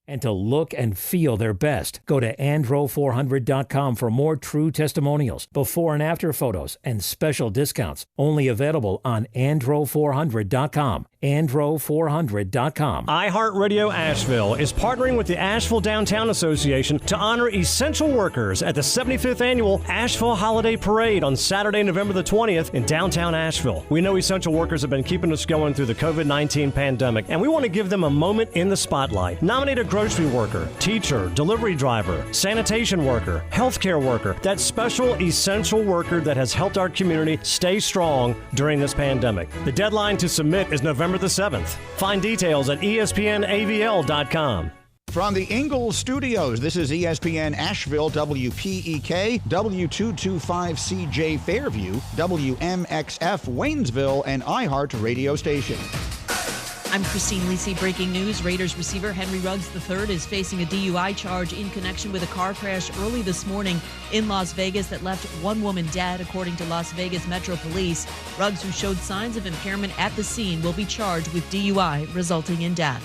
and to look and feel their best. Go to andro400.com for more true testimonials, before and after photos, and special discounts. Only available on andro400.com. andro400.com. iHeartRadio Asheville is partnering with the Asheville Downtown Association to honor essential workers at the 75th Annual Asheville Holiday Parade on Saturday, November the 20th in downtown Asheville. We know essential workers have been keeping us going through the COVID-19 pandemic, and we want to give them a moment in the spotlight. Nominate a grocery worker, teacher, delivery driver, sanitation worker, healthcare worker, that special essential worker that has helped our community stay strong during this pandemic. The deadline to submit is November the 7th. Find details at espnavl.com. From the Ingalls Studios, this is ESPN Asheville, WPEK, W225CJ Fairview, WMXF Waynesville, and iHeart radio station. I'm Christine Lisi. Breaking news. Raiders receiver Henry Ruggs III is facing a DUI charge in connection with a car crash early this morning in Las Vegas that left one woman dead, according to Las Vegas Metro Police. Ruggs, who showed signs of impairment at the scene, will be charged with DUI, resulting in death.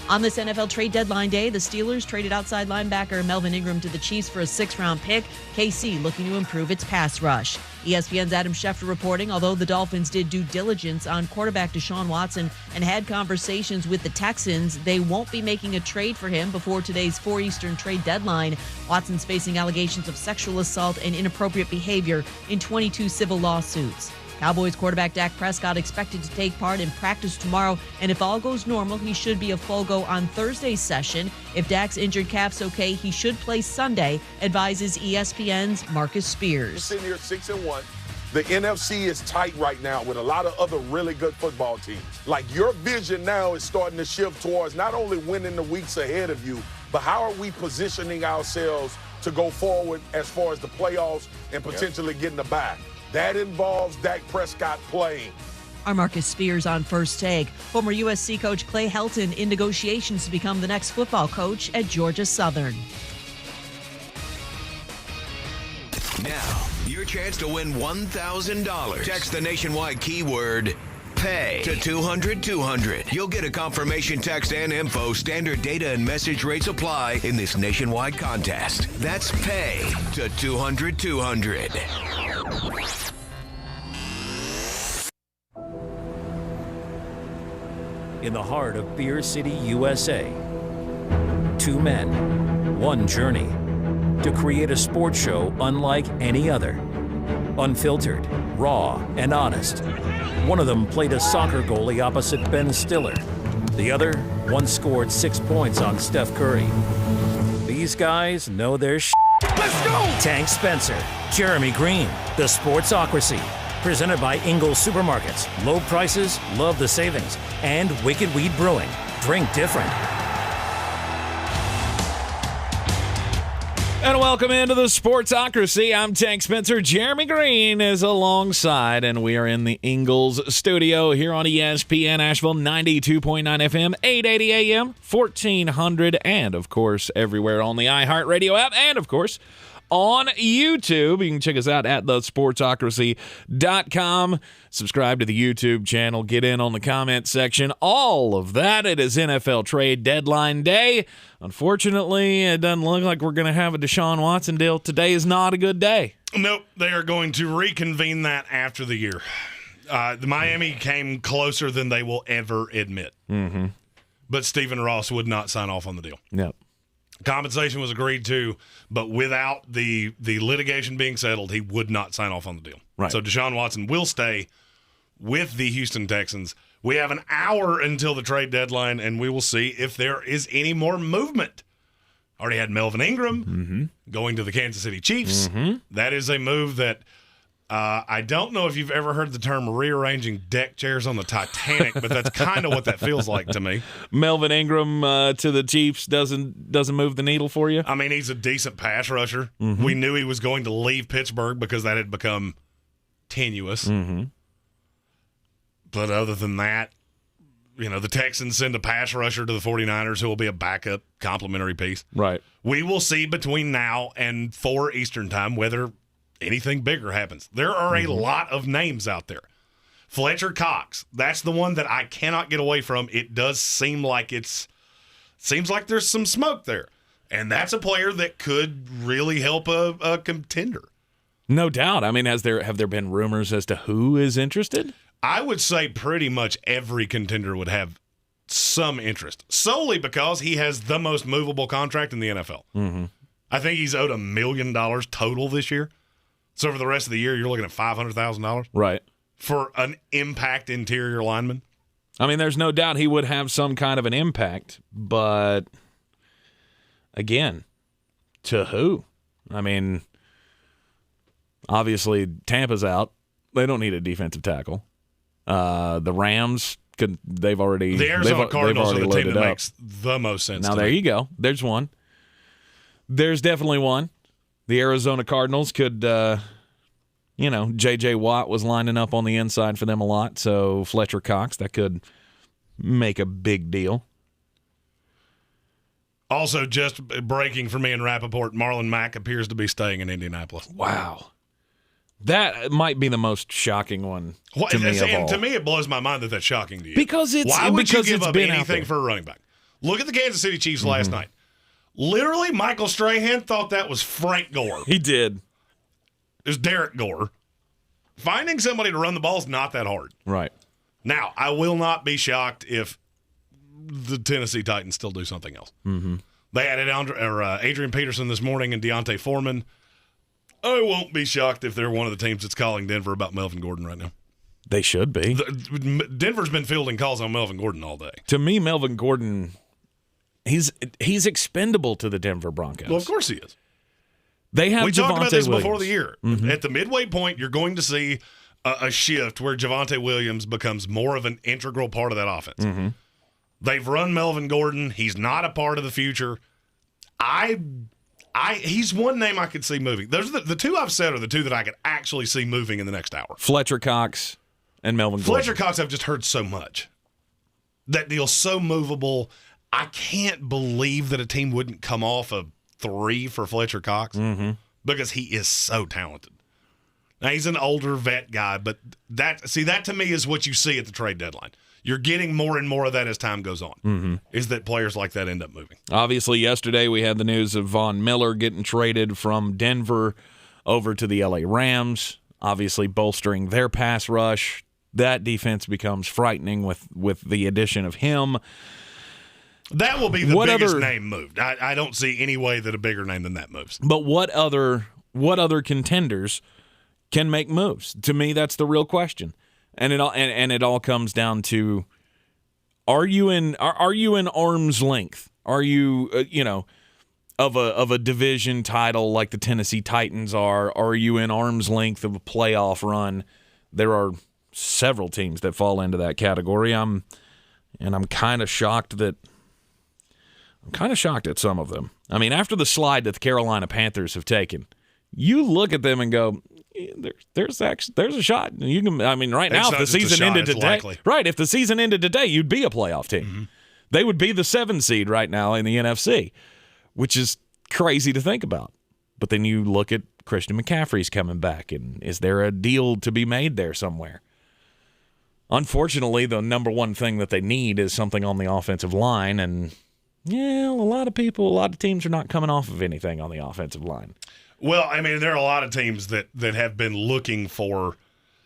On this NFL trade deadline day, the Steelers traded outside linebacker Melvin Ingram to the Chiefs for a 6th-round pick. KC looking to improve its pass rush. ESPN's Adam Schefter reporting, although the Dolphins did due diligence on quarterback Deshaun Watson and had conversations with the Texans, they won't be making a trade for him before today's 4 Eastern trade deadline. Watson's facing allegations of sexual assault and inappropriate behavior in 22 civil lawsuits. Cowboys quarterback Dak Prescott expected to take part in practice tomorrow, and if all goes normal, he should be a full go on Thursday's session. If Dak's injured calf's okay, he should play Sunday, advises ESPN's Marcus Spears. Sitting here 6-1. The NFC is tight right now with a lot of other really good football teams. Like, your vision now is starting to shift towards not only winning the weeks ahead of you, but how are we positioning ourselves to go forward as far as the playoffs and potentially getting the bye. That involves Dak Prescott playing. Our Marcus Spears on First Take. Former USC coach Clay Helton in negotiations to become the next football coach at Georgia Southern. Now, your chance to win $1,000. Text the nationwide keyword PAY to 200-200. You'll get a confirmation text and info. Standard data and message rates apply in this nationwide contest. That's PAY to 200-200. In the heart of Beer City, USA, 2 men, 1 journey to create a sports show unlike any other. Unfiltered, raw, and honest. One of them played a soccer goalie opposite Ben Stiller. The other once scored 6 points on Steph Curry. These guys know their shit. Let's go! Tank Spencer, Jeremy Greene, The Sportsocracy. Presented by Ingalls Supermarkets. Low prices, love the savings. And Wicked Weed Brewing. Drink different. And welcome into the Sportsocracy. I'm Tank Spencer. Jeremy Greene is alongside, and we are in the Ingalls studio here on ESPN Asheville, 92.9 FM, 880 AM, 1400, and, of course, everywhere on the iHeartRadio app, and, of course, on YouTube. You can check us out at thesportsocracy.com. Subscribe to the YouTube channel. Get in on the comment section. All of that. It is NFL trade deadline day. Unfortunately, it doesn't look like we're going to have a Deshaun Watson deal. Today is not a good day. Nope. They are going to reconvene that after the year. The Miami came closer than they will ever admit. Mm-hmm. But Stephen Ross would not sign off on the deal. Yep. Compensation was agreed to, but without the litigation being settled, he would not sign off on the deal. Right. So Deshaun Watson will stay with the Houston Texans. We have an hour until the trade deadline, and we will see if there is any more movement. Already had Melvin Ingram going to the Kansas City Chiefs. Mm-hmm. That is a move that I don't know if you've ever heard the term rearranging deck chairs on the Titanic, but that's kind of what that feels like to me. Melvin Ingram to the Chiefs doesn't move the needle for you? I mean, he's a decent pass rusher. Mm-hmm. We knew he was going to leave Pittsburgh because that had become tenuous. Mm-hmm. But other than that, you know, the Texans send a pass rusher to the 49ers who will be a backup complimentary piece. Right. We will see between now and 4 Eastern time whether anything bigger happens. There are a lot of names out there. Fletcher Cox, that's the one that I cannot get away from. It does seem like it's seems like there's some smoke there. And that's a player that could really help a contender. No doubt. I mean, have there been rumors as to who is interested? I would say pretty much every contender would have some interest, solely because he has the most movable contract in the NFL. Mm-hmm. I think he's owed $1 million total this year. So for the rest of the year, you're looking at $500,000. Right. For an impact interior lineman. I mean, there's no doubt he would have some kind of an impact, but again, to who? I mean, obviously Tampa's out. They don't need a defensive tackle. The Rams they've already the Arizona Cardinals are the team that up. makes the most sense. Now there you go. There's one. There's definitely one. The Arizona Cardinals could, J.J. Watt was lining up on the inside for them a lot, so Fletcher Cox, that could make a big deal. Also, just breaking for me in Rappaport, Marlon Mack appears to be staying in Indianapolis. Wow. That might be the most shocking one to me of all. To me, it blows my mind that that's shocking to you. Why would you give up anything for a running back? Look at the Kansas City Chiefs last night. Literally, Michael Strahan thought that was Frank Gore. He did. It was Derek Gore. Finding somebody to run the ball is not that hard. Right. Now, I will not be shocked if the Tennessee Titans still do something else. Mm-hmm. They added Adrian Peterson this morning and Deontay Foreman. I won't be shocked if they're one of the teams that's calling Denver about Melvin Gordon right now. They should be. Denver's been fielding calls on Melvin Gordon all day. To me, Melvin Gordon, he's expendable to the Denver Broncos. Well, of course he is. They have. We talked about this Williams before the year. Mm-hmm. At the midway point, you're going to see a shift where Javonte Williams becomes more of an integral part of that offense. Mm-hmm. They've run Melvin Gordon. He's not a part of the future. He's one name I could see moving. Those are the two I've said are the two that I could actually see moving in the next hour. Fletcher Cox and Melvin Gordon. Fletcher Cox, I've just heard so much. That deal's so movable. I can't believe that a team wouldn't come off a 3 for Fletcher Cox because he is so talented. Now, he's an older vet guy, but that to me is what you see at the trade deadline. You're getting more and more of that as time goes on, is that players like that end up moving. Obviously, yesterday we had the news of Von Miller getting traded from Denver over to the LA Rams, obviously bolstering their pass rush. That defense becomes frightening with the addition of him. That will be the biggest name moved. I don't see any way that a bigger name than that moves. But what other contenders can make moves? To me, that's the real question. And it all comes down to: are you in arm's length? Are you of a division title like the Tennessee Titans are? Are you in arm's length of a playoff run? There are several teams that fall into that category. I'm kind of shocked at some of them. I mean, after the slide that the Carolina Panthers have taken, you look at them and go, there's a shot. You can. I mean, right now, if the season ended today, if the season ended today, you'd be a playoff team. Mm-hmm. They would be the 7 seed right now in the NFC, which is crazy to think about. But then you look at Christian McCaffrey's coming back, and is there a deal to be made there somewhere? Unfortunately, the number one thing that they need is something on the offensive line, and a lot of teams are not coming off of anything on the offensive line. Well, I mean, there are a lot of teams that have been looking for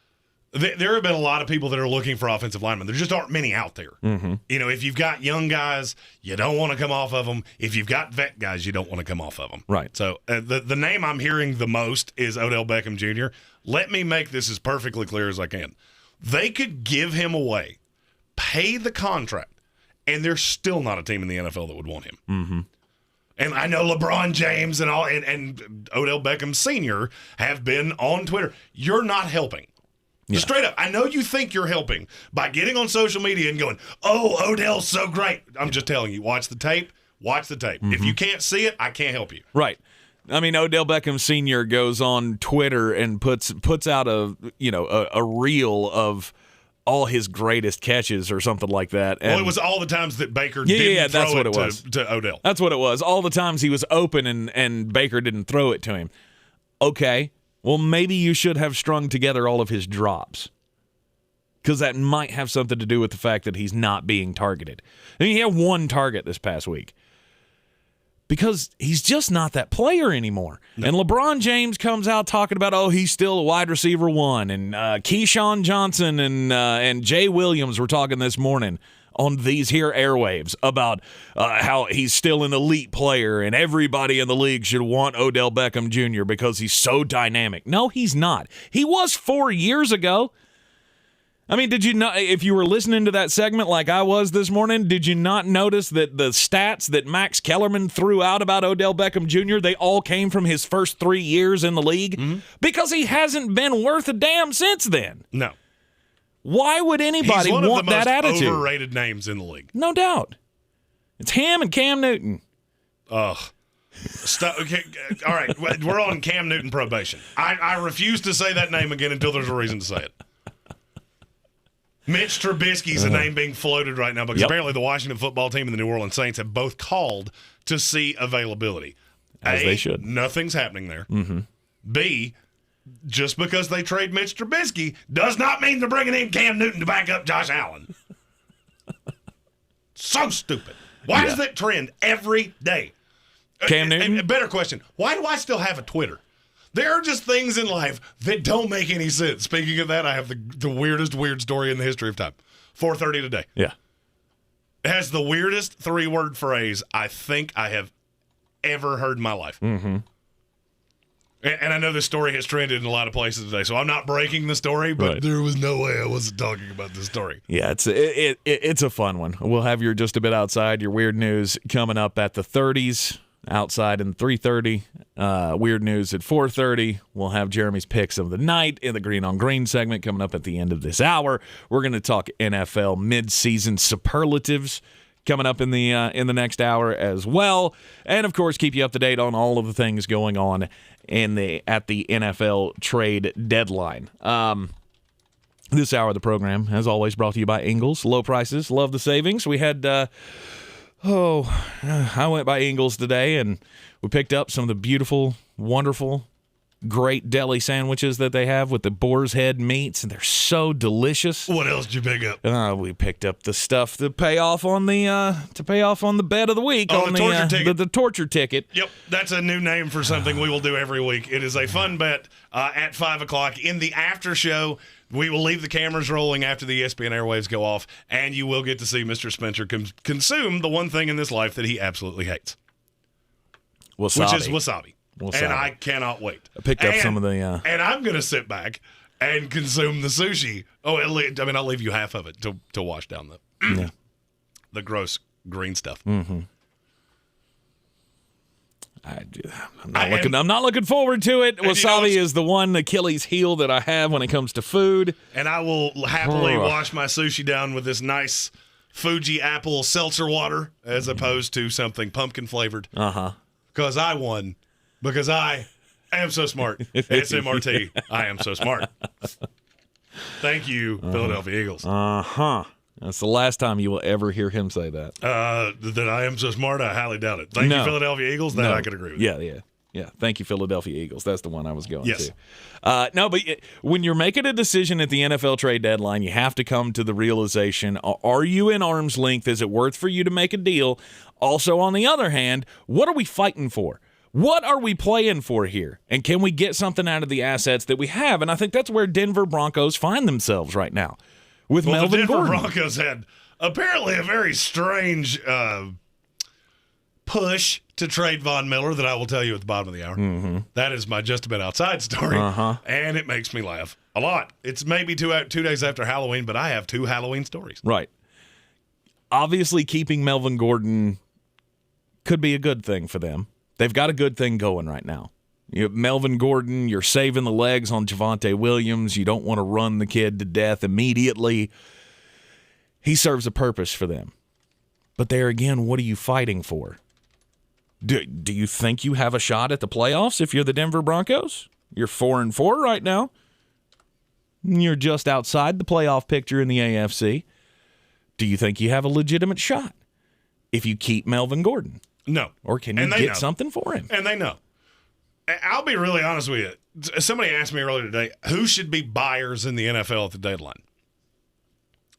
– there have been a lot of people that are looking for offensive linemen. There just aren't many out there. Mm-hmm. If you've got young guys, you don't want to come off of them. If you've got vet guys, you don't want to come off of them. Right. So the name I'm hearing the most is Odell Beckham Jr. Let me make this as perfectly clear as I can. They could give him away, pay the contract, and there's still not a team in the NFL that would want him. Mm-hmm. And I know LeBron James and Odell Beckham Sr. have been on Twitter. You're not helping. Yeah. Straight up. I know you think you're helping by getting on social media and going, oh, Odell's so great. I'm just telling you, watch the tape. Watch the tape. Mm-hmm. If you can't see it, I can't help you. Right. I mean, Odell Beckham Sr. goes on Twitter and puts out a reel of all his greatest catches or something like that. And it was all the times that Baker didn't throw it to Odell. That's what it was. All the times he was open and Baker didn't throw it to him. Okay, well, maybe you should have strung together all of his drops. because that might have something to do with the fact that he's not being targeted. I mean, he had one target this past week because he's just not that player anymore. No. And LeBron James comes out talking about, oh, he's still a wide receiver one, and Keyshawn Johnson and Jay Williams were talking this morning on these here airwaves about how he's still an elite player and everybody in the league should want Odell Beckham Jr. because he's so dynamic. No, he's not. He was 4 years ago. I mean, did you not, if you were listening to that segment like I was this morning, did you not notice that the stats that Max Kellerman threw out about Odell Beckham Jr., they all came from his first 3 years in the league? Mm-hmm. Because he hasn't been worth a damn since then. No. Why would anybody want that attitude? He's one of the most overrated names in the league. No doubt. It's him and Cam Newton. Ugh. Okay, all right, we're on Cam Newton probation. I refuse to say that name again until there's a reason to say it. Mitch Trubisky's a name being floated right now because apparently the Washington football team and the New Orleans Saints have both called to see availability. As they should. Nothing's happening there. Mm-hmm. B, just because they trade Mitch Trubisky does not mean they're bringing in Cam Newton to back up Josh Allen. So stupid. Why does that trend every day? Cam Newton? A better question, why do I still have a Twitter? There are just things in life that don't make any sense. Speaking of that, I have the weirdest weird story in the history of time. 4:30 today. Yeah. It has the weirdest 3-word phrase I think I have ever heard in my life. Mm-hmm. And I know this story has trended in a lot of places today, so I'm not breaking the story, but there was no way I wasn't talking about this story. Yeah, it's a fun one. We'll have your Just a Bit Outside, your weird news coming up at the 30s. Outside in 3:30, weird news at 4:30. We'll have Jeremy's picks of the night in the Green on Green segment coming up at the end of this hour. We're going to talk NFL midseason superlatives coming up in the next hour as well, and of course keep you up to date on all of the things going on at the NFL trade deadline. This hour of the program, as always, brought to you by Ingles. Low prices, love the savings. We had. I went by Ingles today, and we picked up some of the beautiful, wonderful, great deli sandwiches that they have with the boar's head meats, and they're so delicious. What else did you pick up? We picked up the stuff to pay off on the bet of the week. Oh, the torture ticket. The torture ticket. Yep, that's a new name for something we will do every week. It is a fun bet at 5 o'clock in the after show. We will leave the cameras rolling after the ESPN airwaves go off, and you will get to see Mr. Spencer consume the one thing in this life that he absolutely hates. Wasabi. Which is wasabi. And I cannot wait. I picked up some of the... And I'm going to sit back and consume the sushi. Oh, I'll leave you half of it to wash down the gross green stuff. Mm-hmm. I'm not looking forward to it. Wasabi is the one Achilles heel that I have when it comes to food. And I will happily wash my sushi down with this nice Fuji apple seltzer water as opposed to something pumpkin flavored. Uh-huh. Because I won. Because I am so smart. SMRT. I am so smart. Thank you, Philadelphia Eagles. Uh-huh. That's the last time you will ever hear him say that. That I am so smart, I highly doubt it. Thank you, Philadelphia Eagles. That I could agree with. Yeah. Thank you, Philadelphia Eagles. That's the one I was going to. But when you're making a decision at the NFL trade deadline, you have to come to the realization, are you in arm's length? Is it worth for you to make a deal? Also, on the other hand, what are we fighting for? What are we playing for here? And can we get something out of the assets that we have? And I think that's where Denver Broncos find themselves right now. Melvin the Denver Gordon. Broncos had apparently a very strange push to trade Von Miller that I will tell you at the bottom of the hour. Mm-hmm. That is my Just About Outside story, and it makes me laugh a lot. It's maybe 2 days after Halloween, but I have 2 Halloween stories. Right. Obviously, keeping Melvin Gordon could be a good thing for them. They've got a good thing going right now. You have Melvin Gordon, you're saving the legs on Javonte Williams. You don't want to run the kid to death immediately. He serves a purpose for them. But there again, what are you fighting for? Do you think you have a shot at the playoffs if you're the Denver Broncos? You're 4-4 right now. You're just outside the playoff picture in the AFC. Do you think you have a legitimate shot if you keep Melvin Gordon? No. Or can you get something for him? And they know. I'll be really honest with you. Somebody asked me earlier today, who should be buyers in the NFL at the deadline?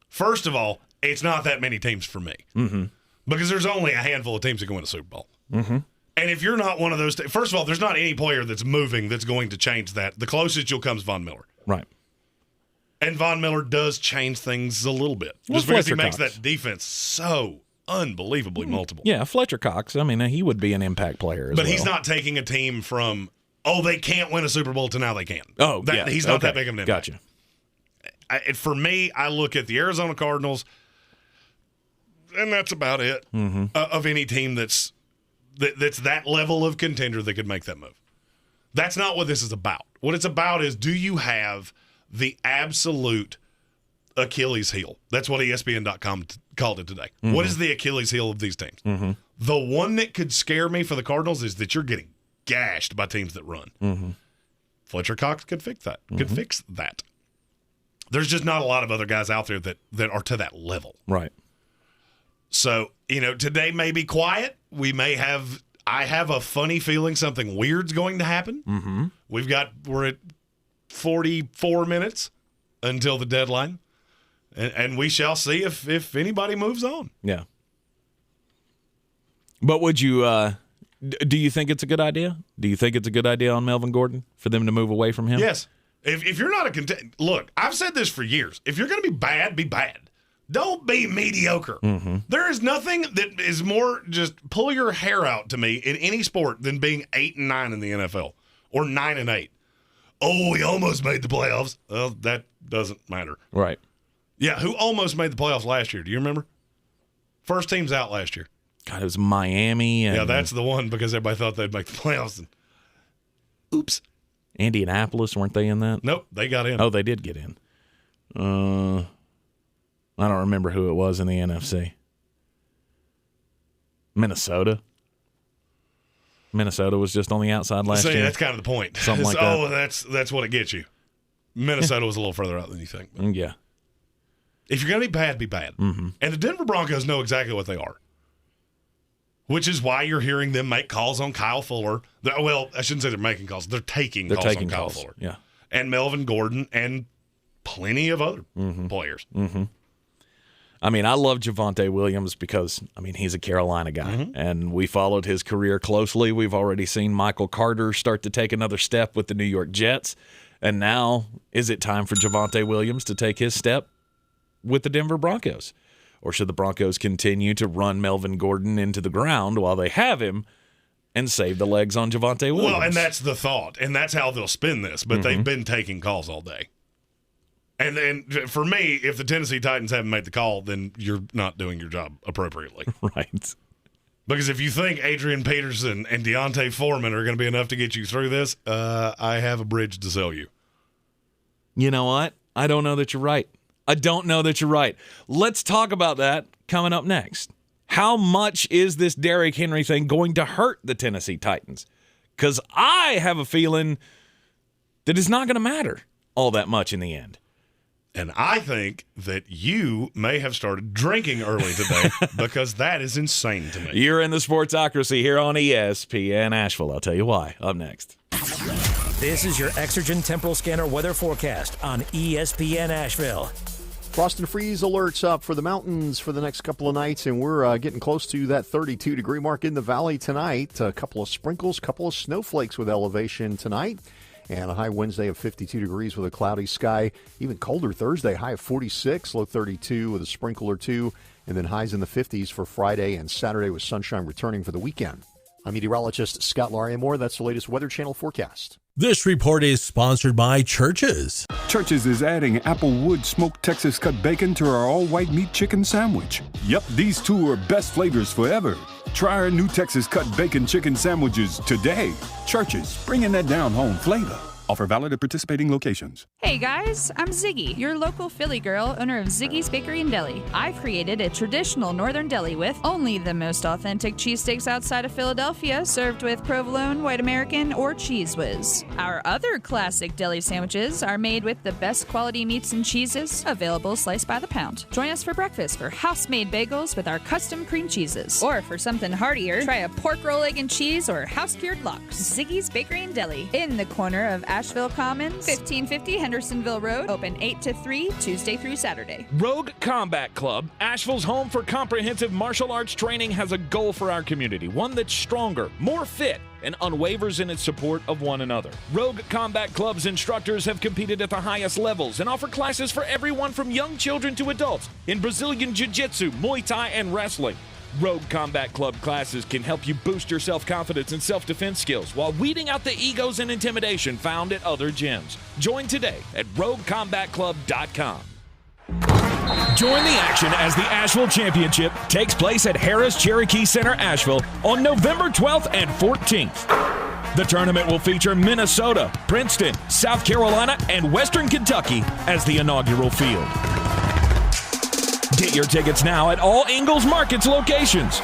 First of all, it's not that many teams for me. Mm-hmm. Because there's only a handful of teams that can win a Super Bowl. Mm-hmm. And if you're not one of those, first of all, there's not any player that's moving that's going to change that. The closest you'll come is Von Miller. Right. And Von Miller does change things a little bit. Well, Just because he Fletcher makes Cox. that defense so unbelievably multiple. Yeah, Fletcher Cox. I mean, he would be an impact player as But well. he's not taking a team from, they can't win a Super Bowl to now they can. Oh, yeah. He's not that big of an impact. Gotcha. For me, I look at the Arizona Cardinals, and that's about it of any team that's that level of contender that could make that move. That's not what this is about. What it's about is, do you have the absolute Achilles heel? That's what ESPN.com called it today. Mm-hmm. What is the Achilles heel of these teams? Mm-hmm. The one that could scare me for the Cardinals is that you're getting gashed by teams that run. Mm-hmm. Fletcher Cox could fix that. Could fix that. There's just not a lot of other guys out there that are to that level. Right. So, today may be quiet. I have a funny feeling something weird's going to happen. Mm-hmm. We're at 44 minutes until the deadline, and we shall see if anybody moves on. Yeah. But would you, do you think it's a good idea? Do you think it's a good idea on Melvin Gordon for them to move away from him? Yes. If you're not a contender, look, I've said this for years. If you're going to be bad, be bad. Don't be mediocre. Mm-hmm. There is nothing that is more just pull your hair out to me in any sport than being 8-9 in the NFL or 9-8. Oh, we almost made the playoffs. Well, that doesn't matter. Right. Yeah, who almost made the playoffs last year? Do you remember? First team's out last year. God, it was Miami. And yeah, that's the one because everybody thought they'd make the playoffs. And oops. Indianapolis, weren't they in that? Nope, they got in. Oh, they did get in. I don't remember who it was in the NFC. Minnesota. Minnesota was just on the outside last year. That's kind of the point. Something like that. Oh, that's what it gets you. Minnesota was a little further out than you think. But Yeah. if you're going to be bad, be bad. Mm-hmm. And the Denver Broncos know exactly what they are, which is why you're hearing them make calls on Kyle Fuller. Well, I shouldn't say they're making calls. They're taking calls on Kyle Fuller. Yeah. And Melvin Gordon and plenty of other players. Mm-hmm. I mean, I love Javonte Williams because, he's a Carolina guy, and we followed his career closely. We've already seen Michael Carter start to take another step with the New York Jets, and now is it time for Javonte Williams to take his step with the Denver Broncos? Or should the Broncos continue to run Melvin Gordon into the ground while they have him and save the legs on Javonte Williams? Well, and that's the thought, and that's how they'll spin this, but they've been taking calls all day. And then for me, if the Tennessee Titans haven't made the call, then you're not doing your job appropriately. Right. Because if you think Adrian Peterson and Deontay Foreman are going to be enough to get you through this, I have a bridge to sell you. You know what? I don't know that you're right. Let's talk about that coming up next. How much is this Derrick Henry thing going to hurt the Tennessee Titans? Because I have a feeling that it's not going to matter all that much in the end. And I think that you may have started drinking early today because that is insane to me. You're in the Sportsocracy here on ESPN Asheville. I'll tell you why. Up next. This is your Exergen Temporal Scanner weather forecast on ESPN Asheville. Frost and freeze alerts up for the mountains for the next couple of nights, and we're getting close to that 32-degree mark in the valley tonight. A couple of sprinkles, couple of snowflakes with elevation tonight. And a high Wednesday of 52 degrees with a cloudy sky. Even colder Thursday, high of 46, low 32 with a sprinkle or two. And then highs in the 50s for Friday and Saturday with sunshine returning for the weekend. I'm meteorologist Scott Larimore. That's the latest Weather Channel forecast. This report is sponsored by Churches. Churches is adding Applewood smoked Texas cut bacon to our all-white meat chicken sandwich. Yep, these two are best flavors forever. Try our new Texas cut bacon chicken sandwiches today. Churches, bringing that down home flavor. Offer valid at participating locations. Hey guys, I'm Ziggy, your local Philly girl, owner of Ziggy's Bakery and Deli. I've created a traditional northern deli with only the most authentic cheesesteaks outside of Philadelphia, served with provolone, white American, or Cheese Whiz. Our other classic deli sandwiches are made with the best quality meats and cheeses, available sliced by the pound. Join us for breakfast for house-made bagels with our custom cream cheeses. Or for something heartier, try a pork roll, egg and cheese, or house-cured lox. Ziggy's Bakery and Deli, in the corner of Asheville Commons, 1550 Hendersonville Road, open 8 to 3, Tuesday through Saturday. Rogue Combat Club, Asheville's home for comprehensive martial arts training, has a goal for our community, one that's stronger, more fit, and unwavers in its support of one another. Rogue Combat Club's instructors have competed at the highest levels and offer classes for everyone from young children to adults in Brazilian Jiu-Jitsu, Muay Thai, and wrestling. Rogue Combat Club classes can help you boost your self-confidence and self-defense skills while weeding out the egos and intimidation found at other gyms. Join today at roguecombatclub.com. Join the action as the Asheville Championship takes place at Harris Cherokee Center, Asheville on November 12th and 14th. The tournament will feature Minnesota, Princeton, South Carolina, and Western Kentucky as the inaugural field. Get your tickets now at all Ingalls Markets locations.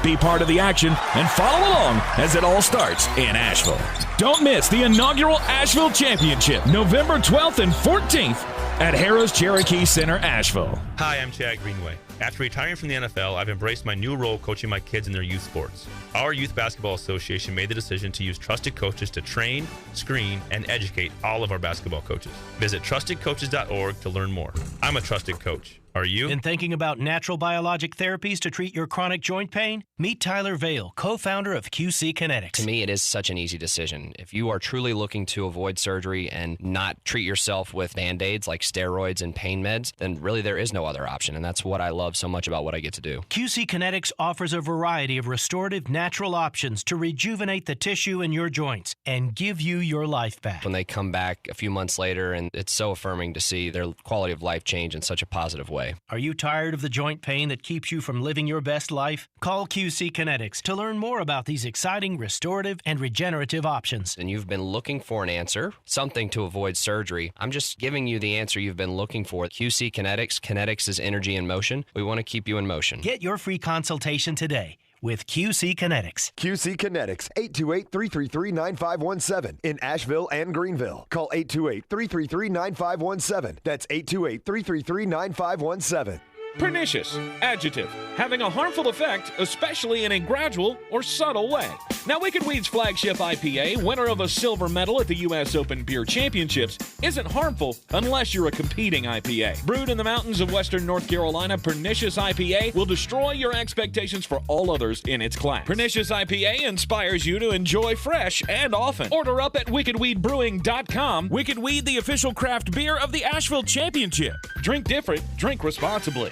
Be part of the action and follow along as it all starts in Asheville. Don't miss the inaugural Asheville Championship, November 12th and 14th at Harris Cherokee Center, Asheville. Hi, I'm Chad Greenway. After retiring from the NFL, I've embraced my new role coaching my kids in their youth sports. Our Youth Basketball Association made the decision to use trusted coaches to train, screen, and educate all of our basketball coaches. Visit trustedcoaches.org to learn more. I'm a trusted coach. Are you? In thinking about natural biologic therapies to treat your chronic joint pain? Meet Tyler Vale, co-founder of QC Kinetics. To me, it is such an easy decision. If you are truly looking to avoid surgery and not treat yourself with Band-Aids like steroids and pain meds, then really there is no other option, and that's what I love so much about what I get to do. QC Kinetics offers a variety of restorative natural options to rejuvenate the tissue in your joints and give you your life back. When they come back a few months later, and it's so affirming to see their quality of life change in such a positive way. Are you tired of the joint pain that keeps you from living your best life? Call QC Kinetics to learn more about these exciting restorative and regenerative options. And you've been looking for an answer, something to avoid surgery. I'm just giving you the answer you've been looking for. QC Kinetics. Kinetics is energy in motion. We want to keep you in motion. Get your free consultation today with QC Kinetics. QC Kinetics, 828-333-9517 in Asheville and Greenville. Call 828-333-9517. That's 828-333-9517. Pernicious, adjective, having a harmful effect, especially in a gradual or subtle way. Now, Wicked Weed's flagship IPA, winner of a silver medal at the U.S. Open Beer Championships, isn't harmful unless you're a competing IPA. Brewed in the mountains of western North Carolina, Pernicious IPA will destroy your expectations for all others in its class. Pernicious IPA inspires you to enjoy fresh and often. Order up at wickedweedbrewing.com. Wicked Weed, the official craft beer of the Asheville Championship. Drink different, drink responsibly.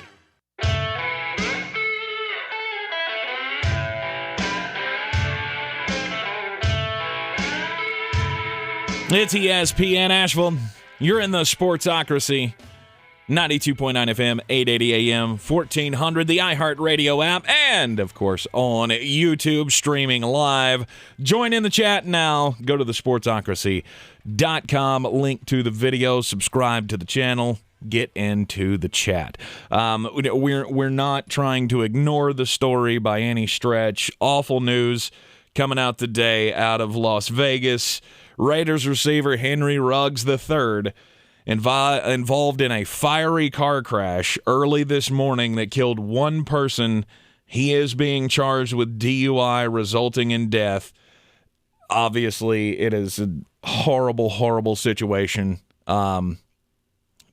It's ESPN Asheville. You're in the Sportsocracy. 92.9 FM, 880 AM, 1400, the iHeartRadio app, and, of course, on YouTube, streaming live. Join in the chat now. Go to the sportsocracy.com, link to the video, subscribe to the channel, get into the chat. We're not trying to ignore the story by any stretch. Awful news coming out today out of Las Vegas. Raiders receiver Henry Ruggs III involved in a fiery car crash early this morning that killed one person. He is being charged with DUI resulting in death. Obviously, it is a horrible, horrible situation. Don't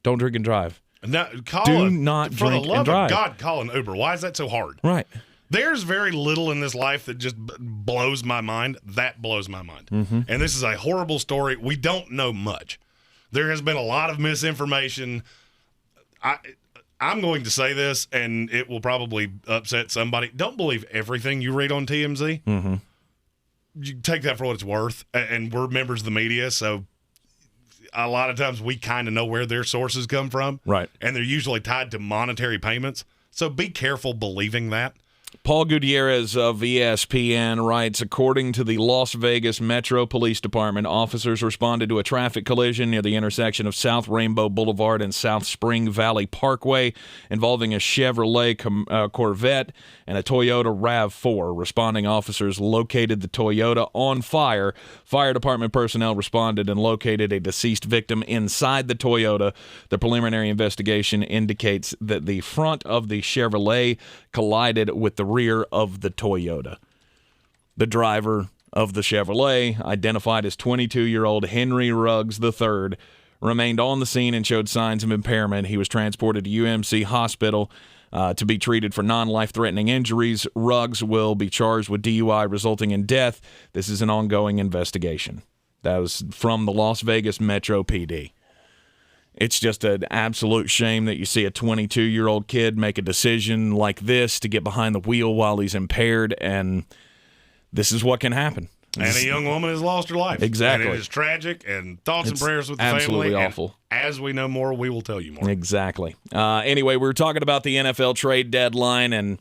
drink and drive. No, do not drink and drive. For the love of God, call an Uber. Why is that so hard? Right. There's very little in this life that just blows my mind. That blows my mind. Mm-hmm. And this is a horrible story. We don't know much. There has been a lot of misinformation. I'm going to say this, and it will probably upset somebody. Don't believe everything you read on TMZ. Mm-hmm. You take that for what it's worth. And we're members of the media, so a lot of times we kind of know where their sources come from. Right. And they're usually tied to monetary payments. So be careful believing that. Paul Gutierrez of ESPN writes, according to the Las Vegas Metro Police Department, officers responded to a traffic collision near the intersection of South Rainbow Boulevard and South Spring Valley Parkway involving a Chevrolet Corvette and a Toyota RAV4. Responding officers located the Toyota on fire. Fire department personnel responded and located a deceased victim inside the Toyota. The preliminary investigation indicates that the front of the Chevrolet collided with the rear of the Toyota. The driver of the Chevrolet, identified as 22-year-old Henry Ruggs III, remained on the scene and showed signs of impairment. He was transported to UMC Hospital to be treated for non-life-threatening injuries. Ruggs will be charged with DUI resulting in death. This is an ongoing investigation. That was from the Las Vegas Metro PD. It's just an absolute shame that you see a 22-year-old kid make a decision like this to get behind the wheel while he's impaired, and this is what can happen. And a young woman has lost her life. Exactly. And it is tragic, and thoughts and prayers with the absolutely family. Awful. And as we know more, we will tell you more. Exactly. Anyway, we were talking about the NFL trade deadline, and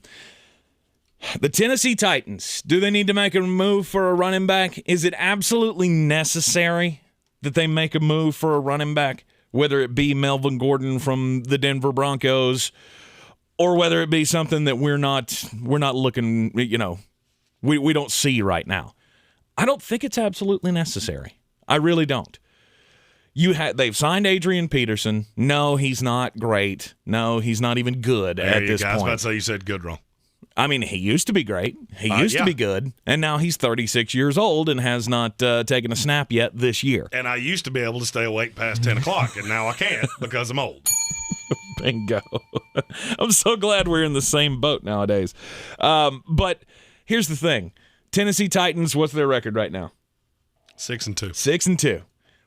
the Tennessee Titans, do they need to make a move for a running back? Is it absolutely necessary that they make a move for a running back, whether it be Melvin Gordon from the Denver Broncos or whether it be something that we're not looking, we don't see right now? I don't think it's absolutely necessary. I really don't. They've signed Adrian Peterson. No, he's not great. No, he's not even good at this point. I was about to say you said good wrong. I mean, he used to be great. He used to be good, and now he's 36 years old and has not taken a snap yet this year. And I used to be able to stay awake past 10 o'clock, and now I can't because I'm old. Bingo. I'm so glad we're in the same boat nowadays. But here's the thing. Tennessee Titans, what's their record right now? 6-2. 6-2.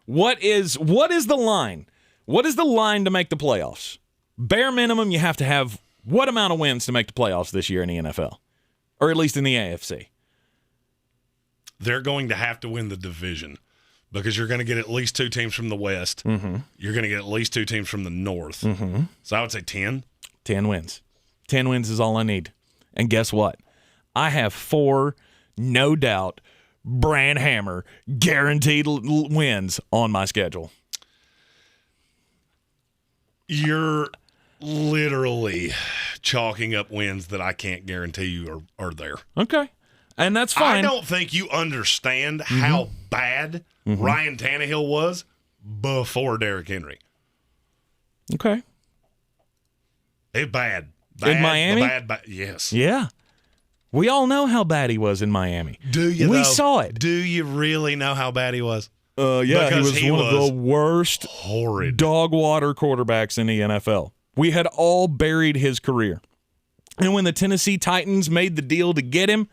What is the line? What is the line to make the playoffs? Bare minimum, you have to have what amount of wins to make the playoffs this year in the NFL? Or at least in the AFC? They're going to have to win the division because you're going to get at least 2 teams from the West. Mm-hmm. You're going to get at least 2 teams from the North. Mm-hmm. So I would say 10. 10 wins. 10 wins is all I need. And guess what? I have 4, no doubt, brand hammer, guaranteed wins on my schedule. You're literally chalking up wins that I can't guarantee you are there. Okay. And that's fine. I don't think you understand how bad Ryan Tannehill was before Derrick Henry. Okay. It's bad. In Miami? Bad. Yes. Yeah. We all know how bad he was in Miami. Do you, We saw it. Do you really know how bad he was? Yeah, Because he was one of the worst horrid dog water quarterbacks in the NFL. We had all buried his career. And when the Tennessee Titans made the deal to get him,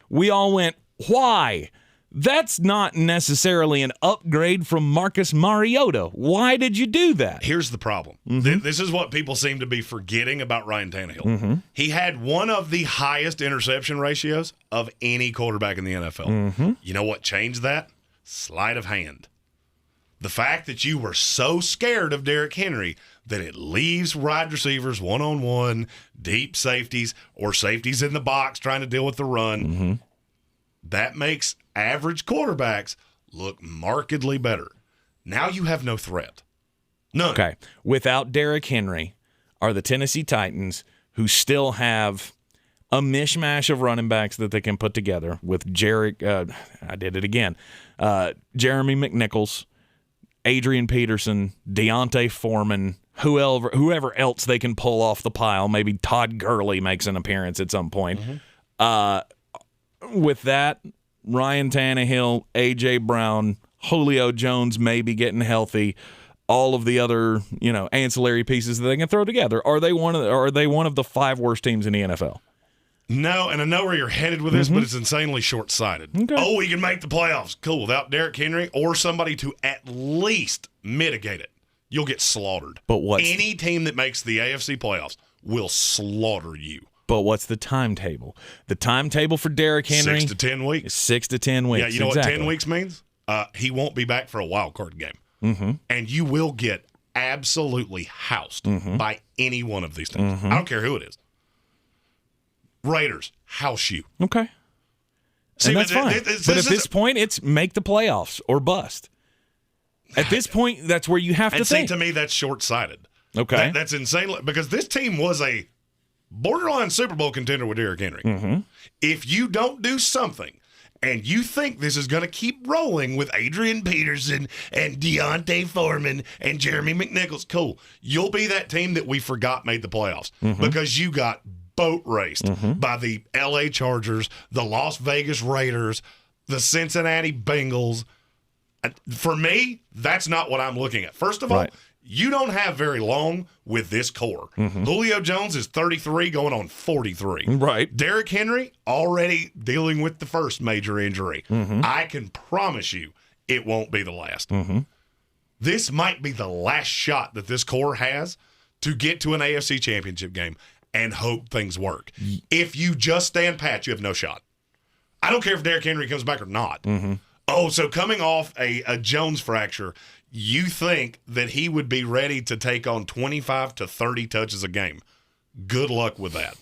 we all went, why? That's not necessarily an upgrade from Marcus Mariota. Why did you do that? Here's the problem. This is what people seem to be forgetting about Ryan Tannehill. He had one of the highest interception ratios of any quarterback in the NFL. You know what changed that? Sleight of hand. The fact that you were so scared of Derrick Henry that it leaves wide receivers one-on-one, deep safeties, or safeties in the box trying to deal with the run. That makes average quarterbacks look markedly better. Now you have no threat. None. Okay. Without Derrick Henry are the Tennessee Titans, who still have a mishmash of running backs that they can put together with Jeremy McNichols, Adrian Peterson, Deontay Foreman, whoever else they can pull off the pile. Maybe Todd Gurley makes an appearance at some point. With that, Ryan Tannehill, A.J. Brown, Julio Jones maybe getting healthy, all of the other ancillary pieces that they can throw together. Are they one of the 5 worst teams in the NFL? No, and I know where you're headed with this, but it's insanely short-sighted. Okay. Oh, we can make the playoffs. Cool. Without Derrick Henry or somebody to at least mitigate it, you'll get slaughtered. But what? Any team that makes the AFC playoffs will slaughter you. But what's the timetable? The timetable for Derrick Henry? 6 to 10 weeks. Is 6 to 10 weeks. Yeah, you know exactly. what 10 weeks means? He won't be back for a wild card game. And you will get absolutely housed by any one of these teams. I don't care who it is. Raiders, house you. Okay. See, and that's fine. But at this point, it's make the playoffs or bust. At this point, that's where you have to think. To me, that's short-sighted. Okay. That's insane because this team was a borderline Super Bowl contender with Derrick Henry. If you don't do something and you think this is going to keep rolling with Adrian Peterson and Deontay Foreman and Jeremy McNichols, cool. You'll be that team that we forgot made the playoffs because you got boat raced by the LA Chargers, the Las Vegas Raiders, the Cincinnati Bengals. For me, that's not what I'm looking at. First of all, you don't have very long with this core. Julio Jones is 33 going on 43. Right. Derrick Henry already dealing with the first major injury. I can promise you it won't be the last. This might be the last shot that this core has to get to an AFC Championship game and hope things work. If you just stand pat, you have no shot. I don't care if Derrick Henry comes back or not. Oh, so coming off a Jones fracture, you think that he would be ready to take on 25 to 30 touches a game. Good luck with that.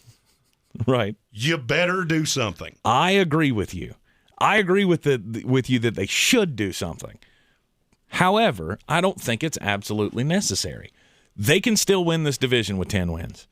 Right. You better do something. I agree with you. I agree with you that they should do something. However, I don't think it's absolutely necessary. They can still win this division with 10 wins.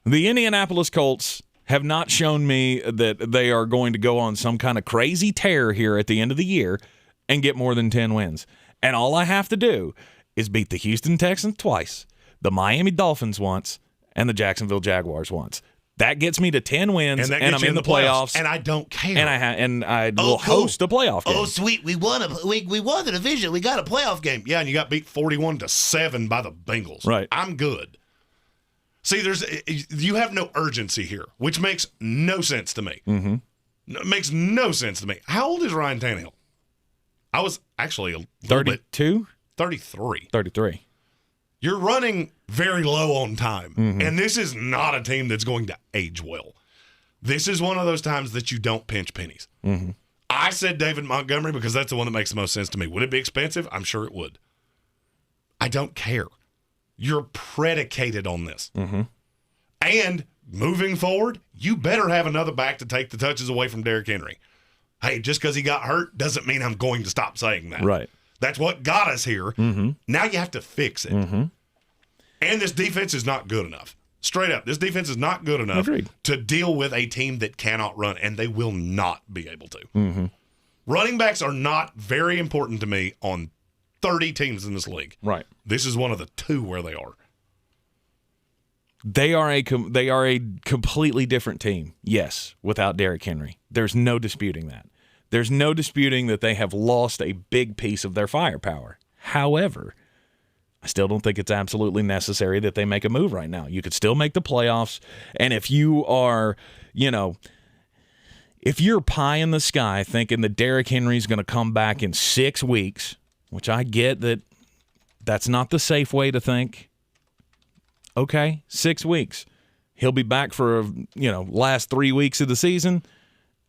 The Indianapolis Colts have not shown me that they are going to go on some kind of crazy tear here at the end of the year and get more than 10 wins. And all I have to do is beat the Houston Texans twice, the Miami Dolphins once, and the Jacksonville Jaguars once. That gets me to 10 wins, and I'm in the playoffs. And I don't care. And I will host a playoff game. Oh, sweet. We won the division. We got a playoff game. Yeah, and you got beat 41-7 by the Bengals. Right. I'm good. See, you have no urgency here, which makes no sense to me. It makes no sense to me. How old is Ryan Tannehill? I was actually a 32? 33. 33. You're running very low on time, and this is not a team that's going to age well. This is one of those times that you don't pinch pennies. I said David Montgomery because that's the one that makes the most sense to me. Would it be expensive? I'm sure it would. I don't care. You're predicated on this. And moving forward, you better have another back to take the touches away from Derrick Henry. Hey, just because he got hurt doesn't mean I'm going to stop saying that. Right. That's what got us here. Now you have to fix it. And this defense is not good enough. Straight up, this defense is not good enough to deal with a team that cannot run, and they will not be able to. Running backs are not very important to me on 30 teams in this league. Right. This is one of the 2 where they are. They are a completely different team, yes, without Derrick Henry. There's no disputing that. There's no disputing that they have lost a big piece of their firepower. However, I still don't think it's absolutely necessary that they make a move right now. You could still make the playoffs, and if you are, if you're pie in the sky thinking that Derrick Henry's going to come back in 6 weeks, which I get that that's not the safe way to think. Okay, 6 weeks. He'll be back for, last 3 weeks of the season,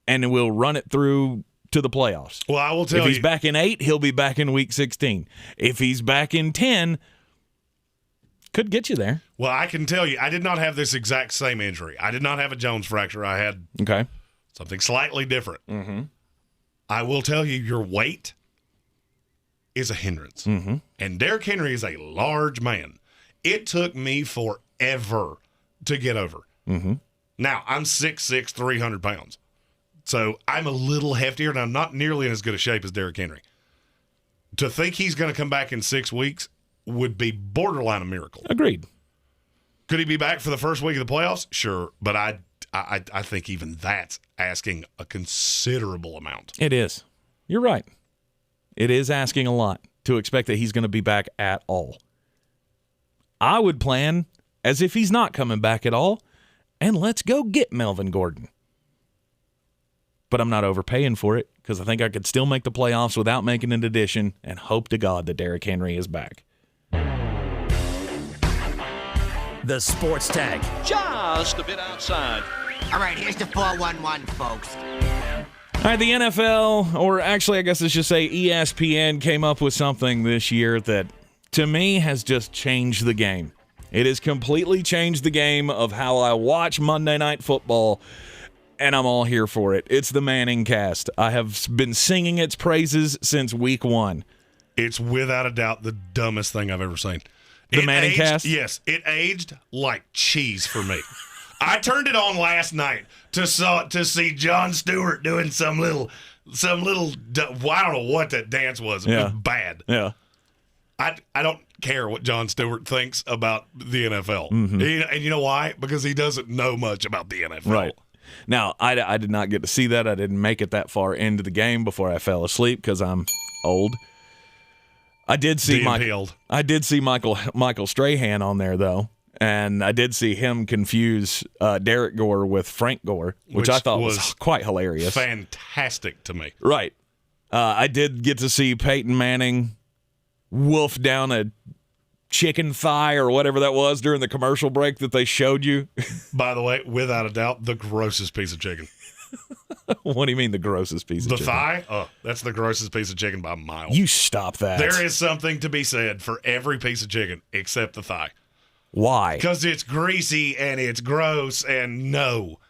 and we'll run it through to the playoffs. Well, I will tell you. If he's back in 8, he'll be back in week 16. If he's back in 10, could get you there. Well, I can tell you, I did not have this exact same injury. I did not have a Jones fracture. I had something slightly different. I will tell you, your weight is a hindrance. And Derrick Henry is a large man. It took me forever to get over. Now, I'm 6'6", 300 pounds. So I'm a little heftier, and I'm not nearly in as good a shape as Derrick Henry. To think he's going to come back in 6 weeks would be borderline a miracle. Agreed. Could he be back for the first week of the playoffs? Sure, but I think even that's asking a considerable amount. It is. You're right. It is asking a lot to expect that he's going to be back at all. I would plan as if he's not coming back at all, and let's go get Melvin Gordon. But I'm not overpaying for it because I think I could still make the playoffs without making an addition and hope to God that Derrick Henry is back. The Sports Tag. Just a bit outside. All right, here's the 411, folks. All right, the NFL, or actually I guess let's just say ESPN, came up with something this year that, to me, has just changed the game. It has completely changed the game of how I watch Monday Night Football, and I'm all here for it. It's the Manning cast. I have been singing its praises since week 1. It's without a doubt the dumbest thing I've ever seen. The Manning cast? Yes, it aged like cheese for me. I turned it on last night to see Jon Stewart doing some little, I don't know what that dance was. It was bad. Yeah. I don't care what Jon Stewart thinks about the NFL. And you know why? Because he doesn't know much about the NFL. Right. Now, I did not get to see that. I didn't make it that far into the game before I fell asleep because I'm old. I did see Michael Strahan on there, though, and I did see him confuse Derek Gore with Frank Gore, which I thought was quite hilarious. Fantastic to me. Right. I did get to see Peyton Manning wolf down a chicken thigh or whatever that was during the commercial break that they showed you. By the way, without a doubt, the grossest piece of chicken. What do you mean the grossest piece of chicken? The thigh? Oh, that's the grossest piece of chicken by a mile. You stop that. There is something to be said for every piece of chicken except the thigh. Why? Because it's greasy and it's gross and no.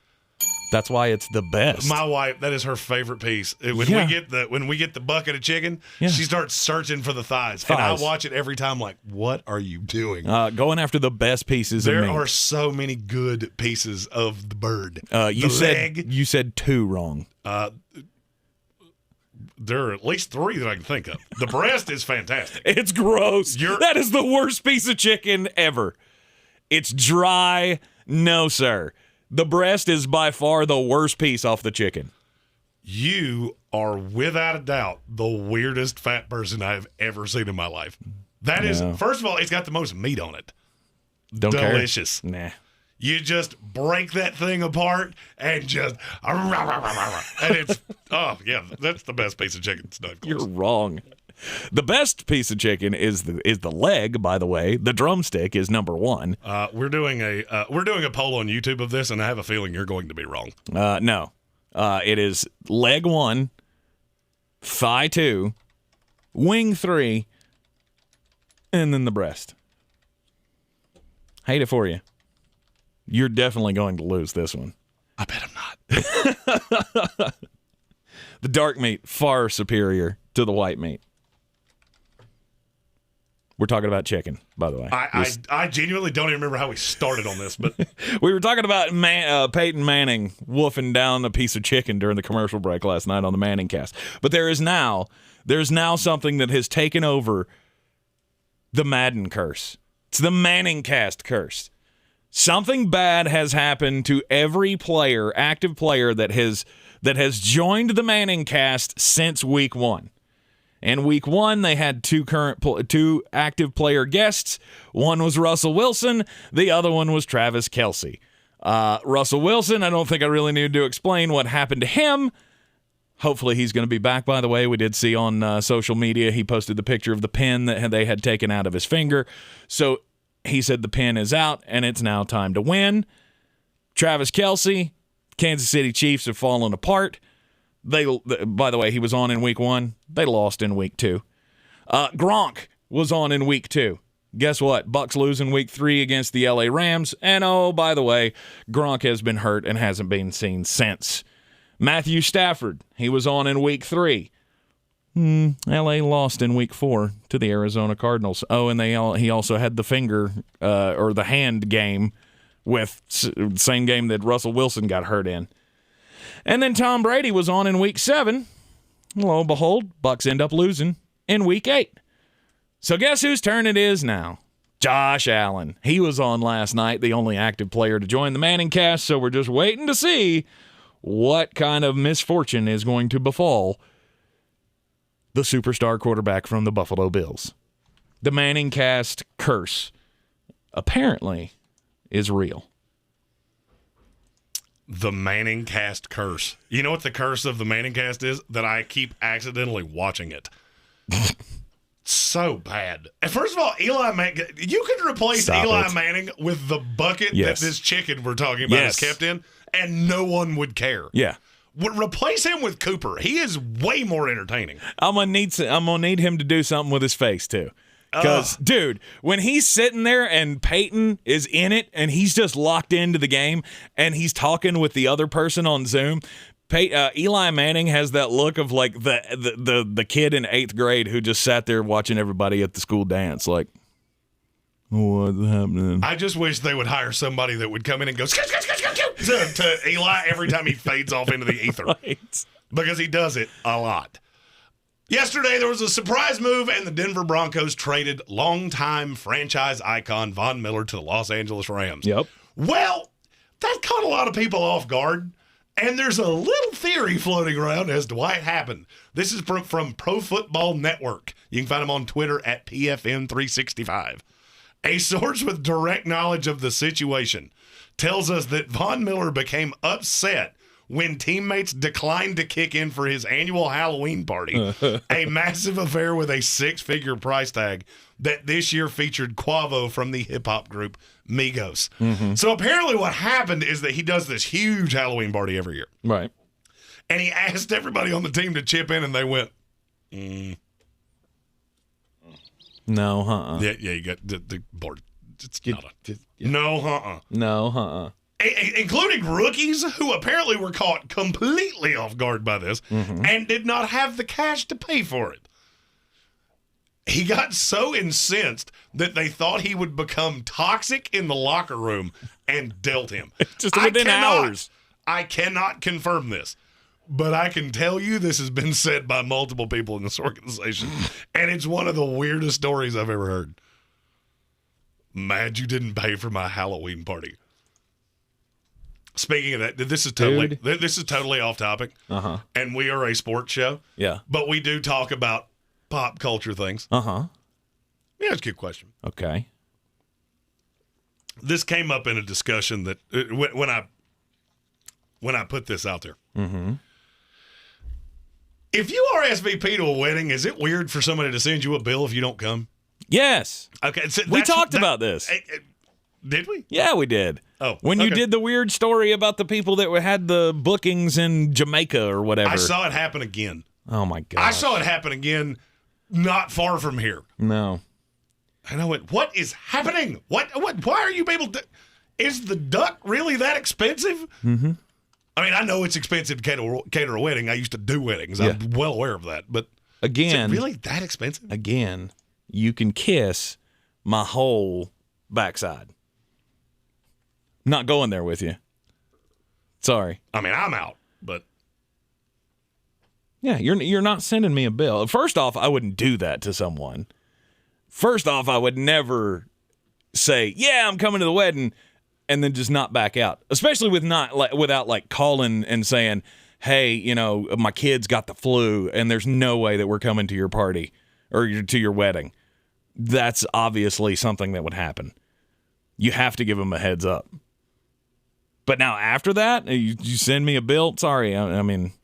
That's why it's the best. My wife, that is her favorite piece. When we get the bucket of chicken, she starts searching for the thighs. And I watch it every time like, what are you doing? Going after the best pieces of meat. There are so many good pieces of the bird. You said 2 wrong. There are at least 3 that I can think of. The breast is fantastic. It's gross. That is the worst piece of chicken ever. It's dry. No, sir. The breast is by far the worst piece off the chicken. You are without a doubt the weirdest fat person I have ever seen in my life. That is, first of all, it's got the most meat on it. Delicious. Care. Nah. You just break that thing apart and just, and it's, oh yeah, that's the best piece of chicken. You're wrong. The best piece of chicken is the leg, by the way. The drumstick is number 1. We're doing a poll on YouTube of this, and I have a feeling you're going to be wrong. No. It is leg 1, thigh 2, wing 3, and then the breast. Hate it for you. You're definitely going to lose this one. I bet I'm not. The dark meat, far superior to the white meat. We're talking about chicken, by the way. I genuinely don't even remember how we started on this, but we were talking about Peyton Manning wolfing down a piece of chicken during the commercial break last night on the Manning cast. But there's now something that has taken over the Madden curse. It's the Manning cast curse. Something bad has happened to every player, active player that has joined the Manning cast since week 1. In week 1, they had 2 active player guests. One was Russell Wilson. The other one was Travis Kelce. Russell Wilson, I don't think I really need to explain what happened to him. Hopefully he's going to be back, by the way. We did see on social media, he posted the picture of the pin that they had taken out of his finger. So he said the pin is out, and it's now time to win. Travis Kelce, Kansas City Chiefs have fallen apart. By the way, he was on in week 1. They lost in week 2. Gronk was on in week 2. Guess what? Bucs lose in week 3 against the LA Rams. And oh, by the way, Gronk has been hurt and hasn't been seen since. Matthew Stafford, he was on in week 3. LA lost in week 4 to the Arizona Cardinals. Oh, and he also had the finger or the hand game with same game that Russell Wilson got hurt in. And then Tom Brady was on in week 7. Lo and behold, Bucs end up losing in week 8. So guess whose turn it is now? Josh Allen. He was on last night, the only active player to join the Manning cast, so we're just waiting to see what kind of misfortune is going to befall the superstar quarterback from the Buffalo Bills. The Manning cast curse apparently is real. The Manning cast curse. You know what the curse of the Manning cast is? That I keep accidentally watching it. So bad. And first of all, Eli Manning, you could replace Eli Manning with the bucket that this chicken we're talking about is kept in, and no one would care. Yeah. Replace him with Cooper. He is way more entertaining. I'm gonna need him to do something with his face too. Because, dude, when he's sitting there and Peyton is in it and he's just locked into the game and he's talking with the other person on Zoom, Eli Manning has that look of like the kid in 8th grade who just sat there watching everybody at the school dance like, what's happening? I just wish they would hire somebody that would come in and go to Eli every time he fades off into the ether. Right. Because he does it a lot. Yesterday, there was a surprise move, and the Denver Broncos traded longtime franchise icon Von Miller to the Los Angeles Rams. Yep. Well, that caught a lot of people off guard And there's a little theory floating around as to why it happened. This is from Pro Football Network. You can find them on Twitter at PFN365. A source with direct knowledge of the situation tells us that Von Miller became upset when teammates declined to kick in for his annual Halloween party, a massive affair with a 6-figure price tag that this year featured Quavo from the hip-hop group Migos. Mm-hmm. So apparently what happened is that he does this huge Halloween party every year. Right. And he asked everybody on the team to chip in, and they went, No, Yeah, you got the board. It's not a... No, No, Including rookies who apparently were caught completely off guard by this and did not have the cash to pay for it. He got so incensed that they thought he would become toxic in the locker room and dealt him. Just within hours. I cannot confirm this, but I can tell you this has been said by multiple people in this organization, and it's one of the weirdest stories I've ever heard. Mad you didn't pay for my Halloween party. Speaking of that, this is totally off topic, and we are a sports show. Yeah, but we do talk about pop culture things. Yeah, it's a good question. Okay. This came up in a discussion that when I put this out there. If you RSVP to a wedding, is it weird for somebody to send you a bill if you don't come? Yes. Okay. So we talked about this. Did we? Yeah, we did. Oh, when you did the weird story about the people that had the bookings in Jamaica or whatever. I saw it happen again. Oh my God. I saw it happen again not far from here. No. And I went, what is happening? What? Why are you able to? Is the duck really that expensive? Mm-hmm. I mean, I know it's expensive to cater a wedding. I used to do weddings. Yeah. I'm well aware of that. But again, is it really that expensive? Again, you can kiss my whole backside. Not going there with you. Sorry. I mean, I'm out, but yeah, you're not sending me a bill. First off, I wouldn't do that to someone. First off, I would never say, "Yeah, I'm coming to the wedding," and then just not back out. Especially without calling and saying, "Hey, my kid's got the flu, and there's no way that we're coming to your party or to your wedding." That's obviously something that would happen. You have to give them a heads up. But now after that, you send me a bill. Sorry, I mean,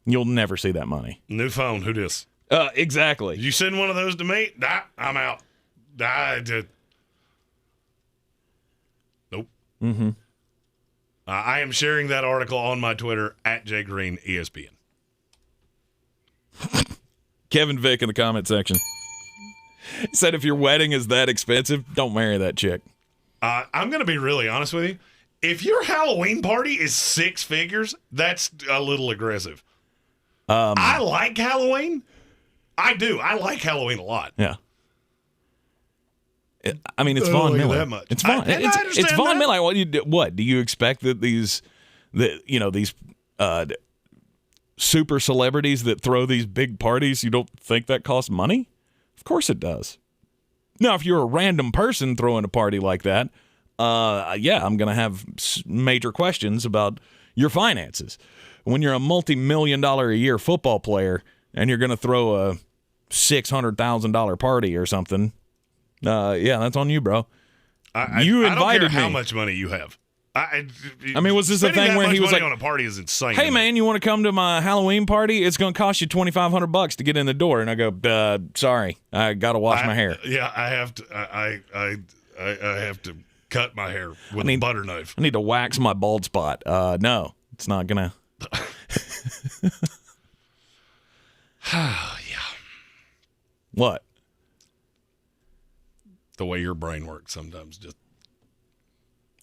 you'll never see that money. New phone. Who dis? Exactly. You send one of those to me? Nah, I'm out. Nope. Mm-hmm. I am sharing that article on my Twitter at @JGreenESPN. Kevin Vick in the comment section said, if your wedding is that expensive, don't marry that chick. I'm going to be really honest with you. If your Halloween party is 6 figures, that's a little aggressive. I like Halloween. I do. I like Halloween a lot. Yeah. I mean, it's Von Miller. That much. It's Von. It's Von Miller. What do you expect that these super celebrities that throw these big parties? You don't think that costs money? Of course it does. Now, if you're a random person throwing a party like that, I'm going to have major questions about your finances. When you're a multi-million-dollar a year football player and you're going to throw a $600,000 party or something, that's on you, bro. You invited I don't care me. how much money you have. I mean, was this a thing where he was like, on a party is insane? Hey, man, you want to come to my Halloween party? It's going to cost you $2,500 to get in the door. And I go, sorry, I got to wash my hair. Yeah, I have to. I have to cut my hair with a butter knife. I need to wax my bald spot. No, it's not going to. Yeah. What? The way your brain works sometimes just.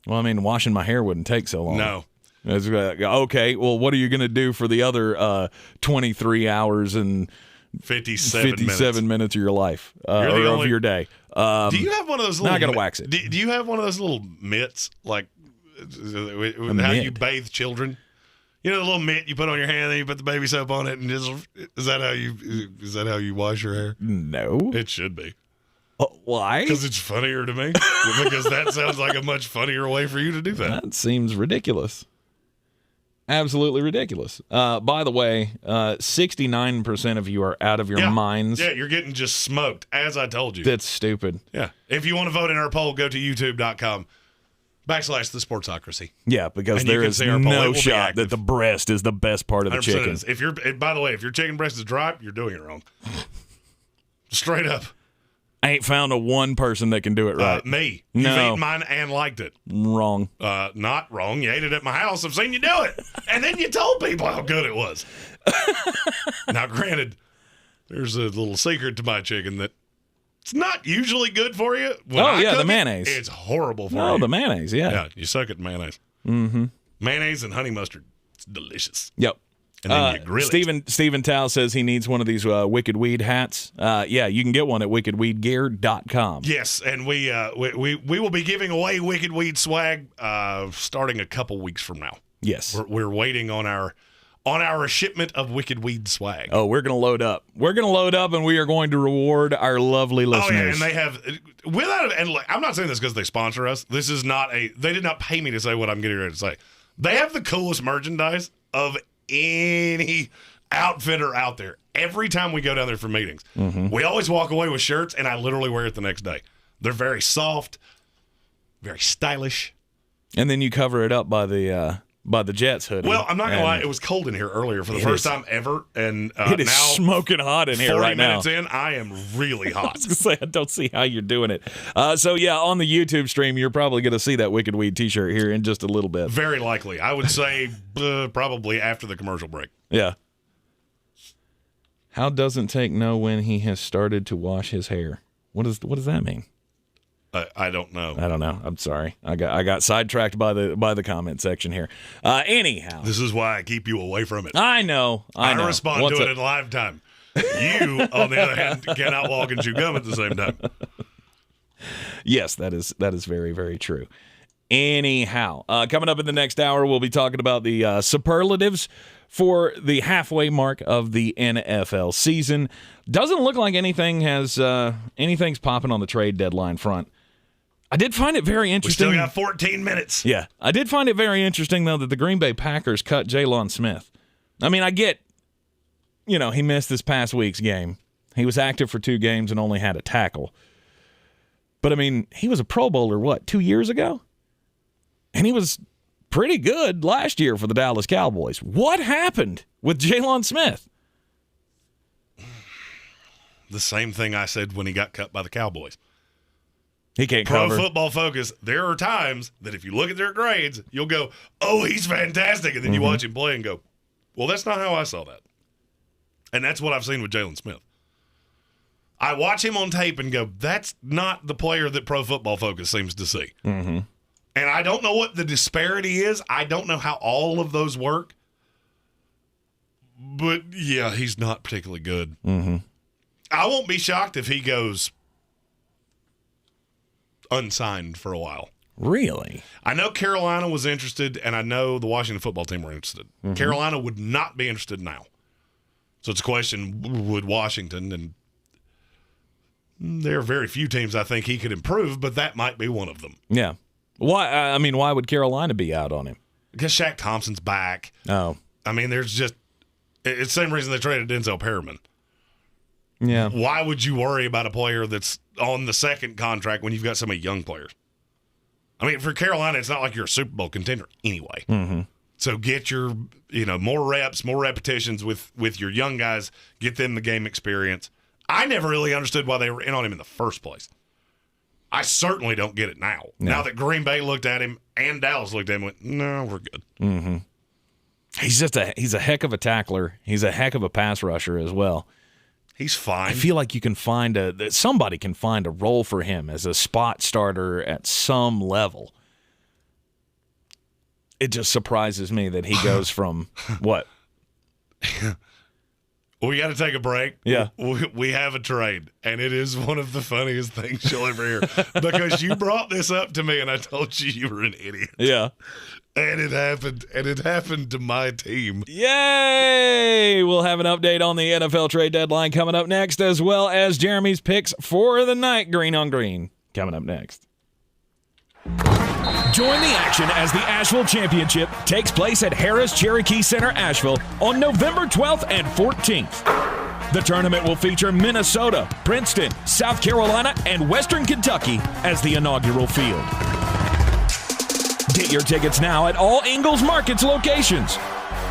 Well, I mean, washing my hair wouldn't take so long. No. It's okay, well, what are you going to do for the other 23 hours and 57 minutes of your life or of your day? Do you have one of those little... Now I got to wax it. Do you have one of those little mitts, like how you bathe children? You know, the little mitt you put on your hand, then you put the baby soap on it, and is that how you wash your hair? No. It should be. Why? Because it's funnier to me. Because that sounds like a much funnier way for you to do that. That seems ridiculous. Absolutely ridiculous. By the way, 69% of you are out of your minds. Yeah, you're getting just smoked, as I told you. That's stupid. Yeah. If you want to vote in our poll, go to youtube.com/thesportsocracy. Yeah, because there is no shot that the breast is the best part of the chicken. By the way, if your chicken breast is dry, you're doing it wrong. Straight up. I ain't found a one person that can do it right. Me. You've eaten mine and liked it. Wrong. Not wrong. You ate it at my house. I've seen you do it. And then you told people how good it was. Now, granted, there's a little secret to my chicken that it's not usually good for you. When the mayonnaise. It's horrible for you. Oh, the mayonnaise, yeah. Yeah, you suck at mayonnaise. Mm-hmm. Mayonnaise and honey mustard. It's delicious. Yep. And then you grill it. Steven Tao says he needs one of these Wicked Weed hats. Yeah, you can get one at wickedweedgear.com. Yes, and we will be giving away Wicked Weed swag starting a couple weeks from now. Yes. We're waiting on our shipment of Wicked Weed swag. Oh, we're going to load up. We're going to load up, and we are going to reward our lovely listeners. Oh, yeah, and they have I'm not saying this because they sponsor us. This is not they did not pay me to say what I'm getting ready to say. They have the coolest merchandise of any outfitter out there. Every time we go down there for meetings, we always walk away with shirts, and I literally wear it the next day. They're very soft, very stylish. And then you cover it up by the Jets hoodie. Well, I'm not going to lie. It was cold in here earlier for the first time ever. And it is now, smoking hot in here right now. 40 minutes in, I am really hot. I was going to say, I don't see how you're doing it. So, yeah, on the YouTube stream, you're probably going to see that Wicked Weed t-shirt here in just a little bit. Very likely. I would say probably after the commercial break. Yeah. How doesn't Take know when he has started to wash his hair? What does that mean? I don't know. I don't know. I'm sorry. I got sidetracked by the comment section here. Anyhow, this is why I keep you away from it. I know. I respond to it in live time. You, on the other hand, cannot walk and chew gum at the same time. Yes, that is very, very true. Anyhow, coming up in the next hour, we'll be talking about the superlatives for the halfway mark of the NFL season. Doesn't look like anything's popping on the trade deadline front. I did find it very interesting. We still got 14 minutes. Yeah. I did find it very interesting, though, that the Green Bay Packers cut Jalen Smith. I mean, I get, he missed this past week's game. He was active for 2 games and only had a tackle. But, I mean, he was a Pro Bowler, 2 years ago? And he was pretty good last year for the Dallas Cowboys. What happened with Jalen Smith? The same thing I said when he got cut by the Cowboys. He can't cover. Pro Football Focus, there are times that if you look at their grades, you'll go, oh, he's fantastic. And then you watch him play and go, well, that's not how I saw that. And that's what I've seen with Jalen Smith. I watch him on tape and go, that's not the player that Pro Football Focus seems to see. Mm-hmm. And I don't know what the disparity is. I don't know how all of those work. But, yeah, he's not particularly good. Mm-hmm. I won't be shocked if he goes unsigned for a while. Really? I know Carolina was interested, and I know the Washington football team were interested. Mm-hmm. Carolina would not be interested now. So it's a question, would Washington, and there are very few teams I think he could improve, but that might be one of them. Yeah. Why? Why would Carolina be out on him? Because Shaq Thompson's back. Oh. I mean, there's just – it's the same reason they traded Denzel Perriman. Yeah. Why would you worry about a player that's on the second contract when you've got so many young players? I mean, for Carolina, it's not like you're a Super Bowl contender anyway. Mm-hmm. So get your, more reps, more repetitions with your young guys. Get them the game experience. I never really understood why they were in on him in the first place. I certainly don't get it now. No. Now that Green Bay looked at him and Dallas looked at him and went, no, we're good. Mm-hmm. He's a heck of a tackler. He's a heck of a pass rusher as well. He's fine. I feel like you can somebody can find a role for him as a spot starter at some level. It just surprises me that he goes from what? We got to take a break. Yeah. We have a trade, and it is one of the funniest things you'll ever hear because you brought this up to me, and I told you were an idiot. Yeah. And it happened to my team. Yay! We'll have an update on the NFL trade deadline coming up next, as well as Jeremy's picks for the night. Green on Green coming up next. Join the action as the Asheville Championship takes place at Harris Cherokee Center, Asheville on November 12th and 14th. The tournament will feature Minnesota, Princeton, South Carolina, and Western Kentucky as the inaugural field. Get your tickets now at all Ingalls Markets locations.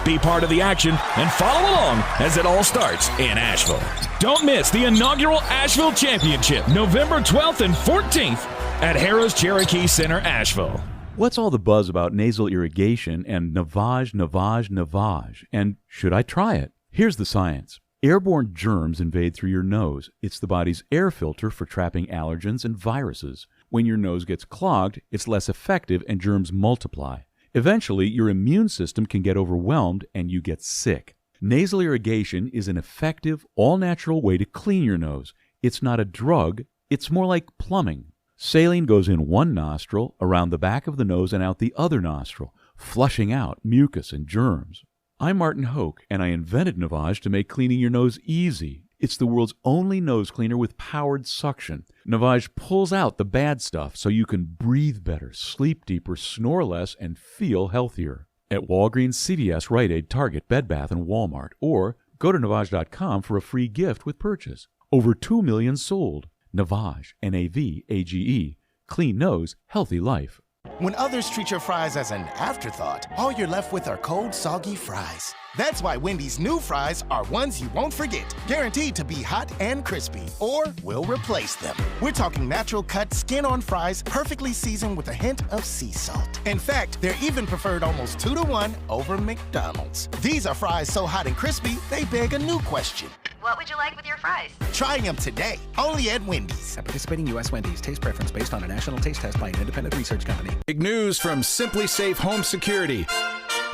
Be part of the action and follow along as it all starts in Asheville. Don't miss the inaugural Asheville Championship, November 12th and 14th at Harris Cherokee Center, Asheville. What's all the buzz about nasal irrigation and Navage? And should I try it? Here's the science. Airborne germs invade through your nose. It's the body's air filter for trapping allergens and viruses. When your nose gets clogged, it's less effective and germs multiply. Eventually, your immune system can get overwhelmed and you get sick. Nasal irrigation is an effective, all-natural way to clean your nose. It's not a drug, it's more like plumbing. Saline goes in one nostril, around the back of the nose, and out the other nostril, flushing out mucus and germs. I'm Martin Hoke, and I invented Navage to make cleaning your nose easy. It's the world's only nose cleaner with powered suction. Navage pulls out the bad stuff so you can breathe better, sleep deeper, snore less, and feel healthier. At Walgreens, CVS, Rite Aid, Target, Bed Bath, and Walmart. Or go to Navage.com for a free gift with purchase. Over 2 million sold. Navage, Navage. Clean nose, healthy life. When others treat your fries as an afterthought, all you're left with are cold, soggy fries. That's why Wendy's new fries are ones you won't forget, guaranteed to be hot and crispy, or we'll replace them. We're talking natural cut, skin-on fries, perfectly seasoned with a hint of sea salt. In fact, they're even preferred almost 2-to-1 over McDonald's. These are fries so hot and crispy, they beg a new question. What would you like with your fries? Try them today, only at Wendy's. At participating U.S. Wendy's, taste preference based on a national taste test by an independent research company. Big news from Simply Safe Home Security.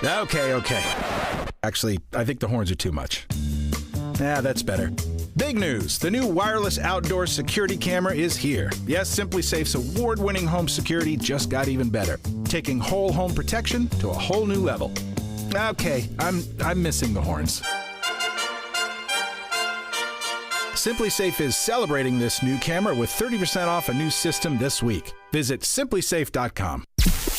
Okay. Actually, I think the horns are too much. That's better. Big news. The new wireless outdoor security camera is here. Yes, Simply Safe's award-winning home security just got even better, taking whole home protection to a whole new level. Okay, I'm missing the horns. Simply Safe is celebrating this new camera with 30% off a new system this week. Visit simplysafe.com.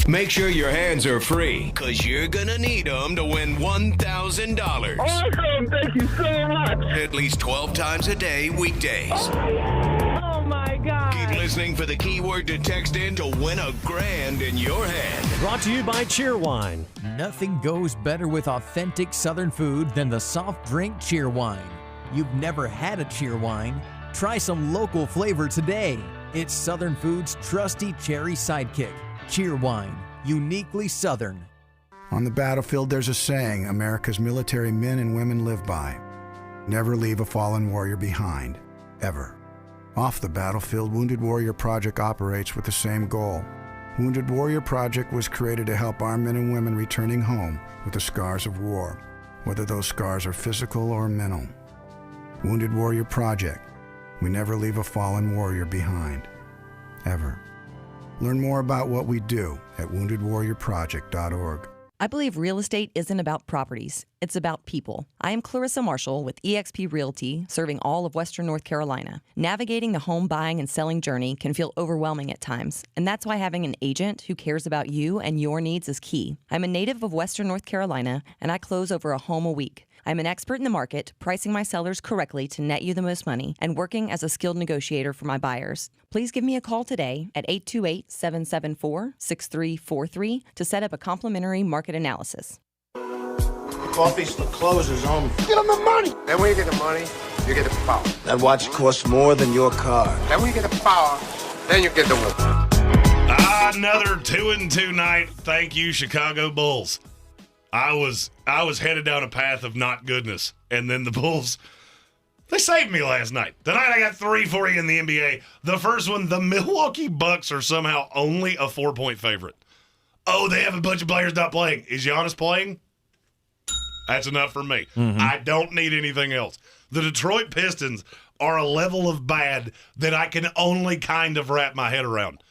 Make sure your hands are free, because you're going to need them to win $1,000. Awesome! Thank you so much! At least 12 times a day, weekdays. Oh, my God! Keep listening for the keyword to text in to win $1,000 in your hand. Brought to you by Cheerwine. Nothing goes better with authentic Southern food than the soft drink Cheerwine. You've never had a Cheerwine? Try some local flavor today. It's Southern Food's trusty cherry sidekick, Cheerwine, uniquely Southern. On the battlefield, there's a saying America's military men and women live by. Never leave a fallen warrior behind, ever. Off the battlefield, Wounded Warrior Project operates with the same goal. Wounded Warrior Project was created to help our men and women returning home with the scars of war, whether those scars are physical or mental. Wounded Warrior Project. We never leave a fallen warrior behind, ever. Learn more about what we do at woundedwarriorproject.org. I believe real estate isn't about properties. It's about people. I am Clarissa Marshall with eXp Realty, serving all of Western North Carolina. Navigating the home buying and selling journey can feel overwhelming at times, and that's why having an agent who cares about you and your needs is key. I'm a native of Western North Carolina, and I close over a home a week. I'm an expert in the market, pricing my sellers correctly to net you the most money, and working as a skilled negotiator for my buyers. Please give me a call today at 828-774-6343 to set up a complimentary market analysis. Coffee's for closers only. Get them the money! Then when you get the money, you get the power. That watch costs more than your car. Then when you get the power, then you get the woman. Another 2-2 night. Thank you, Chicago Bulls. I was headed down a path of not goodness, and then the Bulls, they saved me last night. Tonight I got 3 for you in the NBA. The first one, the Milwaukee Bucks are somehow only a 4-point favorite. Oh, they have a bunch of players not playing. Is Giannis playing? That's enough for me. Mm-hmm. I don't need anything else. The Detroit Pistons are a level of bad that I can only kind of wrap my head around.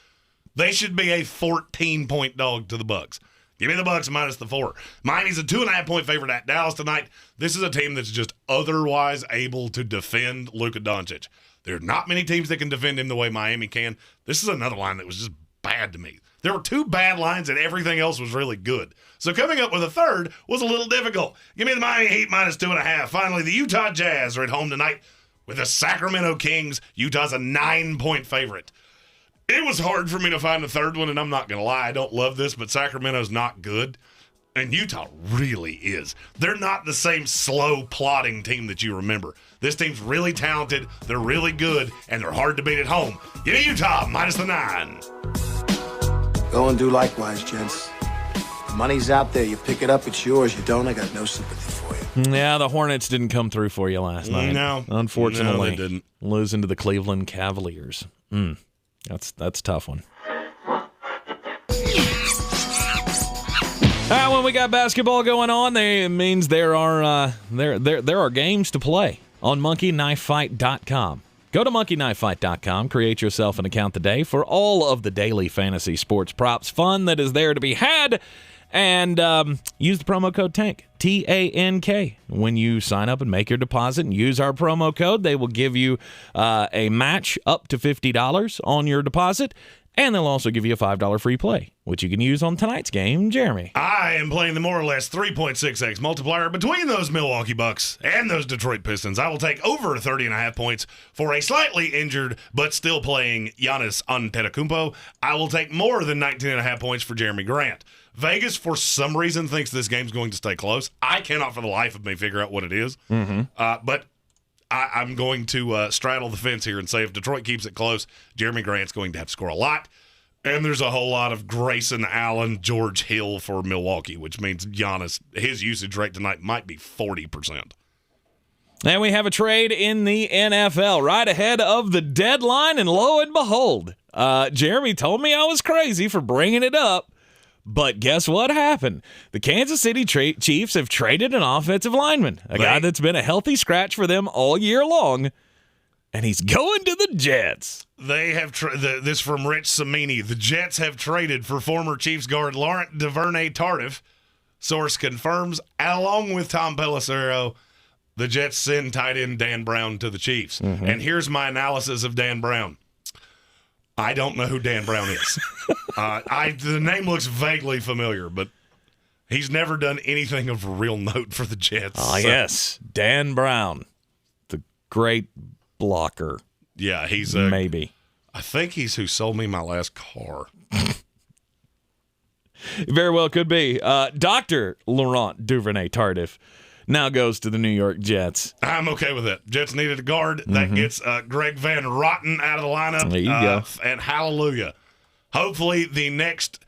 They should be a 14-point dog to the Bucks. Give me the Bucks minus the 4. Miami's a 2.5-point favorite at Dallas tonight. This is a team that's just otherwise able to defend Luka Doncic. There are not many teams that can defend him the way Miami can. This is another line that was just bad to me. There were 2 bad lines and everything else was really good. So coming up with a third was a little difficult. Give me the Miami Heat -2.5. Finally, the Utah Jazz are at home tonight with the Sacramento Kings. Utah's a 9-point favorite. It was hard for me to find a third one, and I'm not going to lie. I don't love this, but Sacramento's not good. And Utah really is. They're not the same slow, plodding team that you remember. This team's really talented, they're really good, and they're hard to beat at home. Give me Utah -9. Go and do likewise, gents. The money's out there. You pick it up, it's yours. You don't, I got no sympathy for you. Yeah, the Hornets didn't come through for you last night. No. Unfortunately. No, they didn't. Losing to the Cleveland Cavaliers. That's a tough one. When we got basketball going on, it means there are games to play on monkeyknifefight.com. Go to monkeyknifefight.com, create yourself an account today for all of the daily fantasy sports props fun that is there to be had, and use the promo code TANK, T-A-N-K. When you sign up and make your deposit and use our promo code, they will give you a match up to $50 on your deposit, and they'll also give you a $5 free play, which you can use on tonight's game. Jeremy. I am playing the more or less 3.6x multiplier between those Milwaukee Bucks and those Detroit Pistons. I will take over 30.5 points for a slightly injured but still playing Giannis Antetokounmpo. I will take more than 19.5 points for Jeremy Grant. Vegas, for some reason, thinks this game's going to stay close. I cannot for the life of me figure out what it is. But I'm going to straddle the fence here and say if Detroit keeps it close, Jeremy Grant's going to have to score a lot. And there's a whole lot of Grayson Allen, George Hill for Milwaukee, which means Giannis, his usage rate tonight might be 40%. And we have a trade in the NFL right ahead of the deadline, and lo and behold, Jeremy told me I was crazy for bringing it up. But guess what happened? The Kansas City Chiefs have traded an offensive lineman, a guy that's been a healthy scratch for them all year long, and he's going to the Jets. They have this from Rich Cimini. The Jets have traded for former Chiefs guard Laurent Duvernay-Tardif. Source confirms, along with Tom Pelissero, the Jets send tight end Dan Brown to the Chiefs. And here's my analysis of Dan Brown. I don't know who Dan Brown is. The name looks vaguely familiar, but he's never done anything of real note for the Jets. Yes, Dan Brown, the great blocker. Yeah, he's maybe. I think he's who sold me my last car. Very well could be. Dr. Laurent Duvernay-Tardif now goes to the New York Jets. I'm okay with that. Jets needed a guard. That gets Greg Van Roten out of the lineup. There you go. And hallelujah. Hopefully the next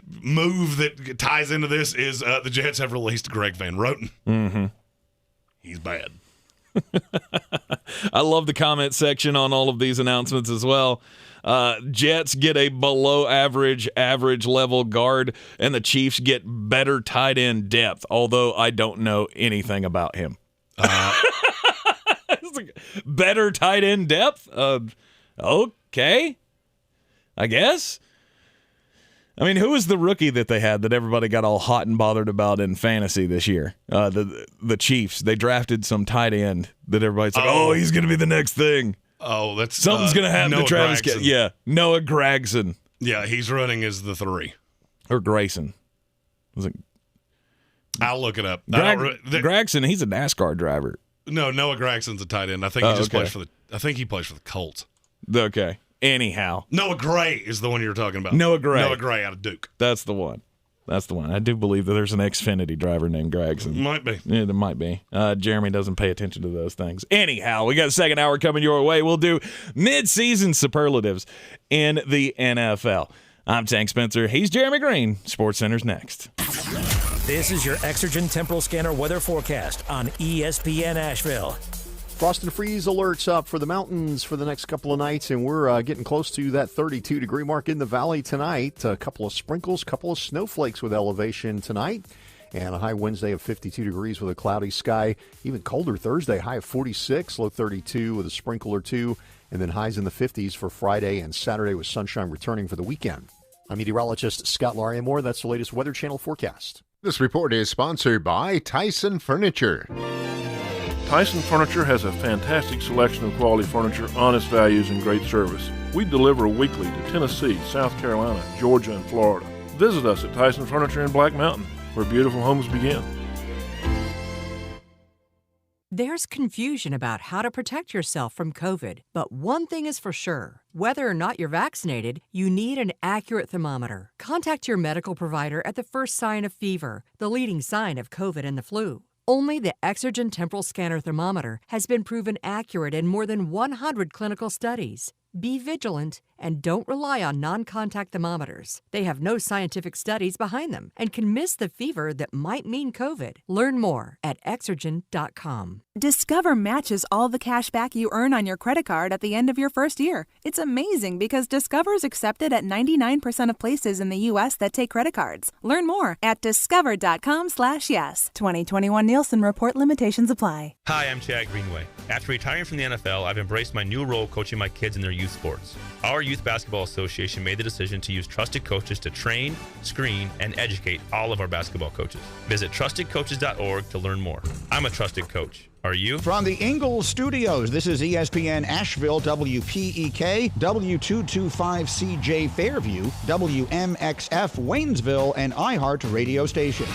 move that ties into this is the Jets have released Greg Van Roten. He's bad. I love the comment section on all of these announcements as well. Jets get a below average level guard, and the Chiefs get better tight end depth, although I don't know anything about him. Better tight end depth? Okay, I guess. I mean, who was the rookie that they had that everybody got all hot and bothered about in fantasy this year? The Chiefs. They drafted some tight end that everybody's like, oh, he's going to be the next thing. Oh, that's something's going to happen to Travis Kelce. Yeah, Noah Gragson. Yeah, he's running as the 3. Or Grayson. Was it? I'll look it up. Gragson, he's a NASCAR driver. No, Noah Gragson's a tight end. I think he just plays for the. I think he plays for the Colts. Okay. Anyhow, Noah Gray is the one you were talking about. Noah Gray out of Duke. That's the one. I do believe that there's an Xfinity driver named Gregson. Might be. Yeah, there might be. Jeremy doesn't pay attention to those things. Anyhow, we got a second hour coming your way. We'll do midseason superlatives in the NFL. I'm Tank Spencer. He's Jeremy Greene. SportsCenter's next. This is your Exergen Temporal Scanner weather forecast on ESPN Asheville. Frost and freeze alerts up for the mountains for the next couple of nights, and we're getting close to that 32-degree mark in the valley tonight. A couple of sprinkles, couple of snowflakes with elevation tonight, and a high Wednesday of 52 degrees with a cloudy sky. Even colder Thursday, high of 46, low 32 with a sprinkle or two, and then highs in the 50s for Friday and Saturday with sunshine returning for the weekend. I'm meteorologist Scott Larimore. That's the latest Weather Channel forecast. This report is sponsored by Tyson Furniture. Tyson Furniture has a fantastic selection of quality furniture, honest values, and great service. We deliver weekly to Tennessee, South Carolina, Georgia, and Florida. Visit us at Tyson Furniture in Black Mountain, where beautiful homes begin. There's confusion about how to protect yourself from COVID, but one thing is for sure. Whether or not you're vaccinated, you need an accurate thermometer. Contact your medical provider at the first sign of fever, the leading sign of COVID and the flu. Only the Exergen Temporal Scanner Thermometer has been proven accurate in more than 100 clinical studies. Be vigilant and don't rely on non-contact thermometers. They have no scientific studies behind them and can miss the fever that might mean COVID. Learn more at Exergen.com. Discover matches all the cash back you earn on your credit card at the end of your first year. It's amazing because Discover is accepted at 99% of places in the U.S. that take credit cards. Learn more at discover.com/yes. 2021 Nielsen Report limitations apply. Hi, I'm Chad Greenway. After retiring from the NFL, I've embraced my new role coaching my kids in their youth sports. Our Youth Basketball Association made the decision to use trusted coaches to train, screen, and educate all of our basketball coaches. Visit trustedcoaches.org to learn more. I'm a trusted coach. Are you? From the Ingalls Studios, this is ESPN Asheville, WPEK, W225CJ Fairview, WMXF Waynesville, and iHeart radio station.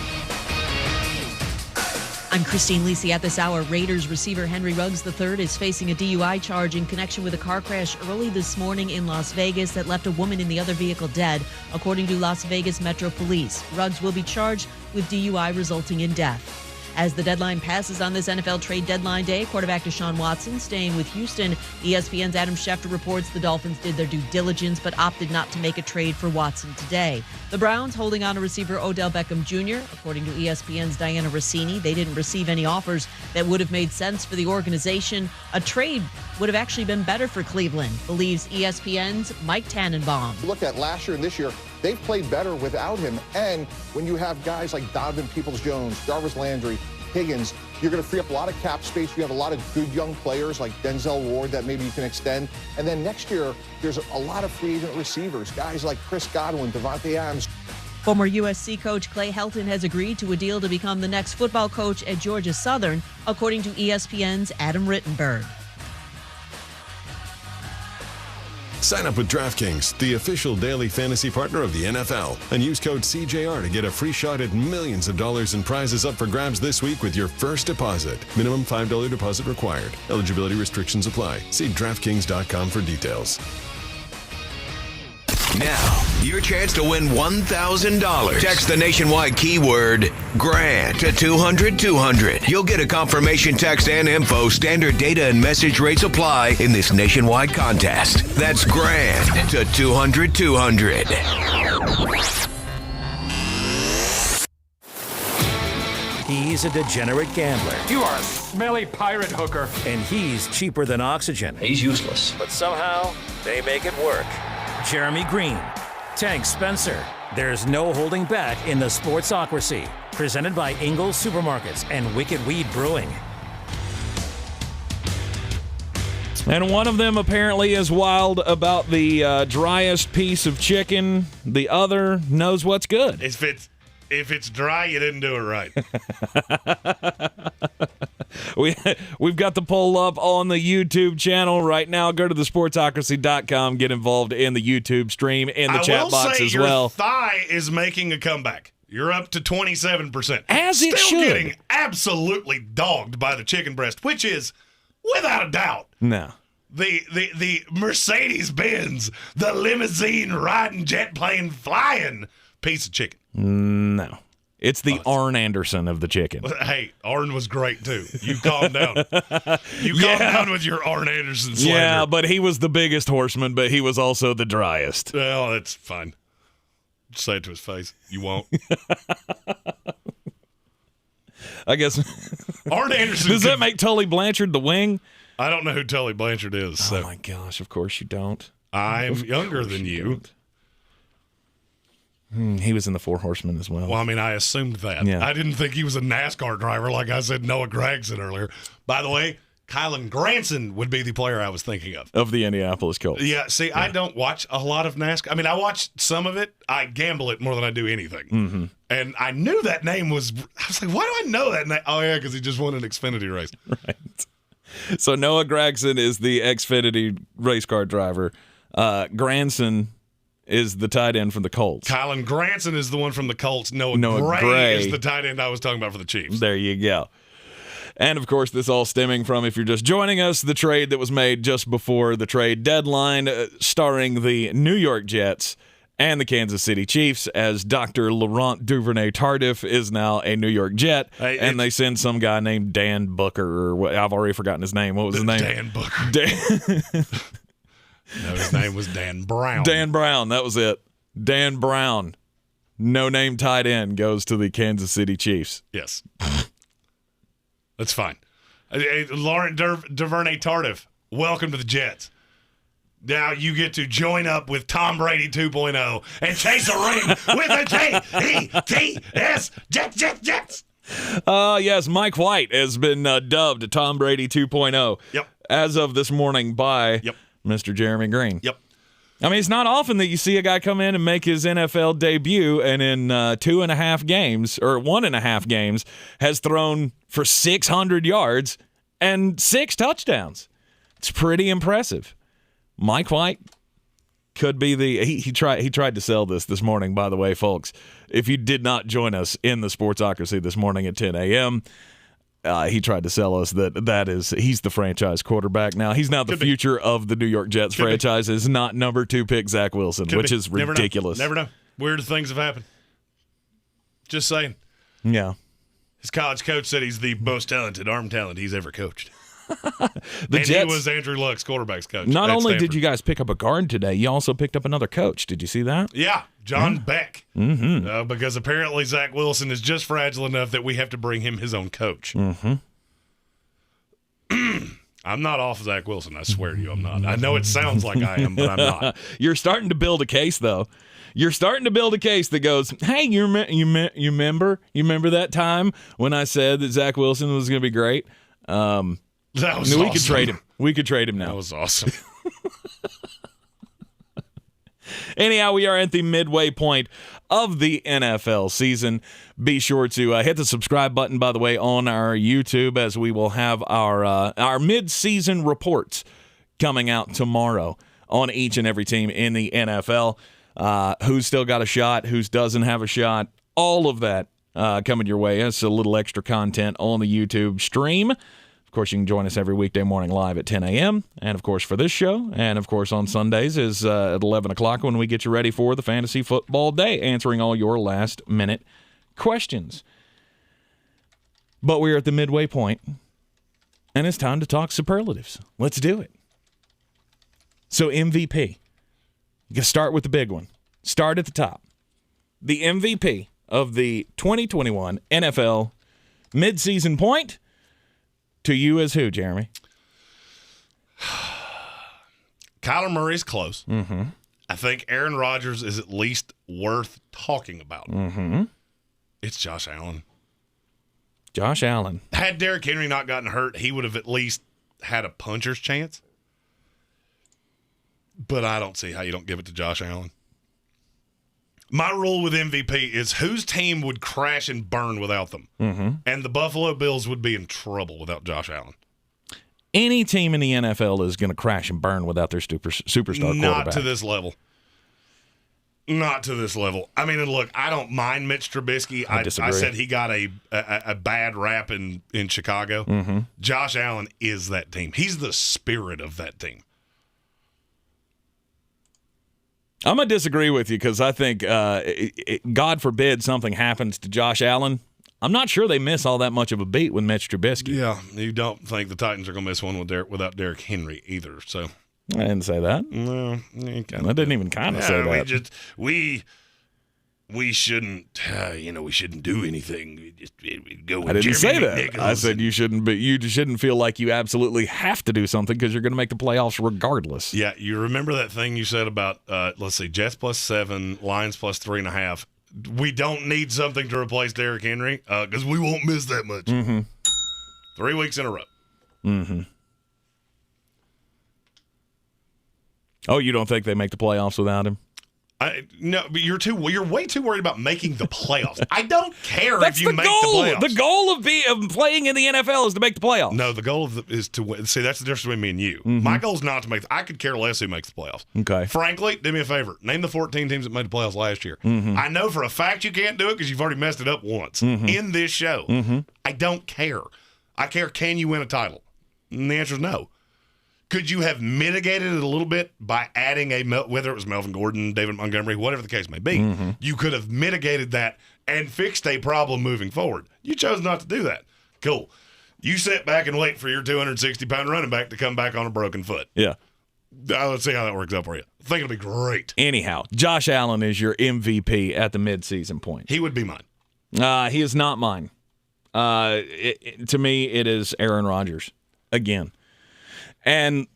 I'm Christine Lisi. At this hour, Raiders receiver Henry Ruggs III is facing a DUI charge in connection with a car crash early this morning in Las Vegas that left a woman in the other vehicle dead, according to Las Vegas Metro Police. Ruggs will be charged with DUI resulting in death. As the deadline passes on this NFL trade deadline day, quarterback Deshaun Watson staying with Houston. ESPN's Adam Schefter reports the Dolphins did their due diligence but opted not to make a trade for Watson today. The Browns holding on to receiver Odell Beckham Jr. According to ESPN's Diana Rossini, they didn't receive any offers that would have made sense for the organization. A trade would have actually been better for Cleveland, believes ESPN's Mike Tannenbaum. Look at last year and this year, they've played better without him. And when you have guys like Donovan Peoples-Jones, Jarvis Landry, Higgins, you're going to free up a lot of cap space. You have a lot of good young players like Denzel Ward that maybe you can extend. And then next year, there's a lot of free agent receivers, guys like Chris Godwin, Devontae Adams. Former USC coach Clay Helton has agreed to a deal to become the next football coach at Georgia Southern, according to ESPN's Adam Rittenberg. Sign up with DraftKings, the official daily fantasy partner of the NFL, and use code CJR to get a free shot at millions of dollars in prizes up for grabs this week with your first deposit. Minimum $5 deposit required. Eligibility restrictions apply. See DraftKings.com for details. Now, your chance to win $1,000. Text the nationwide keyword GRAND to 200-200. You'll get a confirmation text and info. Standard data and message rates apply in this nationwide contest. That's GRAND to 200-200. He's a degenerate gambler. You are a smelly pirate hooker. And he's cheaper than oxygen. He's useless. But somehow, they make it work. Jeremy Greene, Tank Spencer. There's no holding back in the Sportsocracy. Presented by Ingalls Supermarkets and Wicked Weed Brewing. And one of them apparently is wild about the driest piece of chicken. The other knows what's good. If it's dry, you didn't do it right. We've got the poll up on the YouTube channel right now. Go to thesportsocracy.com. Get involved in the YouTube stream and the chat box as well. Your thigh is making a comeback. You're up to 27%. As it should. Still getting absolutely dogged by the chicken breast, which is, without a doubt, no. The Mercedes-Benz, the limousine riding, jet plane flying piece of chicken. No. It's the Arn Anderson of the chicken. Hey, Arn was great, too. You calm down. You calm down with your Arn Anderson slander. Yeah, but he was the biggest horseman, but he was also the driest. Well, that's fine. Just say it to his face. You won't. I guess. Arn Anderson. Does that make Tully Blanchard the wing? I don't know who Tully Blanchard is. So. Oh, my gosh. Of course you don't. I'm younger than you. He was in the Four Horsemen as well. Well, I mean, I assumed that. Yeah. I didn't think he was a NASCAR driver like I said Noah Gragson earlier. By the way, Kylan Granson would be the player I was thinking of the Indianapolis Colts. Yeah, see, I don't watch a lot of NASCAR. I mean, I watch some of it. I gamble it more than I do anything. Mm-hmm. And I knew that name was – I was like, why do I know that name? Oh, yeah, because he just won an Xfinity race. Right. So Noah Gragson is the Xfinity race car driver. Granson is the tight end from the Colts. Kylan Granson is the one from the Colts. Noah Gray is the tight end I was talking about for the Chiefs. There you go. And, of course, this all stemming from, if you're just joining us, the trade that was made just before the trade deadline, starring the New York Jets and the Kansas City Chiefs, as Dr. Laurent Duvernay-Tardif is now a New York Jet, and they send some guy named Dan Booker, or I've already forgotten his name. What was his name? Dan Booker. No, his name was Dan Brown. Dan Brown, that was it. Dan Brown, no-name tight end, goes to the Kansas City Chiefs. Yes. That's fine. Laurent Duvernay-Tardif, welcome to the Jets. Now you get to join up with Tom Brady 2.0 and chase a ring with a J-E-T-S. Jets. Yes, Mike White has been dubbed Tom Brady 2.0. Yep. As of this morning by Mr. Jeremy Greene. Yep. I mean, it's not often that you see a guy come in and make his NFL debut and in 2.5 games, or 1.5 games, has thrown for 600 yards and 6 touchdowns. It's pretty impressive. Mike White could be he tried to sell this morning, by the way, folks. If you did not join us in the Sportsocracy this morning at 10 a.m., he tried to sell us he's the franchise quarterback now. He's now the future of the New York Jets franchise. Is not number 2 pick Zach Wilson, which is ridiculous. Never know. Weird things have happened. Just saying. Yeah. His college coach said he's the most talented arm talent he's ever coached. Jets, he was Andrew Luck's quarterback's coach. Not only Stafford. did you guys pick up a guard today, you also picked up another coach. Did you see that? Yeah, John Beck. Mm-hmm. Because apparently Zach Wilson is just fragile enough that we have to bring him his own coach. Mm-hmm. I'm not off Zach Wilson. I swear to you, I'm not. I know it sounds like I am, but I'm not. You're starting to build a case, though. You're starting to build a case that goes, hey, you remember that time when I said that Zach Wilson was going to be great? That was awesome. We could trade him. We could trade him now. That was awesome. Anyhow, we are at the midway point of the NFL season. Be sure to hit the subscribe button, by the way, on our YouTube, as we will have our mid-season reports coming out tomorrow on each and every team in the NFL. Who's still got a shot, who doesn't have a shot, all of that coming your way. That's a little extra content on the YouTube stream. Of course, you can join us every weekday morning live at 10 a.m. And, of course, for this show. And, of course, on Sundays is at 11 o'clock when we get you ready for the Fantasy Football Day, answering all your last-minute questions. But we're at the midway point, and it's time to talk superlatives. Let's do it. So, MVP. You can start with the big one. Start at the top. The MVP of the 2021 NFL midseason point to you is who, Jeremy? Kyler Murray's close. Mm-hmm. I think Aaron Rodgers is at least worth talking about. Mm-hmm. It's Josh Allen. Josh Allen. Had Derrick Henry not gotten hurt, he would have at least had a puncher's chance. But I don't see how you don't give it to Josh Allen. My rule with MVP is whose team would crash and burn without them. Mm-hmm. And the Buffalo Bills would be in trouble without Josh Allen. Any team in the NFL is going to crash and burn without their superstar quarterback. Not to this level. Not to this level. I mean, and look, I don't mind Mitch Trubisky. I said he got a bad rap in Chicago. Mm-hmm. Josh Allen is that team. He's the spirit of that team. I'm going to disagree with you because I think, God forbid something happens to Josh Allen, I'm not sure they miss all that much of a beat with Mitch Trubisky. Yeah, you don't think the Titans are going to miss one without Derrick Henry either. So I didn't say that. No, I didn't even kind of say that. We shouldn't, we shouldn't do anything. We go with I didn't say that. Nichols. I said you shouldn't feel like you absolutely have to do something because you're going to make the playoffs regardless. Yeah, you remember that thing you said about, let's see, Jets +7, Lions +3.5. We don't need something to replace Derrick Henry because we won't miss that much. Mm-hmm. 3 weeks in a row. Mm-hmm. Oh, you don't think they make the playoffs without him? No, but you're way too worried about making the playoffs. I don't care That's if you make the playoffs. The goal of playing in the NFL is to make the playoffs. No, the goal is to win. See, that's the difference between me and you. Mm-hmm. My goal is not to make. I could care less who makes the playoffs. Okay. Frankly, do me a favor. Name the 14 teams that made the playoffs last year. Mm-hmm. I know for a fact you can't do it because you've already messed it up once in this show. Mm-hmm. I don't care. I care, can you win a title? And the answer is no. Could you have mitigated it a little bit by adding whether it was Melvin Gordon, David Montgomery, whatever the case may be, you could have mitigated that and fixed a problem moving forward. You chose not to do that. Cool. You sit back and wait for your 260-pound running back to come back on a broken foot. Yeah. Let's see how that works out for you. I think it'll be great. Anyhow, Josh Allen is your MVP at the midseason point. He would be mine. He is not mine. To me, it is Aaron Rodgers again. And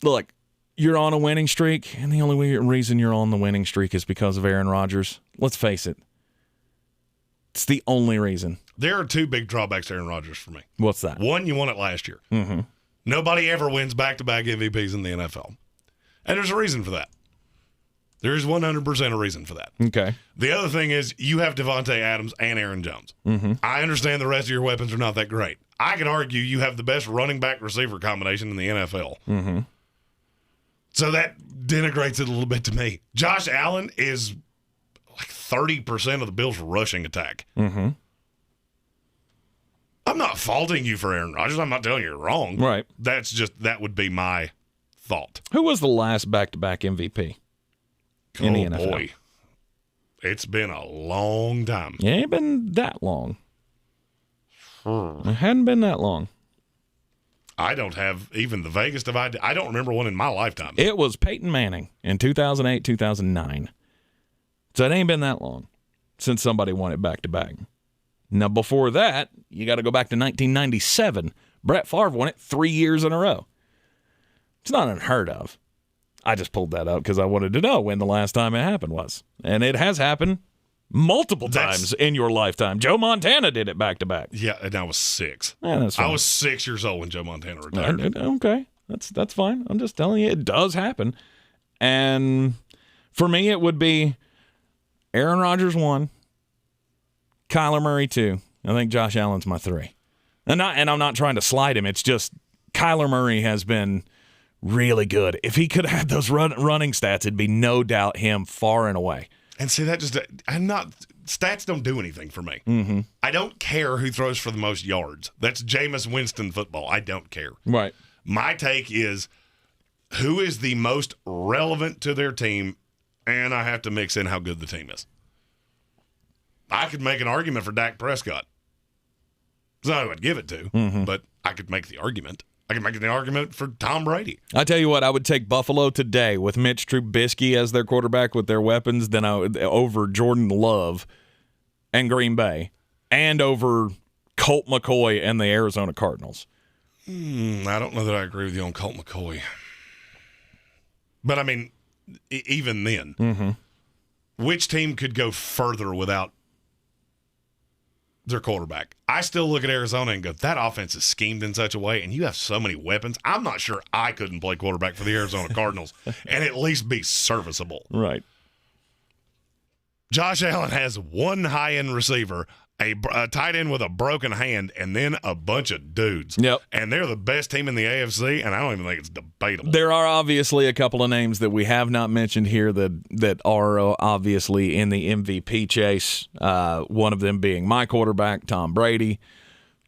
look, you're on a winning streak, and the only reason you're on the winning streak is because of Aaron Rodgers. Let's face it. It's the only reason. There are two big drawbacks to Aaron Rodgers for me. What's that? One, you won it last year. Mm-hmm. Nobody ever wins back-to-back MVPs in the NFL. And there's a reason for that. There's 100% a reason for that. Okay. The other thing is you have Devontae Adams and Aaron Jones. Mm-hmm. I understand the rest of your weapons are not that great. I can argue you have the best running back receiver combination in the NFL. Mm-hmm. So that denigrates it a little bit to me. Josh Allen is like 30% of the Bills' rushing attack. Mm-hmm. I'm not faulting you for Aaron Rodgers. I'm not telling you you're wrong. Right. That would be my thought. Who was the last back-to-back MVP in the NFL? Boy. It's been a long time. It ain't been that long. It hadn't been that long. I don't have even the vaguest of idea. I don't remember one in my lifetime. It was Peyton Manning in 2008, 2009. So it ain't been that long since somebody won it back-to-back. Now, before that, you got to go back to 1997. Brett Favre won it 3 years in a row. It's not unheard of. I just pulled that up because I wanted to know when the last time it happened was. And it has happened multiple times in your lifetime. Joe Montana did it back-to-back. Yeah, and I was 6. Yeah, that's fine. I was 6 years old when Joe Montana retired. Okay, that's fine. I'm just telling you, it does happen. And for me, it would be Aaron Rodgers 1, Kyler Murray 2. I think Josh Allen's my 3. And I'm not trying to slide him. It's just Kyler Murray has been really good. If he could have had those running stats, it'd be no doubt him far and away. And see, stats don't do anything for me. Mm-hmm. I don't care who throws for the most yards. That's Jameis Winston football. I don't care. Right. My take is who is the most relevant to their team, and I have to mix in how good the team is. I could make an argument for Dak Prescott. It's not who I'd give it to, but I could make the argument. I can make the argument for Tom Brady. I tell you what, I would take Buffalo today with Mitch Trubisky as their quarterback with their weapons than over Jordan Love and Green Bay and over Colt McCoy and the Arizona Cardinals. I don't know that I agree with you on Colt McCoy. But, I mean, even then, which team could go further without their quarterback? I still look at Arizona and go, that offense is schemed in such a way, and you have so many weapons. I'm not sure I couldn't play quarterback for the Arizona Cardinals and at least be serviceable. Right. Josh Allen has one high-end receiver, a tight end with a broken hand, and then a bunch of dudes. Yep. And they're the best team in the AFC, and I don't even think it's debatable. There are obviously a couple of names that we have not mentioned here that are obviously in the MVP chase, one of them being my quarterback, Tom Brady.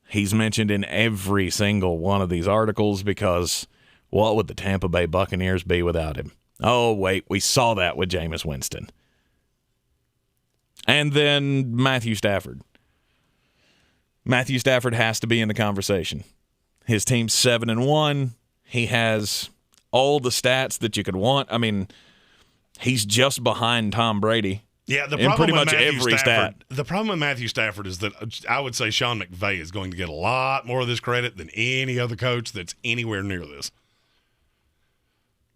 He's mentioned in every single one of these articles because what would the Tampa Bay Buccaneers be without him? Oh, wait, we saw that with Jameis Winston. And then Matthew Stafford. Matthew Stafford has to be in the conversation. His team's 7-1. He has all the stats that you could want. I mean, he's just behind Tom Brady. Yeah, the in problem pretty with much Matthew every Stafford, stat. The problem with Matthew Stafford is that I would say Sean McVay is going to get a lot more of this credit than any other coach that's anywhere near this.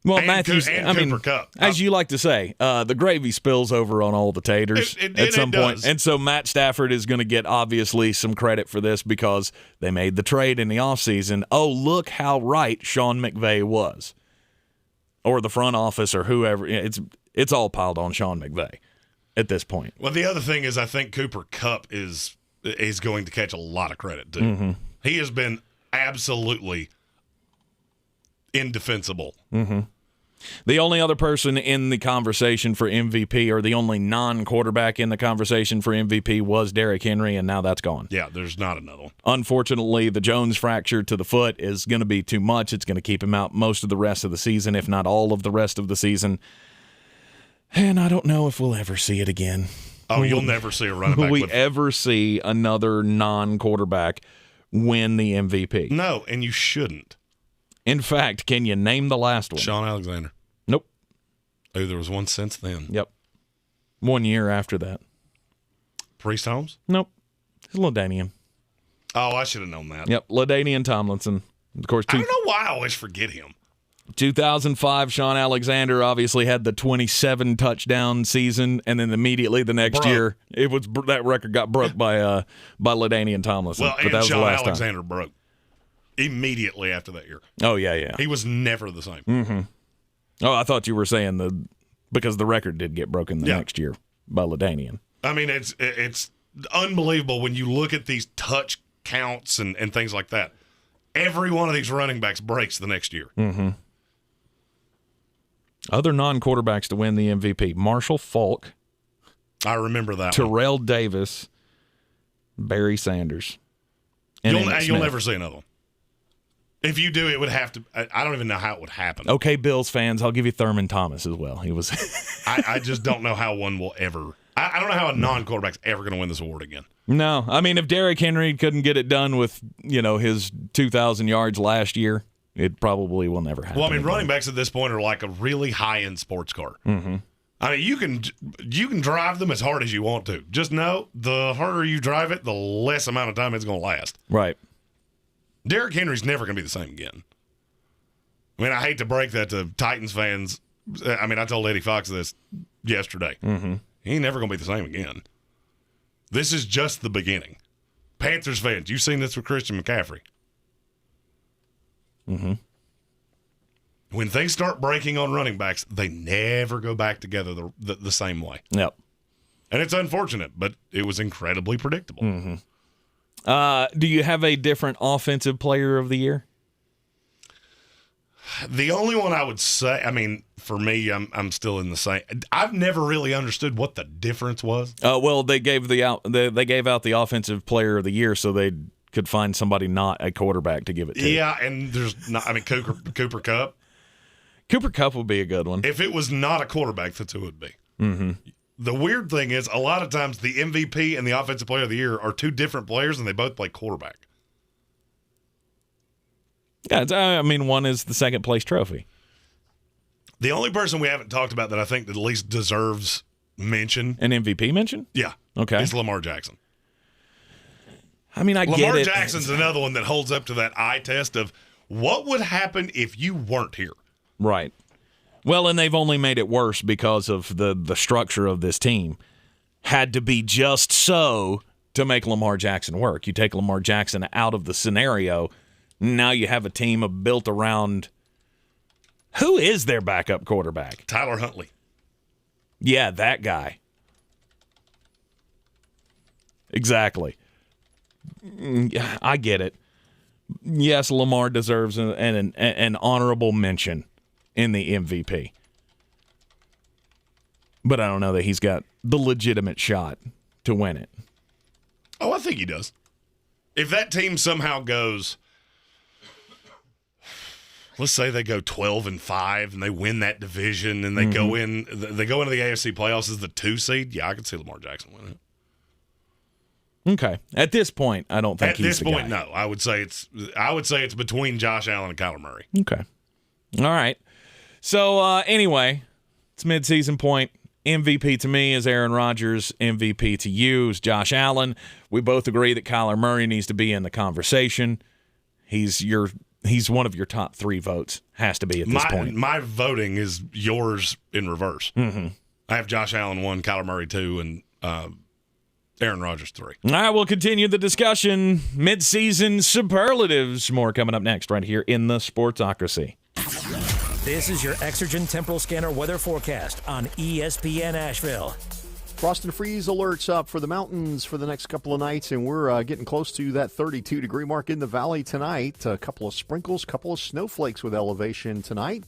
Well, and Matthews, Cooper Kupp. As you like to say, the gravy spills over on all the taters at some point. Does. And so Matt Stafford is going to get, obviously, some credit for this because they made the trade in the offseason. Oh, look how right Sean McVay was. or the front office or whoever. It's all piled on Sean McVay at this point. Well, the other thing is I think Cooper Kupp is going to catch a lot of credit, too. Mm-hmm. He has been absolutely indefensible. Mm-hmm. The only other person in the conversation for MVP, or the only non-quarterback in the conversation for MVP, was Derrick Henry, and now that's gone. Yeah, there's not another one. Unfortunately, the Jones fracture to the foot is going to be too much. It's going to keep him out most of the rest of the season, if not all of the rest of the season. And I don't know if we'll ever see it again. Oh, you'll never see a running back. Will we ever see another non-quarterback win the MVP? No, and you shouldn't. In fact, can you name the last one? Sean Alexander. Nope. Oh, there was one since then. Yep. 1 year after that. Priest Holmes? Nope. It's LaDainian. Oh, I should have known that. Yep, LaDainian Tomlinson. Of course, I don't know why I always forget him. 2005, Sean Alexander obviously had the 27 touchdown season, and then immediately the next year, that record got broke by LaDainian Tomlinson. Well, but and that was Sean the last Alexander time. broke immediately after that year. Oh, yeah. He was never the same. Mm-hmm. Oh, I thought you were saying because the record did get broken the next year by LaDainian. I mean, it's unbelievable when you look at these touch counts and things like that. Every one of these running backs breaks the next year. Mm-hmm. Other non-quarterbacks to win the MVP: Marshall Faulk. I remember that. Terrell Davis, Barry Sanders. And You'll never see another one. If you do, it would have to. I don't even know how it would happen. Okay, Bills fans, I'll give you Thurman Thomas as well. He was. I just don't know how one will ever. I don't know how a non-quarterback's ever going to win this award again. No, I mean, if Derrick Henry couldn't get it done with his 2,000 yards last year, it probably will never happen. Well, I mean, running backs at this point are like a really high-end sports car. Mm-hmm. I mean, you can drive them as hard as you want to. Just know the harder you drive it, the less amount of time it's going to last. Right. Derrick Henry's never going to be the same again. I mean, I hate to break that to Titans fans. I mean, I told Eddie Fox this yesterday. Mm-hmm. He ain't never going to be the same again. This is just the beginning. Panthers fans, you've seen this with Christian McCaffrey. Mm-hmm. When things start breaking on running backs, they never go back together the same way. Yep. And it's unfortunate, but it was incredibly predictable. Mm-hmm. Do you have a different offensive player of the year? The only one I would say, I mean, for me, I'm still in the same. I've never really understood what the difference was. Well, they gave out the offensive player of the year so they could find somebody not a quarterback to give it to. Yeah, and there's not. I mean, Cooper Kupp. Cooper Kupp would be a good one. If it was not a quarterback, that's who it would be. Mm-hmm. The weird thing is, a lot of times the MVP and the offensive player of the year are two different players, and they both play quarterback. Yeah, I mean, one is the second place trophy. The only person we haven't talked about that I think at least deserves mention, an MVP mention, yeah, okay, is Lamar Jackson. I mean, get it. Lamar Jackson's another one that holds up to that eye test of what would happen if you weren't here. Right. Well, and they've only made it worse because of the structure of this team. Had to be just so to make Lamar Jackson work. You take Lamar Jackson out of the scenario, now you have a team built around who is their backup quarterback? Tyler Huntley. Yeah, that guy. Exactly. I get it. Yes, Lamar deserves an honorable mention in the MVP. But I don't know that he's got the legitimate shot to win it. Oh, I think he does. If that team somehow goes, let's say they go 12-5 and they win that division and they go into the AFC playoffs as the 2 seed, yeah, I could see Lamar Jackson win it. Okay. At this point, I don't think he's the guy. At this point, no. I would say it's between Josh Allen and Kyler Murray. Okay. All right. So anyway, it's midseason point. MVP to me is Aaron Rodgers. MVP to you is Josh Allen. We both agree that Kyler Murray needs to be in the conversation. He's one of your top 3 votes. Has to be at this point. My voting is yours in reverse. Mm-hmm. I have Josh Allen 1, Kyler Murray 2, and Aaron Rodgers 3. All right, we'll continue the discussion. Midseason superlatives. More coming up next right here in the Sportsocracy. This is your Exergen Temporal Scanner weather forecast on ESPN Asheville. Frost and freeze alerts up for the mountains for the next couple of nights, and we're getting close to that 32-degree mark in the valley tonight. A couple of sprinkles, couple of snowflakes with elevation tonight,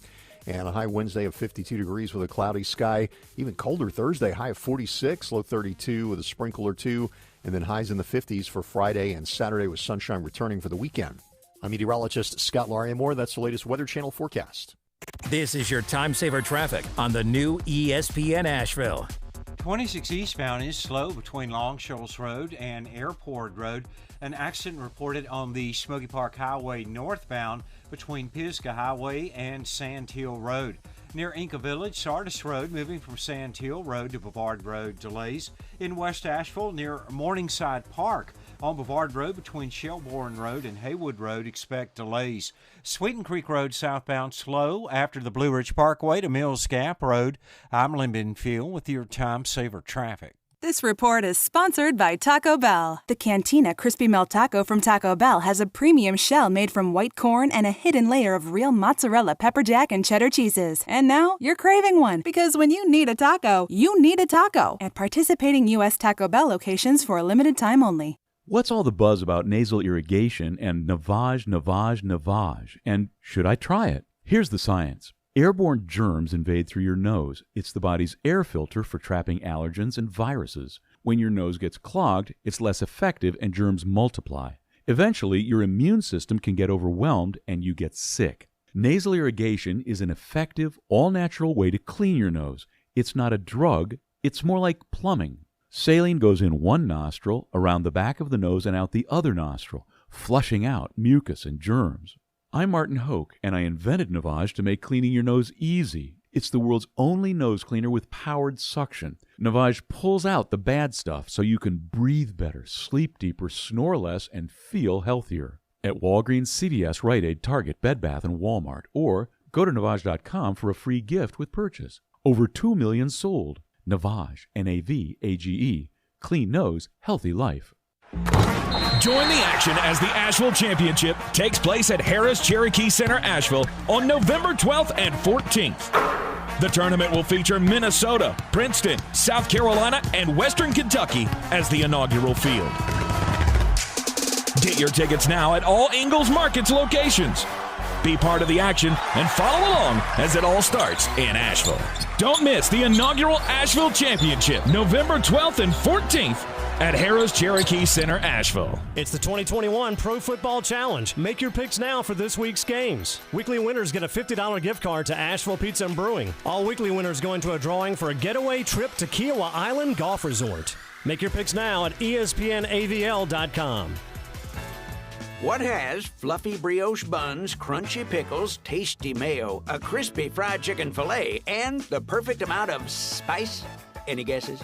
and a high Wednesday of 52 degrees with a cloudy sky. Even colder Thursday, high of 46, low 32 with a sprinkle or two, and then highs in the 50s for Friday and Saturday with sunshine returning for the weekend. I'm meteorologist Scott Lariamore. That's the latest Weather Channel forecast. This is your time saver traffic on the new ESPN Asheville. 26 eastbound is slow between Long Shoals Road and Airport Road. An accident reported on the Smoky Park Highway northbound between Pisgah Highway and Sand Hill Road. Near Inca Village, Sardis Road, moving from Sand Hill Road to Bavard Road, delays. In West Asheville, near Morningside Park, on Bavard Road between Shelbourne Road and Haywood Road, expect delays. Sweeten Creek Road southbound slow after the Blue Ridge Parkway to Mills Gap Road. I'm Lynn Benfield with your time saver traffic. This report is sponsored by Taco Bell. The Cantina Crispy Melt Taco from Taco Bell has a premium shell made from white corn and a hidden layer of real mozzarella, pepper jack, and cheddar cheeses. And now you're craving one, because when you need a taco, you need a taco. At participating U.S. Taco Bell locations for a limited time only. What's all the buzz about nasal irrigation and navage? And should I try it? Here's the science. Airborne germs invade through your nose. It's the body's air filter for trapping allergens and viruses. When your nose gets clogged, it's less effective and germs multiply. Eventually, your immune system can get overwhelmed and you get sick. Nasal irrigation is an effective, all-natural way to clean your nose. It's not a drug, it's more like plumbing. Saline goes in one nostril, around the back of the nose, and out the other nostril, flushing out mucus and germs. I'm Martin Hoke, and I invented Navage to make cleaning your nose easy. It's the world's only nose cleaner with powered suction. Navage pulls out the bad stuff so you can breathe better, sleep deeper, snore less, and feel healthier. At Walgreens, CVS, Rite Aid, Target, Bed Bath, and Walmart. Or go to Navage.com for a free gift with purchase. Over 2 million sold. Navage, N-A-V-A-G-E. Clean nose, healthy life. Join the action as the Asheville Championship takes place at Harris Cherokee Center, Asheville on November 12th and 14th. The tournament will feature Minnesota, Princeton, South Carolina, and Western Kentucky as the inaugural field. Get your tickets now at all Ingalls Markets locations. Be part of the action and follow along as it all starts in Asheville. Don't miss the inaugural Asheville Championship, November 12th and 14th at Harris Cherokee Center, Asheville. It's the 2021 Pro Football Challenge. Make your picks now for this week's games. Weekly winners get a $50 gift card to Asheville Pizza and Brewing. All weekly winners go into a drawing for a getaway trip to Kiowa Island Golf Resort. Make your picks now at ESPNAVL.com. What has fluffy brioche buns, crunchy pickles, tasty mayo, a crispy fried chicken fillet, and the perfect amount of spice? Any guesses?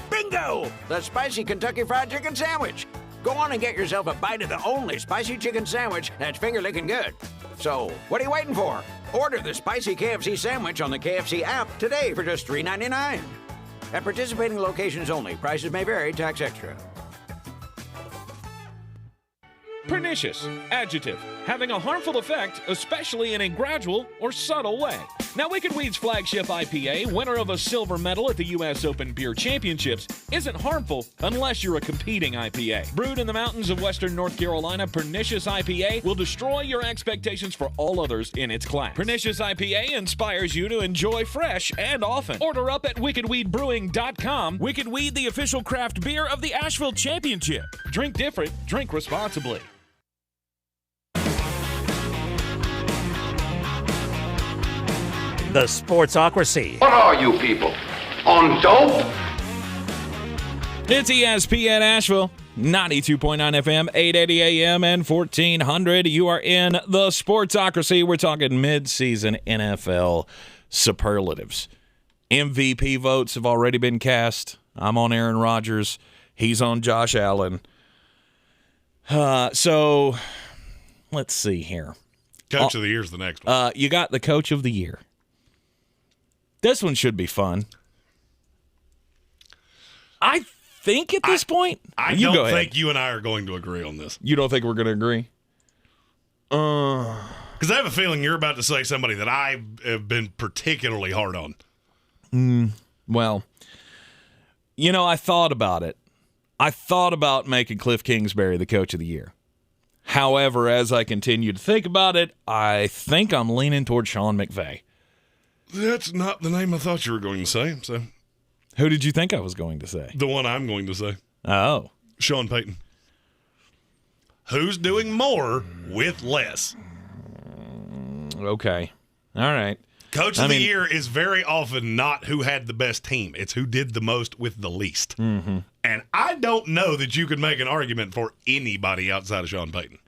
Bingo! The Spicy Kentucky Fried Chicken Sandwich. Go on and get yourself a bite of the only spicy chicken sandwich that's finger-licking good. So, what are you waiting for? Order the Spicy KFC Sandwich on the KFC app today for just $3.99. At participating locations only. Prices may vary. Tax extra. Pernicious, adjective, having a harmful effect, especially in a gradual or subtle way. Now, Wicked Weed's flagship IPA, winner of a silver medal at the U.S. Open Beer Championships, isn't harmful unless you're a competing IPA. Brewed in the mountains of western North Carolina, Pernicious IPA will destroy your expectations for all others in its class. Pernicious IPA inspires you to enjoy fresh and often. Order up at wickedweedbrewing.com. Wicked Weed, the official craft beer of the Asheville Championship. Drink different, drink responsibly. The Sportsocracy. What are you people? On dope? It's ESPN Asheville, 92.9 FM, 880 AM, and 1400. You are in the Sportsocracy. We're talking midseason NFL superlatives. MVP votes have already been cast. I'm on Aaron Rodgers. He's on Josh Allen. So let's see here. Coach of the Year is the next one. You got the Coach of the Year. This one should be fun. I think at this point, I don't think you and I are going to agree on this. You don't think we're going to agree? Because I have a feeling you're about to say somebody that I have been particularly hard on. Well, I thought about it. I thought about making Cliff Kingsbury the coach of the year. However, as I continue to think about it, I think I'm leaning toward Sean McVay. That's not the name I thought you were going to say. So, who did you think I was going to say? The one I'm going to say. Oh. Sean Payton. Who's doing more with less? Okay. All right. Coach of the year is very often not who had the best team. It's who did the most with the least. Mm-hmm. And I don't know that you could make an argument for anybody outside of Sean Payton.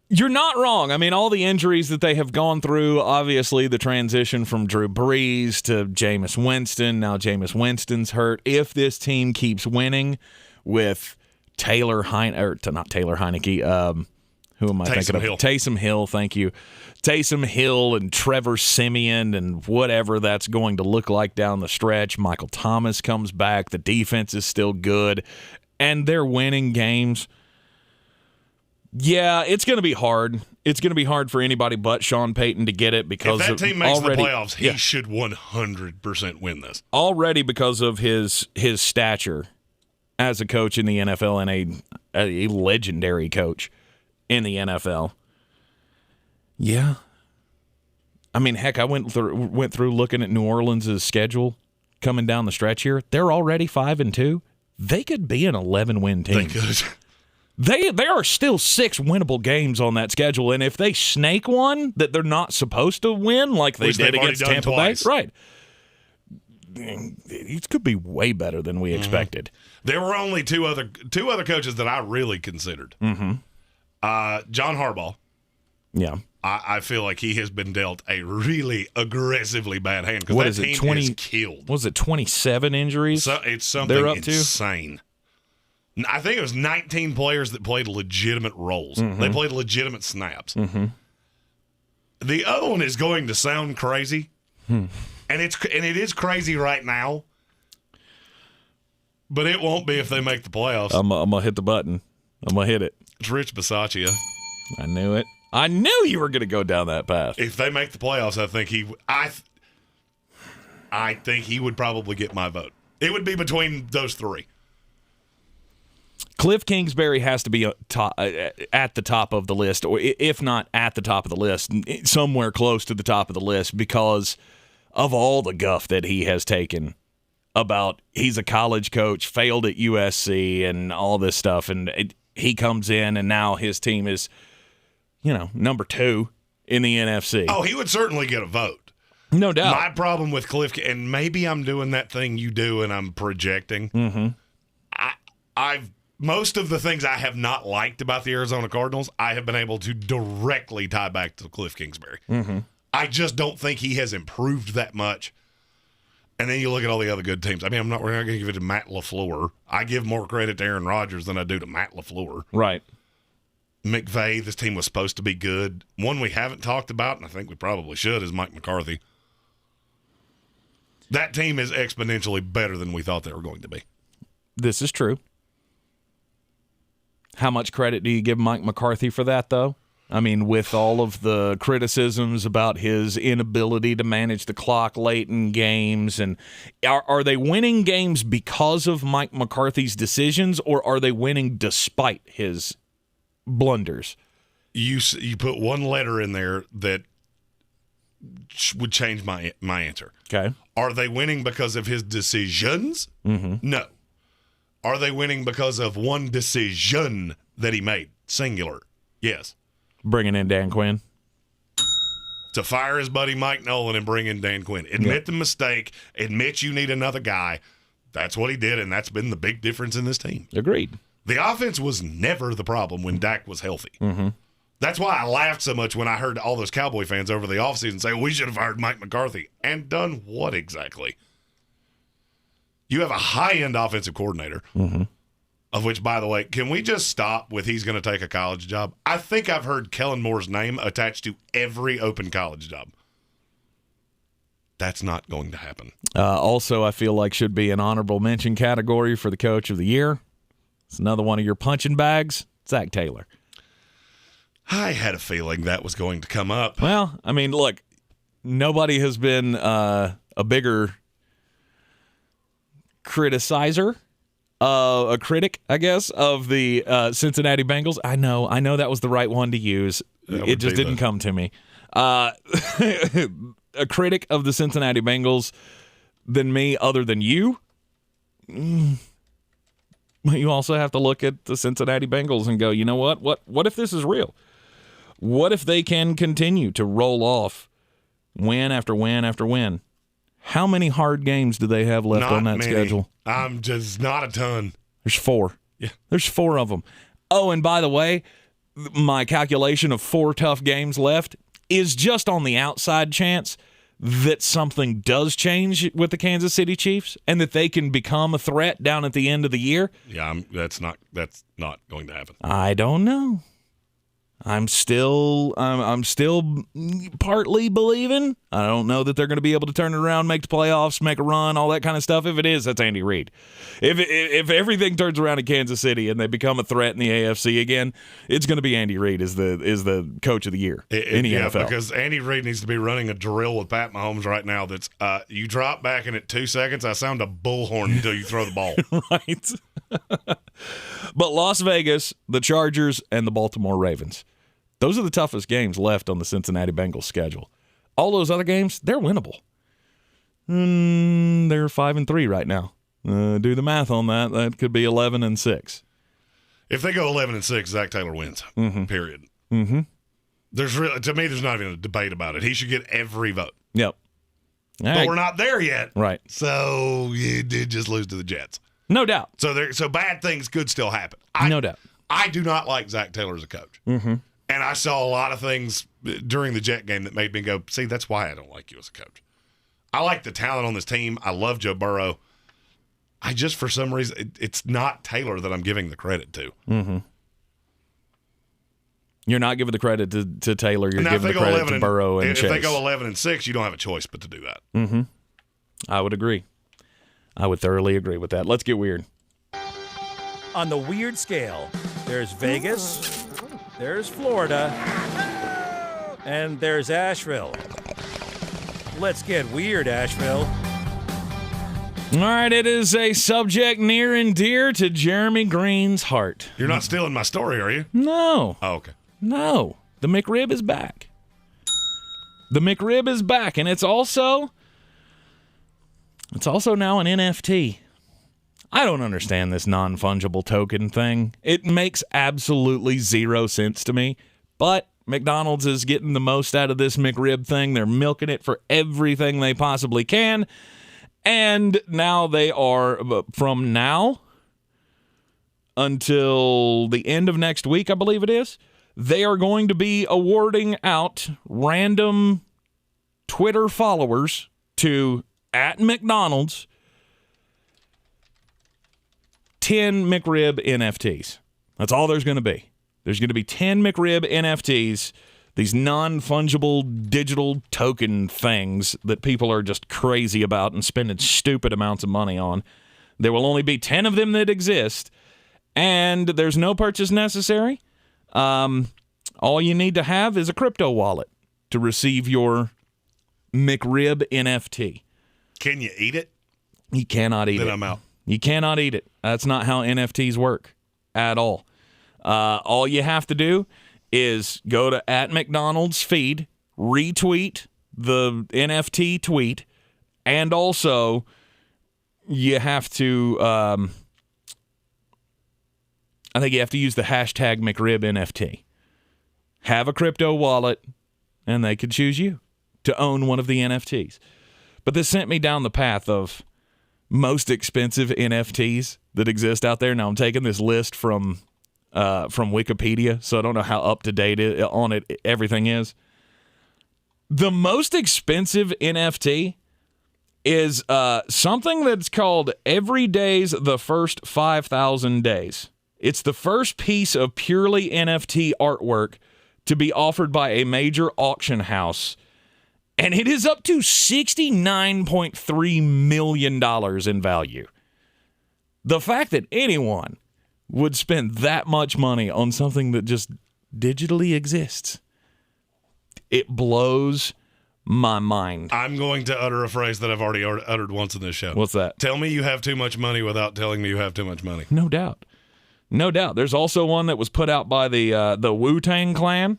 You're not wrong. I mean, all the injuries that they have gone through, obviously the transition from Drew Brees to Jameis Winston. Now Jameis Winston's hurt. If this team keeps winning with not Taylor Heineke, who am I thinking of? Taysom Hill, thank you. Taysom Hill and Trevor Siemian and whatever that's going to look like down the stretch. Michael Thomas comes back. The defense is still good. And they're winning games. Yeah, it's going to be hard. It's going to be hard for anybody but Sean Payton to get it because if that team makes the playoffs, he should 100% win this. Already because of his stature as a coach in the NFL and a legendary coach in the NFL. Yeah. I mean, heck, I went through looking at New Orleans' schedule coming down the stretch here. They're already 5-2. They could be an 11-win team. They could. There are still 6 winnable games on that schedule, and if they snake one that they're not supposed to win, like they did against Tampa Bay, right? It could be way better than we expected. There were only two other coaches that I really considered. Mm-hmm. John Harbaugh. Yeah. I feel like he has been dealt a really aggressively bad hand because that team is killed. Was it 27 injuries? So it's something they're up insane. I think it was 19 players that played legitimate roles. Mm-hmm. They played legitimate snaps. Mm-hmm. The other one is going to sound crazy, and it is crazy right now, but it won't be if they make the playoffs. I'm gonna hit the button. I'm gonna hit it. It's Rich Bisaccia. I knew it. I knew you were going to go down that path. If they make the playoffs, I think he would probably get my vote. It would be between those three. Cliff Kingsbury has to be at the top of the list, or if not at the top of the list, somewhere close to the top of the list because of all the guff that he has taken about he's a college coach, failed at USC, and all this stuff. And he comes in, and now his team is number 2 in the NFC. Oh, he would certainly get a vote. No doubt. My problem with Cliff, and maybe I'm doing that thing you do and I'm projecting. Mm-hmm. Most of the things I have not liked about the Arizona Cardinals, I have been able to directly tie back to Cliff Kingsbury. Mm-hmm. I just don't think he has improved that much. And then you look at all the other good teams. I mean, we're not going to give it to Matt LaFleur. I give more credit to Aaron Rodgers than I do to Matt LaFleur. Right. McVay, this team was supposed to be good. One we haven't talked about, and I think we probably should, is Mike McCarthy. That team is exponentially better than we thought they were going to be. This is true. How much credit do you give Mike McCarthy for that, though? I mean, with all of the criticisms about his inability to manage the clock late in games, and are they winning games because of Mike McCarthy's decisions, or are they winning despite his blunders? You put one letter in there that would change my answer. Okay. Are they winning because of his decisions? Mm-hmm. No. Are they winning because of one decision that he made? Singular. Yes. Bringing in Dan Quinn. To fire his buddy Mike Nolan and bring in Dan Quinn. Admit the mistake. Admit you need another guy. That's what he did, and that's been the big difference in this team. Agreed. The offense was never the problem when Dak was healthy. Mm-hmm. That's why I laughed so much when I heard all those Cowboy fans over the offseason say, we should have hired Mike McCarthy. And done what exactly? You have a high-end offensive coordinator, mm-hmm. of which, by the way, can we just stop with he's going to take a college job? I think I've heard Kellen Moore's name attached to every open college job. That's not going to happen. Also, I feel like should be an honorable mention category for the coach of the year. It's another one of your punching bags, Zach Taylor. I had a feeling that was going to come up. Well, I mean, look, nobody has been a bigger criticizer, a critic, I guess, of the Cincinnati Bengals. I know that was the right one to use. It just didn't come to me. A critic of the Cincinnati Bengals than me, other than you. But you also have to look at the Cincinnati Bengals and go, you know what? What if this is real? What if they can continue to roll off win after win after win? How many hard games do they have left on that schedule? Just not a ton. There's 4. Yeah. There's 4 of them. Oh, and by the way, my calculation of 4 tough games left is just on the outside chance that something does change with the Kansas City Chiefs and that they can become a threat down at the end of the year. Yeah, that's not going to happen. I don't know. I'm still partly believing. I don't know that they're going to be able to turn it around, make the playoffs, make a run, all that kind of stuff. If it is, that's Andy Reid. If everything turns around in Kansas City and they become a threat in the AFC again, it's going to be Andy Reid is the coach of the year in the NFL. Because Andy Reid needs to be running a drill with Pat Mahomes right now. That's you drop back in at 2 seconds, I sound a bullhorn until you throw the ball. Right. But Las Vegas, the Chargers, and the Baltimore Ravens. Those are the toughest games left on the Cincinnati Bengals schedule. All those other games, they're winnable. They're 5-3 right now. Do the math on that. That could be 11-6. If they go 11-6, Zach Taylor wins. Period. Mm-hmm. To me, there's not even a debate about it. He should get every vote. Yep. But we're not there yet. Right. So you did just lose to the Jets. No doubt. So bad things could still happen. No doubt. I do not like Zach Taylor as a coach. Mm-hmm. And I saw a lot of things during the Jet game that made me go, see, that's why I don't like you as a coach. I like the talent on this team. I love Joe Burrow. I just, for some reason, it's not Taylor that I'm giving the credit to. Mm-hmm. You're not giving the credit to Taylor. You're giving the credit to Burrow and Chase. If they go 11-6, you don't have a choice but to do that. Mm-hmm. I would agree. I would thoroughly agree with that. Let's get weird. On the weird scale, there's Vegas, there's Florida, and there's Asheville. Let's get weird, Asheville. All right, it is a subject near and dear to Jeremy Greene's heart. You're not stealing my story, are you? No. Oh, okay. No. The McRib is back. The McRib is back, and it's also now an NFT. I don't understand this non-fungible token thing. It makes absolutely zero sense to me. But McDonald's is getting the most out of this McRib thing. They're milking it for everything they possibly can. And now they are, from now until the end of next week, I believe it is, they are going to be awarding out random Twitter followers to @McDonald's 10 McRib NFTs. That's all there's going to be. There's going to be 10 McRib NFTs, these non-fungible digital token things that people are just crazy about and spending stupid amounts of money on. There will only be 10 of them that exist, and there's no purchase necessary. All you need to have is a crypto wallet to receive your McRib NFT. Can you eat it? You cannot eat it. Then I'm out. You cannot eat it. That's not how NFTs work at all. All you have to do is go to @McDonald's feed, retweet the NFT tweet, and also you have to, I think you have to use the hashtag McRib NFT. Have a crypto wallet, and they could choose you to own one of the NFTs. But this sent me down the path of most expensive NFTs that exist out there. Now I'm taking this list from Wikipedia, so I don't know how up to date on it everything is. The most expensive NFT is something that's called Every Day's the First 5,000 Days. It's the first piece of purely NFT artwork to be offered by a major auction house. And it is up to $69.3 million in value. The fact that anyone would spend that much money on something that just digitally exists. It blows my mind. I'm going to utter a phrase that I've already uttered once in this show. What's that? Tell me you have too much money without telling me you have too much money. No doubt. No doubt. There's also one that was put out by the Wu-Tang Clan.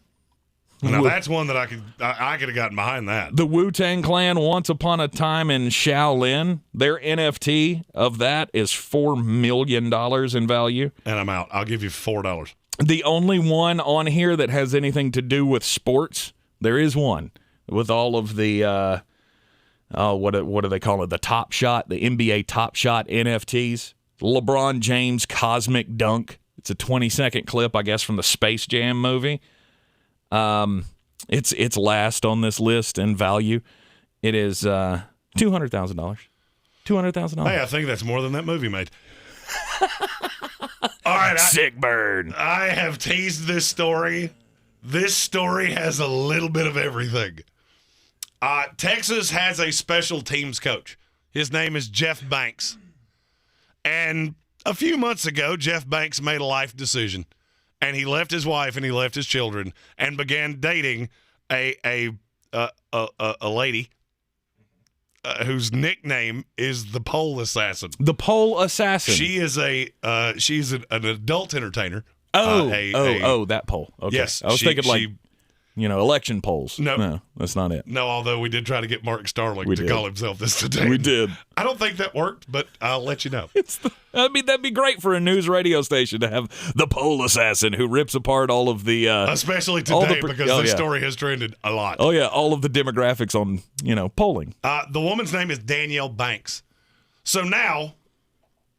Now that's one that I could have gotten behind that. The Wu-Tang Clan, once upon a time in Shaolin, their NFT of that is $4 million in value. And I'm out. I'll give you $4. The only one on here that has anything to do with sports, there is one with all of the, what do they call it? The Top Shot, the NBA Top Shot NFTs. LeBron James Cosmic Dunk. It's a 20-second clip, I guess, from the Space Jam movie. It's last on this list in value. It is $200,000. $200,000. Hey, I think that's more than that movie made. All right, sick bird. I have teased this story. This story has a little bit of everything. Texas has a special teams coach. His name is Jeff Banks. And a few months ago, Jeff Banks made a life decision. And he left his wife and he left his children and began dating a lady whose nickname is the Pole Assassin. The Pole Assassin. She is she's an adult entertainer. That pole. Okay. Yes, I was thinking election polls. No, that's not it. No, although we did try to get Mark Starling to call himself this today. We did. I don't think that worked, but I'll let you know. That'd be great for a news radio station to have the Pole Assassin who rips apart all of the... especially today because this story has trended a lot. Oh, yeah, all of the demographics on, polling. The woman's name is Danielle Banks. So now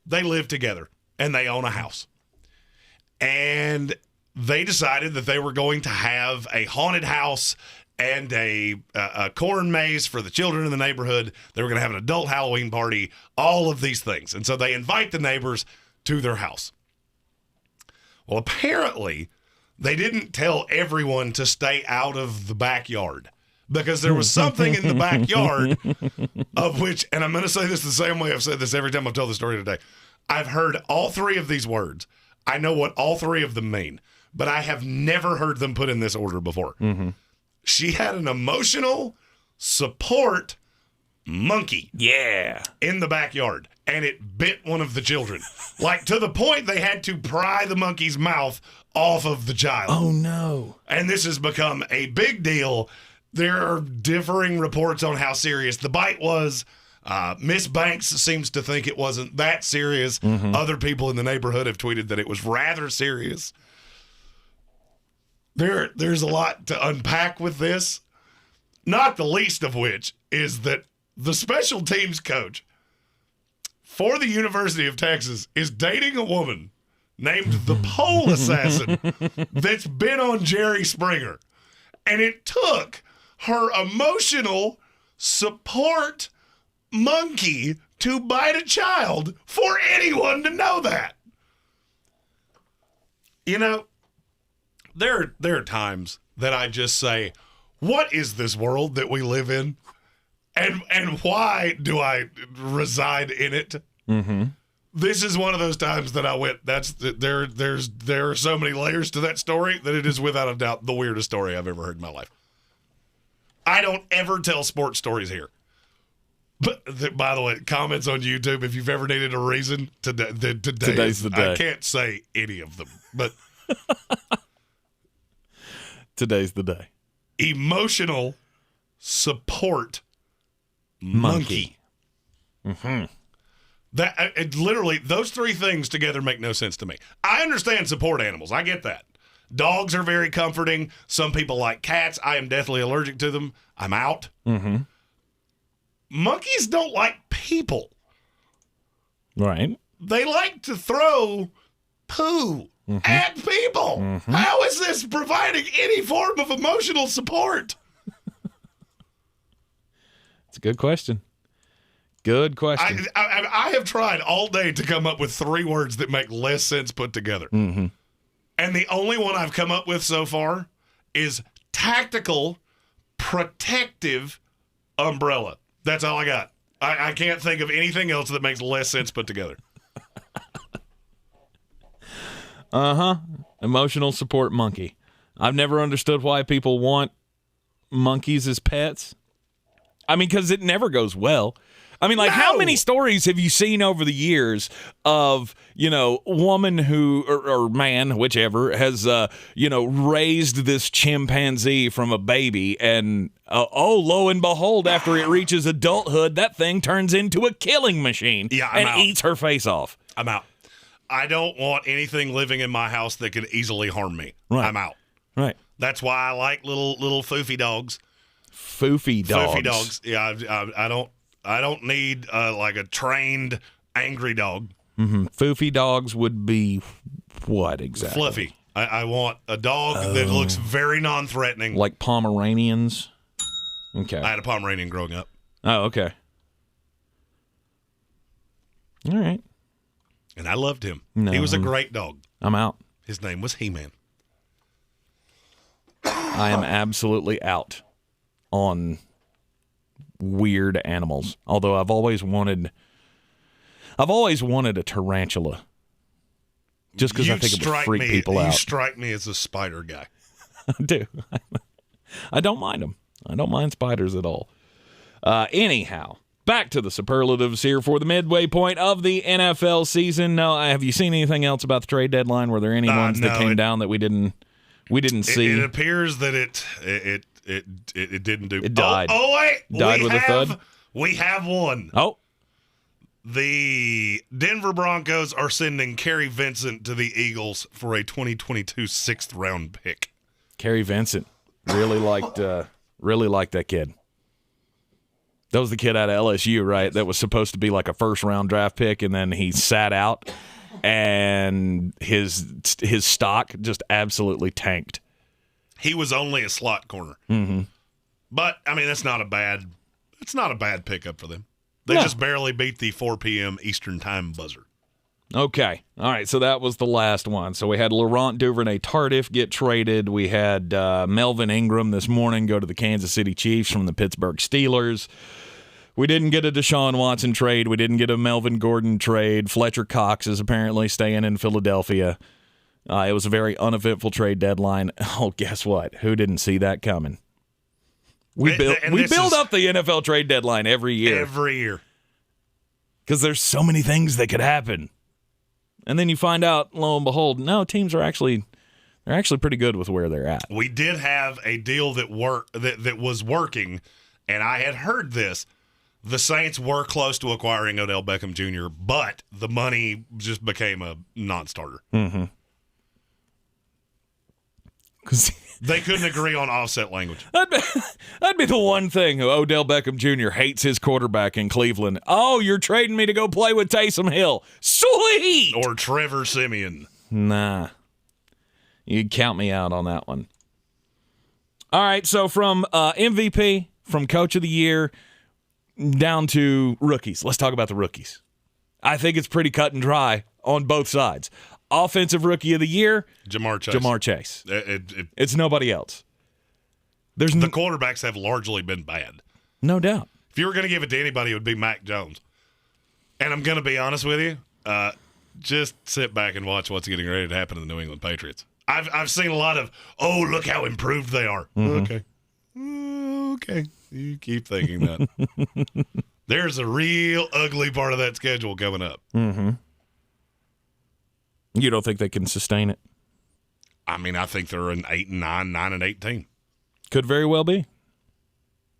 they live together and they own a house. And they decided that they were going to have a haunted house and a corn maze for the children in the neighborhood. They were going to have an adult Halloween party, all of these things. And so they invite the neighbors to their house. Well, apparently, they didn't tell everyone to stay out of the backyard because there was something in the backyard of which, and I'm going to say this the same way I've said this every time I've told the story today. I've heard all three of these words. I know what all three of them mean, but I have never heard them put in this order before. Mm-hmm. She had an emotional support monkey. Yeah. In the backyard. And it bit one of the children. Like to the point they had to pry the monkey's mouth off of the child. Oh, no. And this has become a big deal. There are differing reports on how serious the bite was. Miss Banks seems to think it wasn't that serious. Mm-hmm. Other people in the neighborhood have tweeted that it was rather serious. There's a lot to unpack with this, not the least of which is that the special teams coach for the University of Texas is dating a woman named the Pole Assassin that's been on Jerry Springer. And it took her emotional support monkey to bite a child for anyone to know that. There are times that I just say, what is this world that we live in? And why do I reside in it? Mm-hmm. This is one of those times that I went, there are so many layers to that story that it is without a doubt the weirdest story I've ever heard in my life. I don't ever tell sports stories here. But by the way, comments on YouTube, if you've ever needed a reason, today's the day. I can't say any of them, but... Today's the day. Emotional support monkey. Mm-hmm. That literally, those three things together make no sense to me. I understand support animals. I get that. Dogs are very comforting. Some people like cats. I am deathly allergic to them. I'm out. Mm-hmm. Monkeys don't like people. Right. They like to throw poo at people. Mm-hmm. How is this providing any form of emotional support? It's a good question. Good question. I have tried all day to come up with three words that make less sense put together. Mm-hmm. And the only one I've come up with so far is tactical, protective umbrella. That's all I got. I can't think of anything else that makes less sense put together. Uh-huh. Emotional support monkey. I've never understood why people want monkeys as pets. I mean, because it never goes well. I mean, like, how many stories have you seen over the years of, woman who, or man, whichever, has, raised this chimpanzee from a baby, and, lo and behold, after it reaches adulthood, that thing turns into a killing machine eats her face off. I'm out. I don't want anything living in my house that could easily harm me. Right. I'm out. Right. That's why I like little foofy dogs. Foofy dogs. Foofy dogs. Yeah, I don't need like a trained angry dog. Mm-hmm. Foofy dogs would be what exactly? Fluffy. I want a dog that looks very non-threatening. Like Pomeranians? Okay. I had a Pomeranian growing up. Oh, okay. All right. And I loved him. No, he was a great dog. I'm out. His name was He-Man. I am absolutely out on weird animals. Although I've always wanted a tarantula. Just because I think it would freak people out. You strike me as a spider guy. I do. I don't mind them. I don't mind spiders at all. Anyhow, back to the superlatives here for the midway point of the NFL season. No, have you seen anything else about the trade deadline? Were there any ones that came down that we didn't see? It appears that it didn't do. It died. Oh wait, died with a thud. We have one. Oh. The Denver Broncos are sending Kerry Vincent to the Eagles for a 2022 6th-round pick. Kerry Vincent really liked that kid. That was the kid out of LSU, right? That was supposed to be like a first-round draft pick, and then he sat out, and his stock just absolutely tanked. He was only a slot corner, but I mean that's not a bad pickup for them. They just barely beat the 4 p.m. Eastern time buzzer. Okay. All right, so that was the last one. So we had Laurent Duvernay-Tardif get traded. We had Melvin Ingram this morning go to the Kansas City Chiefs from the Pittsburgh Steelers. We didn't get a Deshaun Watson trade. We didn't get a Melvin Gordon trade. Fletcher Cox is apparently staying in Philadelphia. It was a very uneventful trade deadline. Oh, guess what? Who didn't see that coming? We build up the NFL trade deadline every year. Every year. Because there's so many things that could happen. And then you find out, lo and behold, no, teams are actually pretty good with where they're at. We did have a deal that was working, and I had heard this. The Saints were close to acquiring Odell Beckham Jr., but the money just became a non-starter. Mm-hmm. They couldn't agree on offset language. That'd be the one thing. Odell Beckham Jr. hates his quarterback in Cleveland. Oh, you're trading me to go play with Taysom Hill. Sweet! Or Trevor Siemian. Nah. You'd count me out on that one. All right, so from MVP, from Coach of the Year, down to rookies. Let's talk about the rookies. I think it's pretty cut and dry on both sides. Offensive Rookie of the Year, Jamar Chase. It's nobody else. The quarterbacks have largely been bad. No doubt. If you were going to give it to anybody, it would be Mac Jones. And I'm going to be honest with you, just sit back and watch what's getting ready to happen to the New England Patriots. I've seen a lot of, look how improved they are. Mm-hmm. Okay. You keep thinking that. There's a real ugly part of that schedule coming up. Mm-hmm. You don't think they can sustain it? I mean, I think they're an 8-9, 9-8 team. Could very well be.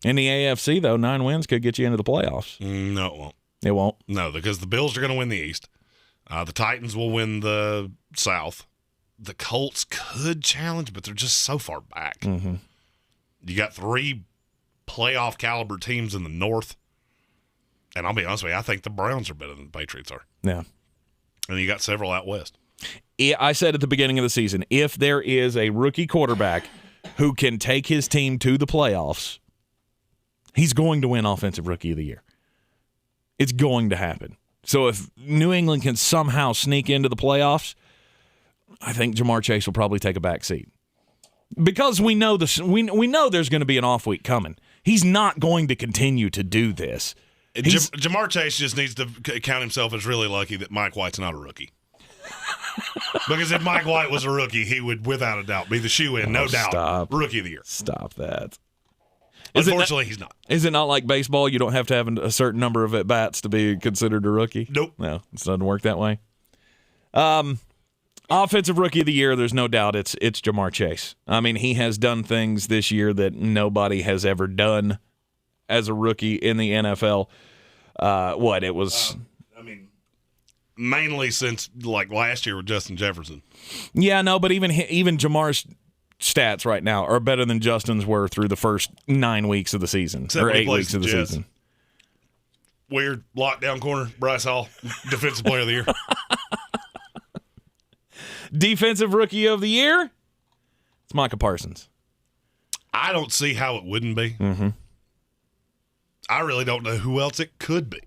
In the AFC, though, 9 wins could get you into the playoffs. No, it won't. It won't? No, because the Bills are going to win the East. The Titans will win the South. The Colts could challenge, but they're just so far back. Mm-hmm. You got 3 playoff caliber teams in the North. And I'll be honest with you, I think the Browns are better than the Patriots are. Yeah. And you got several out west. I said at the beginning of the season, if there is a rookie quarterback who can take his team to the playoffs, he's going to win Offensive Rookie of the Year. It's going to happen. So if New England can somehow sneak into the playoffs, I think Jamar Chase will probably take a back seat. Because we know we know there's going to be an off week coming. He's not going to continue to do this. Jamar Chase just needs to count himself as really lucky that Mike White's not a rookie. Because if Mike White was a rookie, he would, without a doubt, be the shoe-in, no doubt. Stop. Rookie of the year. Stop that. Unfortunately, he's not. Is it not like baseball? You don't have to have a certain number of at-bats to be considered a rookie? Nope. No, it doesn't work that way. Offensive Rookie of the Year, there's no doubt it's Ja'Marr Chase. I mean, he has done things this year that nobody has ever done as a rookie in the NFL. Mainly since, like, last year with Justin Jefferson. Yeah, no, but even Jamar's stats right now are better than Justin's were through the first 9 weeks of the season, Except or when he 8 plays weeks of the Jets. season. Weird lockdown corner, Bryce Hall, Defensive Player of the Year. Defensive Rookie of the Year, it's Micah Parsons. I don't see how it wouldn't be. Mm-hmm. I really don't know who else it could be.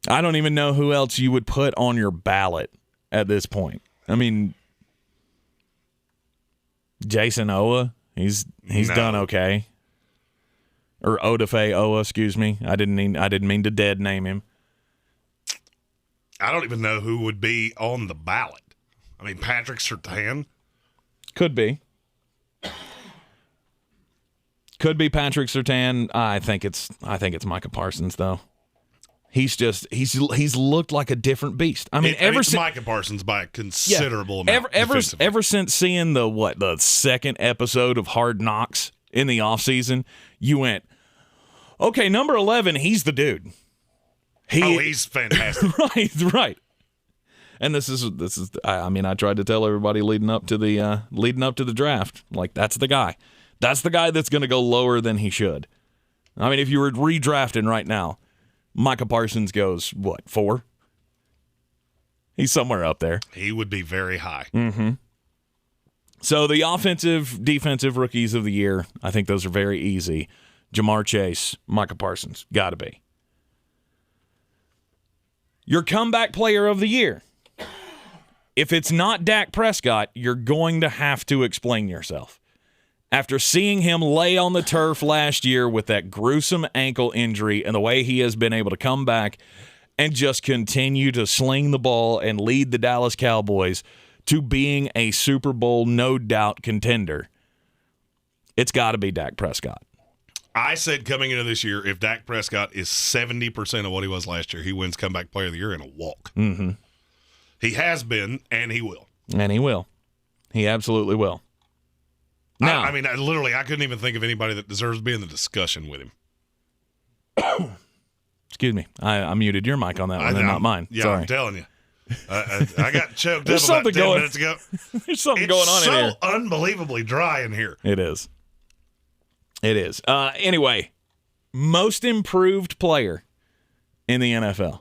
I don't even know who else you would put on your ballot at this point. I mean, Jason Owa, he's done okay. Or Odafe Owa, excuse me. I didn't mean to dead name him. I don't even know who would be on the ballot. I mean, Patrick Surtain. Could be. Could be Patrick Surtain. I think it's Micah Parsons though. He's looked like a different beast. I mean, it's Micah Parsons by a considerable amount. Ever since seeing the second episode of Hard Knocks in the offseason, you went, okay, number 11, he's the dude. He's fantastic. Right. And this is I mean, I tried to tell everybody leading up to the draft, like, that's the guy. That's the guy that's going to go lower than he should. I mean, if you were redrafting right now, Micah Parsons goes, 4? He's somewhere up there. He would be very high. Mm-hmm. So the offensive, defensive rookies of the year, I think those are very easy. Ja'Marr Chase, Micah Parsons, got to be. Your comeback player of the year. If it's not Dak Prescott, you're going to have to explain yourself. After seeing him lay on the turf last year with that gruesome ankle injury and the way he has been able to come back and just continue to sling the ball and lead the Dallas Cowboys to being a Super Bowl no-doubt contender, it's got to be Dak Prescott. I said coming into this year, if Dak Prescott is 70% of what he was last year, he wins comeback player of the year in a walk. Mm-hmm. He has been, and he will. And he will. He absolutely will. Now, I couldn't even think of anybody that deserves to be in the discussion with him. Excuse me. I muted your mic on that one and not mine. Yeah, Sorry. I'm telling you. I got choked There's up about 10 going, minutes ago. There's something going on in here. It's so unbelievably dry in here. It is. It is. Anyway, most improved player in the NFL.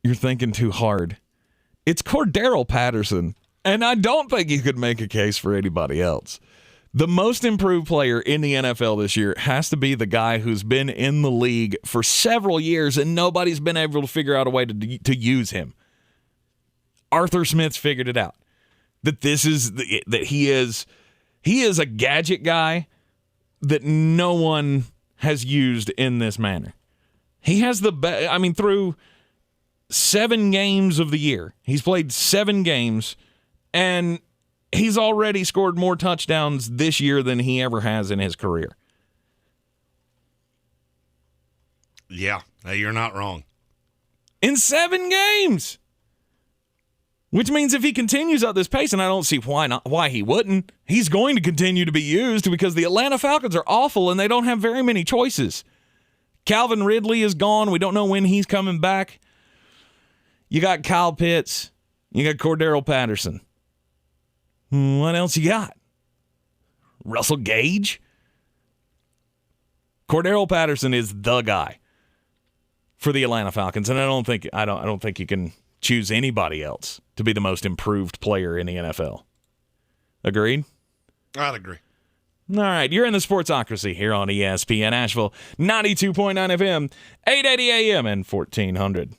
You're thinking too hard. It's Cordaryl Patterson, and I don't think you could make a case for anybody else. The most improved player in the NFL this year has to be the guy who's been in the league for several years and nobody's been able to figure out a way to use him. Arthur Smith's figured it out. That he is a gadget guy that no one has used in this manner. He has the best. I mean, through 7 games of the year, he's played 7 games, and he's already scored more touchdowns this year than he ever has in his career. Yeah, you're not wrong. In 7 games. Which means if he continues at this pace, and I don't see why he wouldn't, he's going to continue to be used because the Atlanta Falcons are awful and they don't have very many choices. Calvin Ridley is gone. We don't know when he's coming back. You got Kyle Pitts. You got Cordaryl Patterson. What else you got? Russell Gage? Cordaryl Patterson is the guy for the Atlanta Falcons, and I don't think you can choose anybody else to be the most improved player in the NFL. Agreed? I'd agree. All right, you're in the Sportsocracy here on ESPN Asheville, 92.9 FM, 880 AM, and 1400.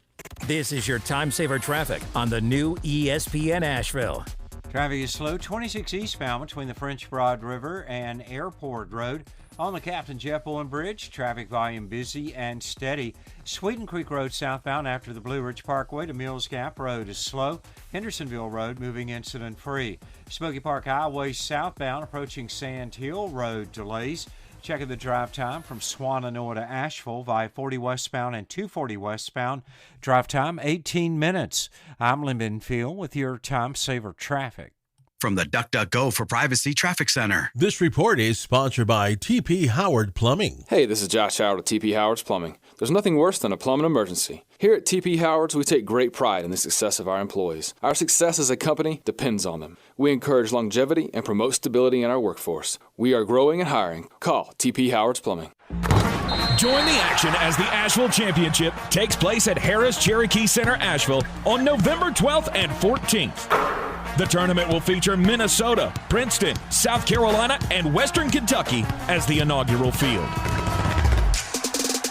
This is your time-saver traffic on the new ESPN Asheville. Traffic is slow, 26 eastbound between the French Broad River and Airport Road. On the Captain Jeff Bowen Bridge, traffic volume busy and steady. Sweeten Creek Road southbound after the Blue Ridge Parkway to Mills Gap Road is slow. Hendersonville Road moving incident-free. Smoky Park Highway southbound approaching Sand Hill Road delays. Checking the drive time from Swannanoa to Asheville via 40 westbound and 240 westbound. Drive time 18 minutes. I'm Lyndon Field with your Time Saver Traffic. From the DuckDuckGo for Privacy Traffic Center. This report is sponsored by TP Howard Plumbing. Hey, this is Josh Howard of TP Howard's Plumbing. There's nothing worse than a plumbing emergency. Here at TP Howard's, we take great pride in the success of our employees. Our success as a company depends on them. We encourage longevity and promote stability in our workforce. We are growing and hiring. Call TP Howard's Plumbing. Join the action as the Asheville Championship takes place at Harris Cherokee Center, Asheville on November 12th and 14th. The tournament will feature Minnesota, Princeton, South Carolina, and Western Kentucky as the inaugural field.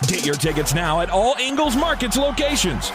Get your tickets now at all Ingalls Markets locations.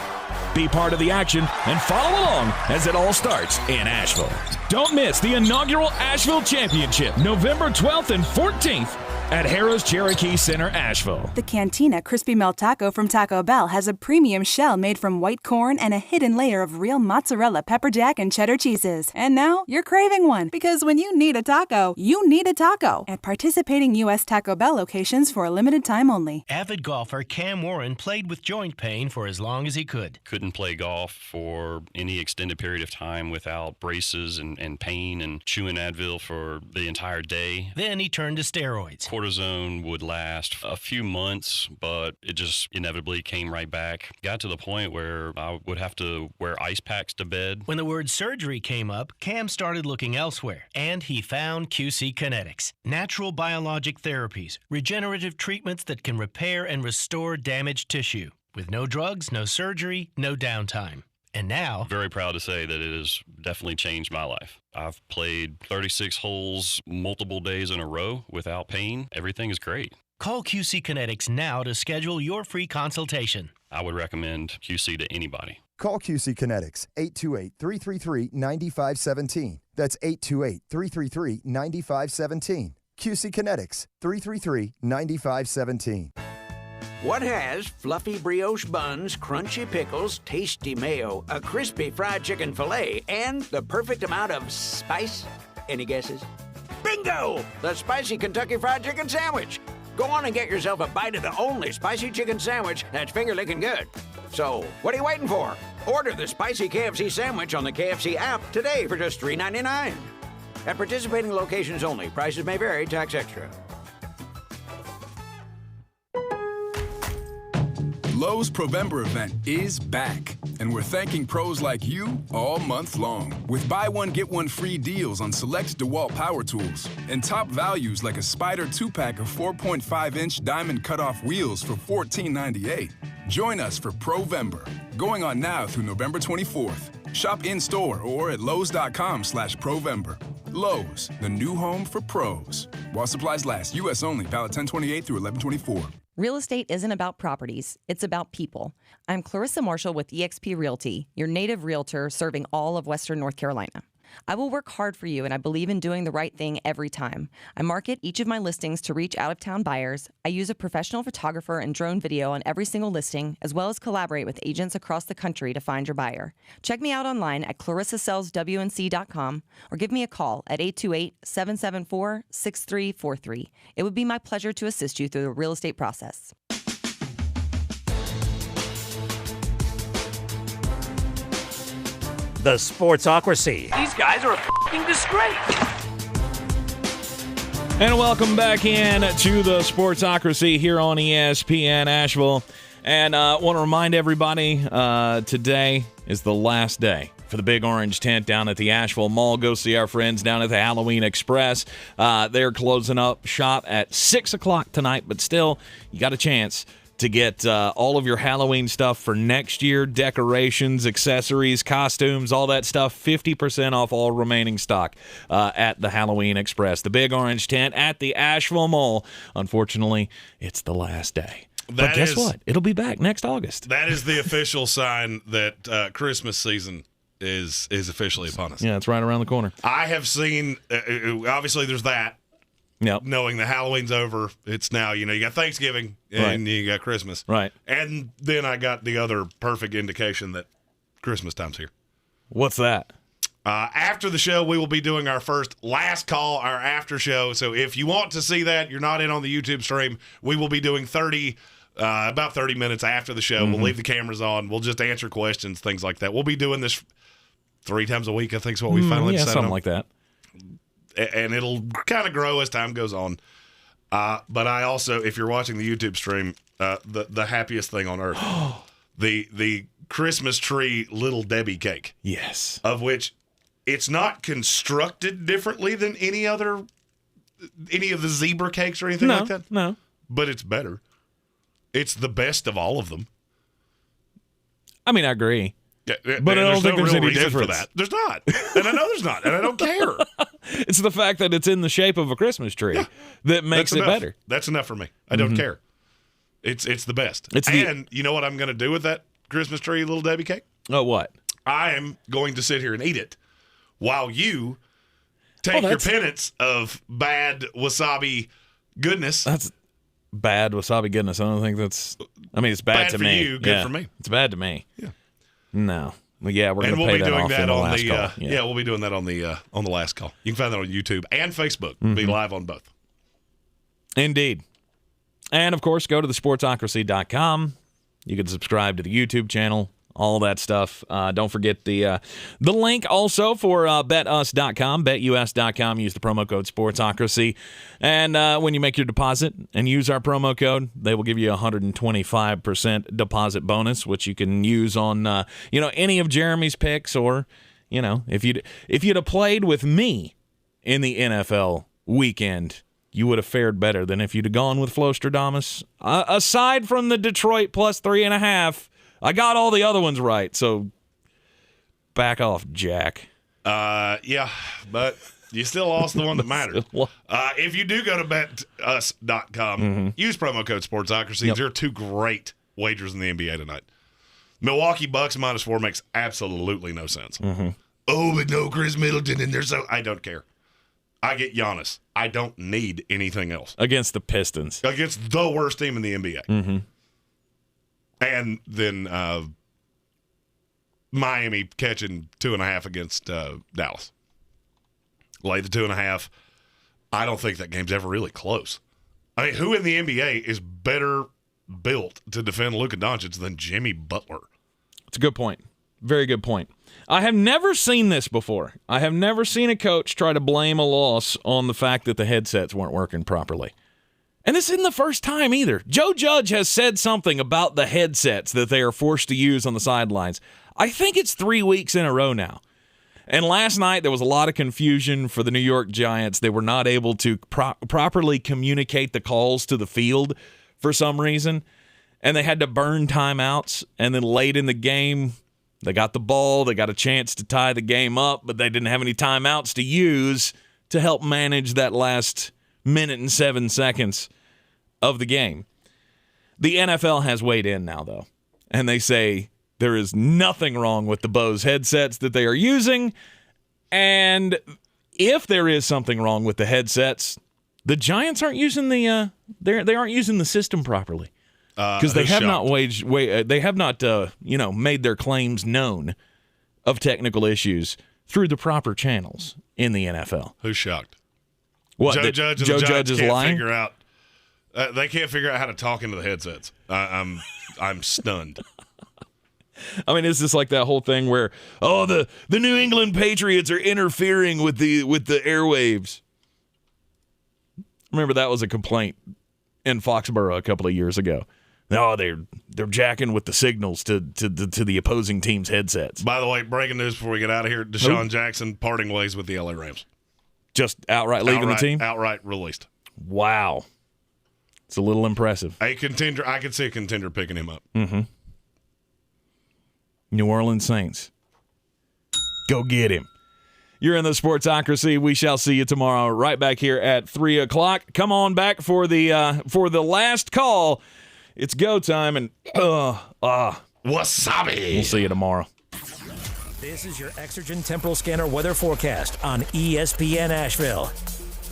Be part of the action and follow along as it all starts in Asheville. Don't miss the inaugural Asheville Championship, November 12th and 14th at Harris Cherokee Center, Asheville. The Cantina Crispy Melt Taco from Taco Bell has a premium shell made from white corn and a hidden layer of real mozzarella, pepper jack, and cheddar cheeses. And now you're craving one, because when you need a taco, you need a taco at participating U.S. Taco Bell locations for a limited time only. Avid golfer Cam Warren played with joint pain for as long as he could. Couldn't play golf for any extended period of time without braces and pain and chewing Advil for the entire day. Then he turned to steroids. Cortisone would last a few months, but it just inevitably came right back. Got to the point where I would have to wear ice packs to bed. When the word surgery came up, Cam started looking elsewhere, and he found QC Kinetics. Natural biologic therapies, regenerative treatments that can repair and restore damaged tissue. With no drugs, no surgery, no downtime. And now, very proud to say that it has definitely changed my life. I've played 36 holes multiple days in a row without pain. Everything is great. Call QC Kinetics now to schedule your free consultation. I would recommend QC to anybody. Call QC Kinetics, 828-333-9517. That's 828-333-9517. QC Kinetics, 333-9517. What has fluffy brioche buns, crunchy pickles, tasty mayo, a crispy fried chicken fillet, and the perfect amount of spice? Any guesses? Bingo! The Spicy Kentucky Fried Chicken Sandwich. Go on and get yourself a bite of the only spicy chicken sandwich that's finger-licking good. So, what are you waiting for? Order the Spicy KFC Sandwich on the KFC app today for just $3.99. At participating locations only. Prices may vary. Tax extra. Lowe's Provember event is back, and we're thanking pros like you all month long with buy one, get one free deals on select DeWalt power tools and top values like a Spyder 2-pack of 4.5-inch diamond cutoff wheels for $14.98. Join us for Provember, going on now through November 24th. Shop in-store or at Lowe's.com/Provember. Lowe's, the new home for pros. While supplies last, U.S. only, valid 10/28 through 11/24. Real estate isn't about properties, it's about people. I'm Clarissa Marshall with eXp Realty, your native realtor serving all of Western North Carolina. I will work hard for you, and I believe in doing the right thing every time. I market each of my listings to reach out-of-town buyers. I use a professional photographer and drone video on every single listing, as well as collaborate with agents across the country to find your buyer. Check me out online at clarissasellswnc.com or give me a call at 828-774-6343. It would be my pleasure to assist you through the real estate process. The Sportsocracy. These guys are a f***ing disgrace. And welcome back in to the Sportsocracy here on ESPN Asheville. And want to remind everybody, today is the last day for the Big Orange Tent down at the Asheville Mall. Go see our friends down at the Halloween Express. They're closing up shop at 6 o'clock tonight, but still, you got a chance to get all of your Halloween stuff for next year, decorations, accessories, costumes, all that stuff, 50% off all remaining stock at the Halloween Express. The Big Orange Tent at the Asheville Mall. Unfortunately, it's the last day. But guess what? It'll be back next August. That is the official sign that Christmas season is officially upon us. Yeah, it's right around the corner. I have seen, obviously there's that. knowing that Halloween's over. It's now, you got Thanksgiving and you got Christmas. Right. And then I got the other perfect indication that Christmas time's here. What's that? After the show, we will be doing our last call, our after show. So if you want to see that, you're not in on the YouTube stream, we will be doing about 30 minutes after the show. We'll leave the cameras on. We'll just answer questions, things like that. We'll be doing this 3 times a week, I think is what we finally decided something on. Like that. And it'll kind of grow as time goes on. But I also, if you're watching the YouTube stream, the happiest thing on earth, the Christmas tree Little Debbie cake. Yes. Of which it's not constructed differently than any of the zebra cakes or anything like that. No. But it's better. It's the best of all of them. I mean, I agree. Yeah, but I don't think there's any difference difference. for that. There's not. And I know there's not. And I don't care. It's the fact that it's in the shape of a Christmas tree that makes it better. That's enough for me. I don't care. It's the best. And you know what I'm going to do with that Christmas tree Little Debbie cake? Oh, what? I am going to sit here and eat it while you take your penance of bad wasabi goodness. That's bad wasabi goodness. I don't think that's. I mean, it's bad to for me. You, good for me. It's bad to me. Yeah. No. Well, yeah, we're going to we'll pay be that doing off that in the on last call. Yeah, we'll be doing that on the last call. You can find that on YouTube and Facebook. We'll be live on both. Indeed. And of course, go to thesportsocracy.com. You can subscribe to the YouTube channel. All that stuff. Don't forget the link also for betus.com, betus.com. Use the promo code Sportsocracy. And when you make your deposit and use our promo code, they will give you a 125% deposit bonus, which you can use on any of Jeremy's picks, or if you'd have played with me in the NFL weekend, you would have fared better than if you'd have gone with Flostradamus. Aside from the Detroit plus 3.5. I got all the other ones right, so back off, Jack. Yeah, but you still lost the one that mattered. If you do go to betus.com, use promo code Sportsocracy. There are 2 great wagers in the NBA tonight. Milwaukee Bucks -4 makes absolutely no sense. Oh, but no Chris Middleton in there, so I don't care. I get Giannis. I don't need anything else. Against the Pistons. Against the worst team in the NBA. And then Miami catching 2.5 against Dallas. Lay the 2.5. I don't think that game's ever really close. I mean, who in the NBA is better built to defend Luka Doncic than Jimmy Butler? It's a good point. Very good point. I have never seen this before. I have never seen a coach try to blame a loss on the fact that the headsets weren't working properly. And this isn't the first time either. Joe Judge has said something about the headsets that they are forced to use on the sidelines. I think it's 3 weeks in a row now. And last night there was a lot of confusion for the New York Giants. They were not able to properly communicate the calls to the field for some reason. And they had to burn timeouts. And then late in the game, they got the ball. They got a chance to tie the game up, but they didn't have any timeouts to use to help manage that last minute and 7 seconds of the game. The NFL has weighed in now, though, and they say there is nothing wrong with the Bose headsets that they are using, and if there is something wrong with the headsets, the Giants aren't using the they aren't using the system properly because they have not made their claims known of technical issues through the proper channels in the NFL. Who's shocked? What, Joe Judge and Joe the Judge Giants is can't lying? figure out. They can't figure out how to talk into the headsets. I'm stunned. I mean, it's just like that whole thing where, the New England Patriots are interfering with the airwaves. Remember that was a complaint in Foxborough a couple of years ago. No, they're jacking with the signals to the opposing team's headsets. By the way, breaking news before we get out of here: Deshaun Jackson parting ways with the LA Rams. Just outright leaving the team? Outright released. Wow. It's a little impressive. A contender. I could see a contender picking him up. New Orleans Saints. Go get him. You're in the Sportsocracy. We shall see you tomorrow right back here at 3 o'clock. Come on back for the last call. It's go time, and wasabi. We'll see you tomorrow. This is your Exergen Temporal Scanner weather forecast on ESPN Asheville.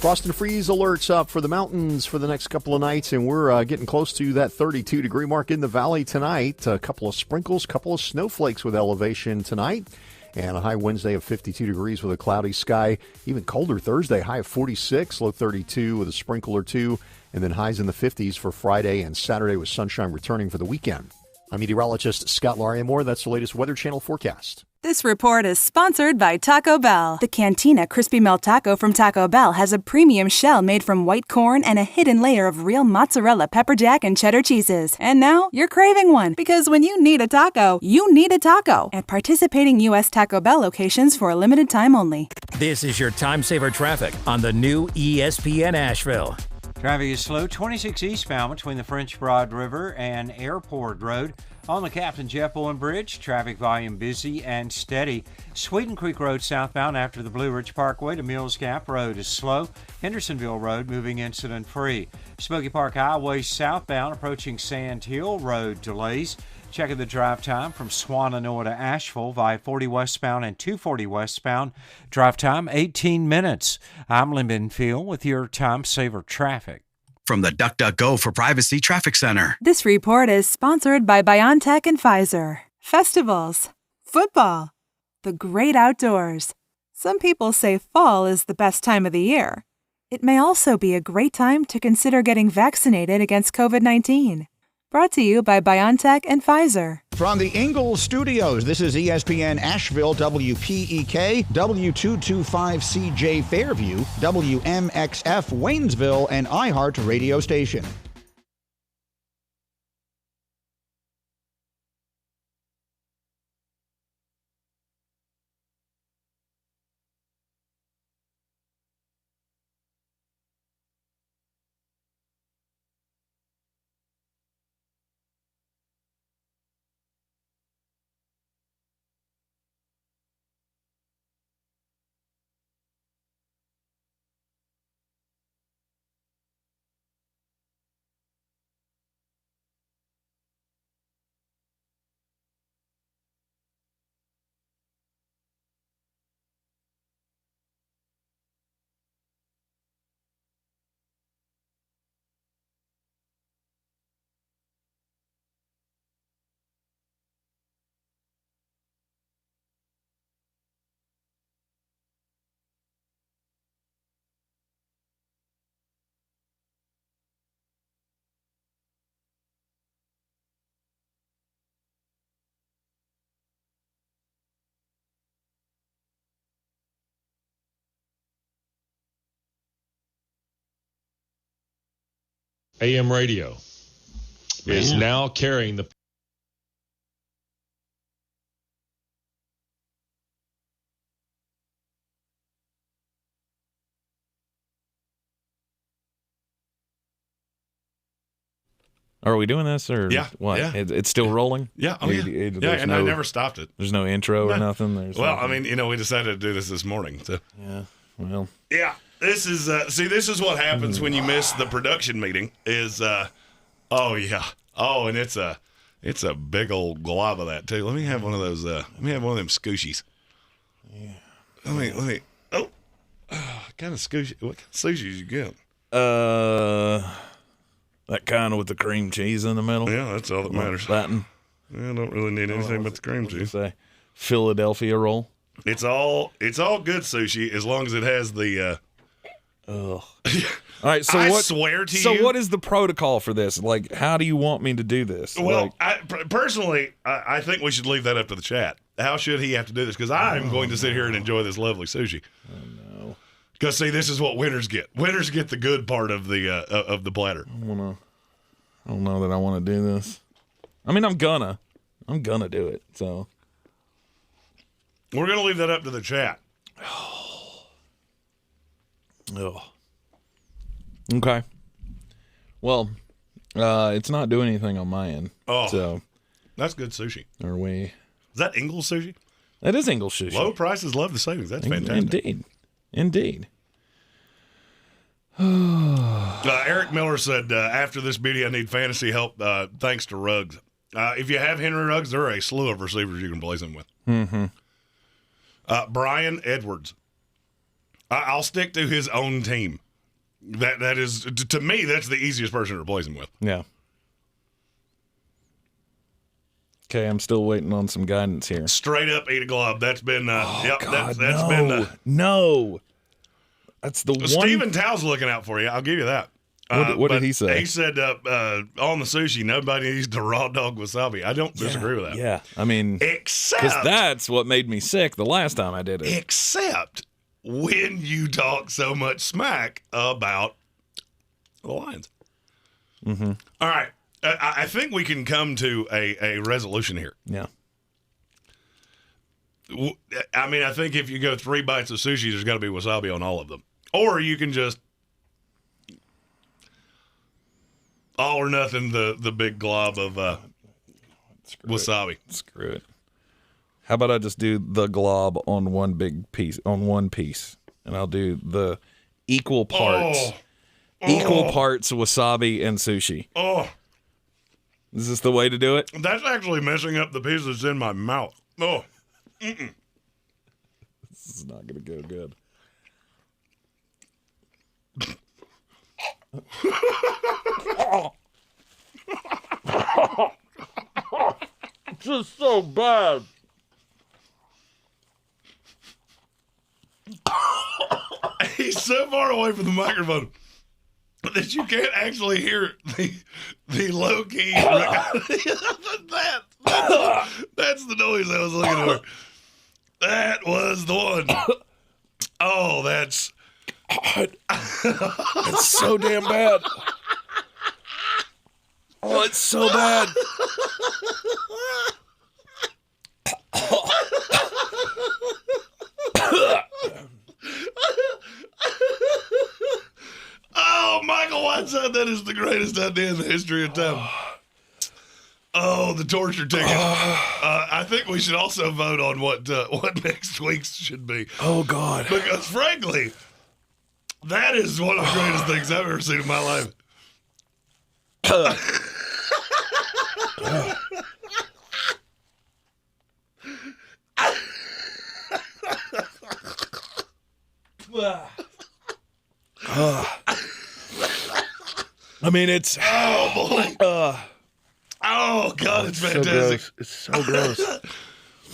Frost and freeze alerts up for the mountains for the next couple of nights, and we're getting close to that 32-degree mark in the valley tonight. A couple of sprinkles, couple of snowflakes with elevation tonight, and a high Wednesday of 52 degrees with a cloudy sky. Even colder Thursday, high of 46, low 32 with a sprinkle or two, and then highs in the 50s for Friday and Saturday with sunshine returning for the weekend. I'm meteorologist Scott Lariamore. That's the latest Weather Channel forecast. This report is sponsored by Taco Bell. The Cantina Crispy Melt Taco from Taco Bell has a premium shell made from white corn and a hidden layer of real mozzarella, pepper jack, and cheddar cheeses. And now you're craving one, because when you need a taco, you need a taco at participating U.S. Taco Bell locations for a limited time only. This is your time saver traffic on the new ESPN Asheville. Traffic is slow, 26 eastbound between the French Broad River and Airport Road. On the Captain Jeff Bowen Bridge, traffic volume busy and steady. Sweeten Creek Road southbound after the Blue Ridge Parkway to Mills Gap Road is slow. Hendersonville Road moving incident-free. Smoky Park Highway southbound approaching Sand Hill Road delays. Checking the drive time from Swannanoa to Asheville via 40 westbound and 240 westbound. Drive time 18 minutes. I'm Lynn Benfield with your time saver traffic. From the DuckDuckGo for Privacy Traffic Center. This report is sponsored by BioNTech and Pfizer. Festivals, football, the great outdoors. Some people say fall is the best time of the year. It may also be a great time to consider getting vaccinated against COVID-19. Brought to you by BioNTech and Pfizer. From the Ingalls Studios, this is ESPN Asheville, WPEK, W225CJ Fairview, WMXF Waynesville, and iHeart radio station. AM radio is now carrying the. Are we doing this or what? Yeah. It's still rolling? Yeah. Oh, yeah. And I never stopped it. There's no intro or nothing? I mean, we decided to do this morning. So. Yeah. Well. Yeah. This is this is what happens when you miss the production meeting. Is and it's a big old glob of that too. Let me have one of those. Let me have one of them scooshies. Yeah. Let me. What kind of scooshy? What kind of sushis you get? That kind of with the cream cheese in the middle. Yeah, that's all that matters. Latin. Yeah, I don't really need anything but the cream cheese. Say Philadelphia roll. It's all good sushi as long as it has the. All right, so I swear to you. So what is the protocol for this? Like, how do you want me to do this? Well, personally, I think we should leave that up to the chat. How should he have to do this? Because I'm going to sit here and enjoy this lovely sushi. Oh no! Because see, this is what winners get. Winners get the good part of the platter. I don't know that I want to do this. I mean, I'm gonna do it. So we're gonna leave that up to the chat. Oh. Okay. Well, it's not doing anything on my end. Oh, so that's good sushi. Are we? Is that Ingalls sushi? That is Ingalls sushi. Low prices, love the savings. That's fantastic. Indeed. Eric Miller said, after this beauty, I need fantasy help thanks to Ruggs. If you have Henry Ruggs, there are a slew of receivers you can place him with. Mm-hmm. Brian Edwards. I'll stick to his own team. That is, to me, that's the easiest person to replace him with. Yeah. Okay, I'm still waiting on some guidance here. Straight up eat a glob. That's been, God, that's no. been. No. That's the one. Stephen Tow's looking out for you. I'll give you that. What did he say? He said on the sushi, nobody needs to raw dog wasabi. I don't disagree with that. Yeah, I mean, except because that's what made me sick the last time I did it. Except when you talk so much smack about the Lions. Mm-hmm. All right, I think we can come to a resolution here. Yeah. I mean, I think if you go 3 bites of sushi, there's got to be wasabi on all of them, or you can just all or nothing the big glob of wasabi. Screw it. How about I just do the glob on one piece, and I'll do the equal parts wasabi and sushi. Oh, is this the way to do it? That's actually messing up the piece that's in my mouth. Oh, this is not going to go good. Just so bad. He's so far away from the microphone that you can't actually hear the low key. That's the noise I was looking for. That was the one. Oh, that's so damn bad. Oh, it's so bad. Oh, Michael Whiteside, that is the greatest idea in the history of time. Oh, the torture ticket. I think we should also vote on what next week's should be. Oh, God. Because, frankly, that is one of the greatest things I've ever seen in my life. I mean, it's... Oh, boy. Oh, God, it's fantastic. It's so gross.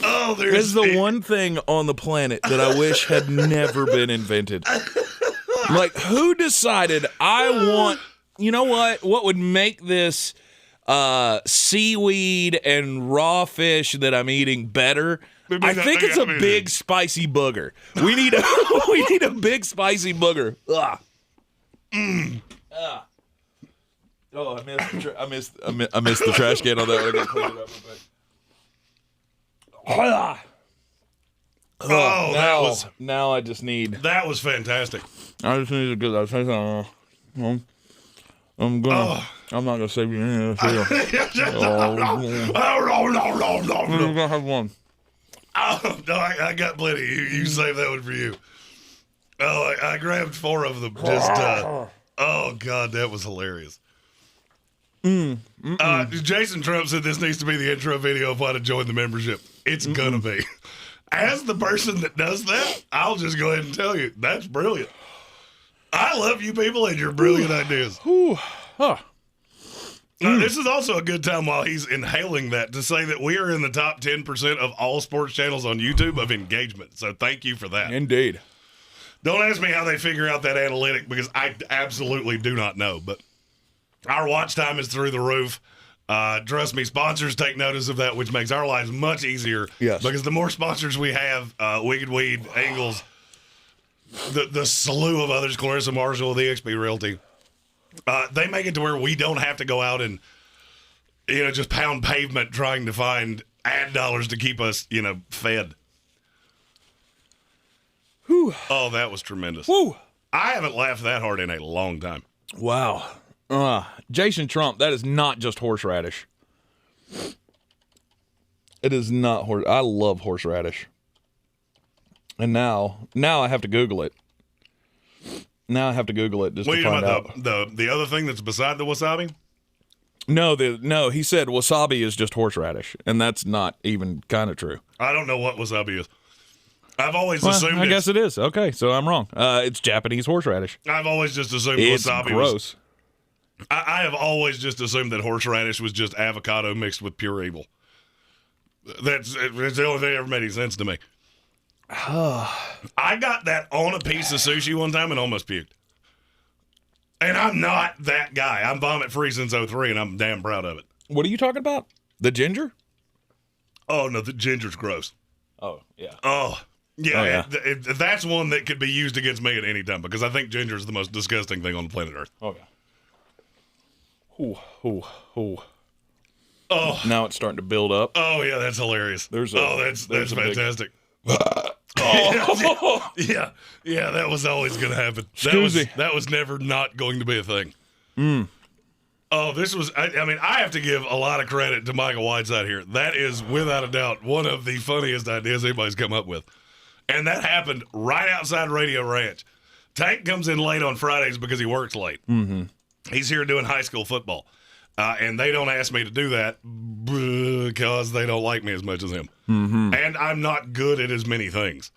Oh, there's the one thing on the planet that I wish had never been invented. Like, who decided I want... You know what? What would make this seaweed and raw fish that I'm eating better? I think it's a big spicy booger. We need a big spicy booger. Ugh. Oh, I missed the trash can on that one. I gotta clean it up real quick. Now I just need. That was fantastic. I just need to get that. I'm not gonna save you any of this. No, I have one. Oh, no, I got plenty. You save that one for you. Oh, I grabbed 4 of them. Just, oh, God, that was hilarious. Jason Trump said this needs to be the intro video of how to join the membership. It's gonna be. As the person that does that, I'll just go ahead and tell you, that's brilliant. I love you people and your brilliant ideas. This is also a good time while he's inhaling that to say that we are in the top 10% of all sports channels on YouTube of engagement. So thank you for that. Indeed. Don't ask me how they figure out that analytic because I absolutely do not know. But our watch time is through the roof. Trust me, sponsors take notice of that, which makes our lives much easier. Yes. Because the more sponsors we have, Wicked Weed, Angles, the slew of others, Clarissa Marshall, the EXP Realty, they make it to where we don't have to go out and, just pound pavement trying to find ad dollars to keep us, fed. Whew. Oh, that was tremendous. Whew. I haven't laughed that hard in a long time. Wow. Jason Trump, that is not just horseradish. It is not I love horseradish. And now I have to Google it. Now I have to Google it just to find out. The other thing that's beside the wasabi? No, he said wasabi is just horseradish, and that's not even kind of true. I don't know what wasabi is. I've always assumed I guess it is. Okay, so I'm wrong. It's Japanese horseradish. I've always just assumed it's wasabi gross. I have always just assumed that horseradish was just avocado mixed with pure evil. It's the only thing that ever made any sense to me. I got that on a piece of sushi one time and almost puked. And I'm not that guy. I'm vomit-free since 2003, and I'm damn proud of it. What are you talking about? The ginger? Oh, no, the ginger's gross. Oh, yeah. Oh, yeah. Oh, yeah. That's one that could be used against me at any time because I think ginger is the most disgusting thing on the planet Earth. Oh, yeah. Ooh. Oh. Now it's starting to build up. Oh, yeah, that's hilarious. That's fantastic. Yeah, that was always going to happen. That was never not going to be a thing. Oh, this was, I have to give a lot of credit to Michael Whiteside here. That is, without a doubt, one of the funniest ideas anybody's come up with. And that happened right outside Radio Ranch. Tank comes in late on Fridays because he works late. Mm-hmm. He's here doing high school football. And they don't ask me to do that because they don't like me as much as him. Mm-hmm. And I'm not good at as many things.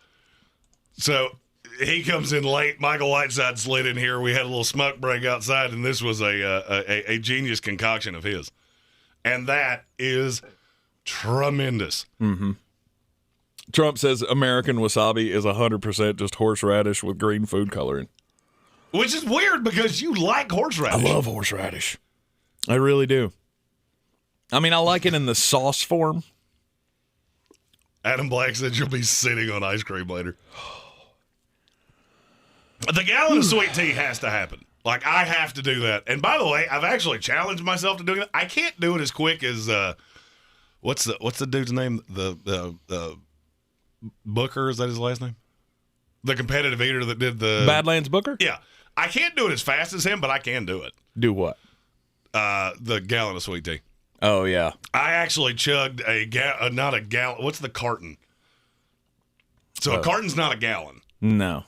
So he comes in late. Michael Whiteside slid in here. We had a little smoke break outside, and this was a genius concoction of his. And that is tremendous. Mm-hmm. Trump says American wasabi is 100% just horseradish with green food coloring. Which is weird because you like horseradish. I love horseradish. I really do. I mean, I like it in the sauce form. Adam Black said you'll be sitting on ice cream later. The gallon of sweet tea has to happen. Like, I have to do that. And by the way, I've actually challenged myself to doing it. I can't do it as quick as what's the dude's name? The Booker, is that his last name? The competitive eater that did the Badlands Booker? Yeah. I can't do it as fast as him, but I can do it. Do what? The gallon of sweet tea. Oh, yeah. I actually chugged not a gallon. What's the carton? So a carton's not a gallon. No.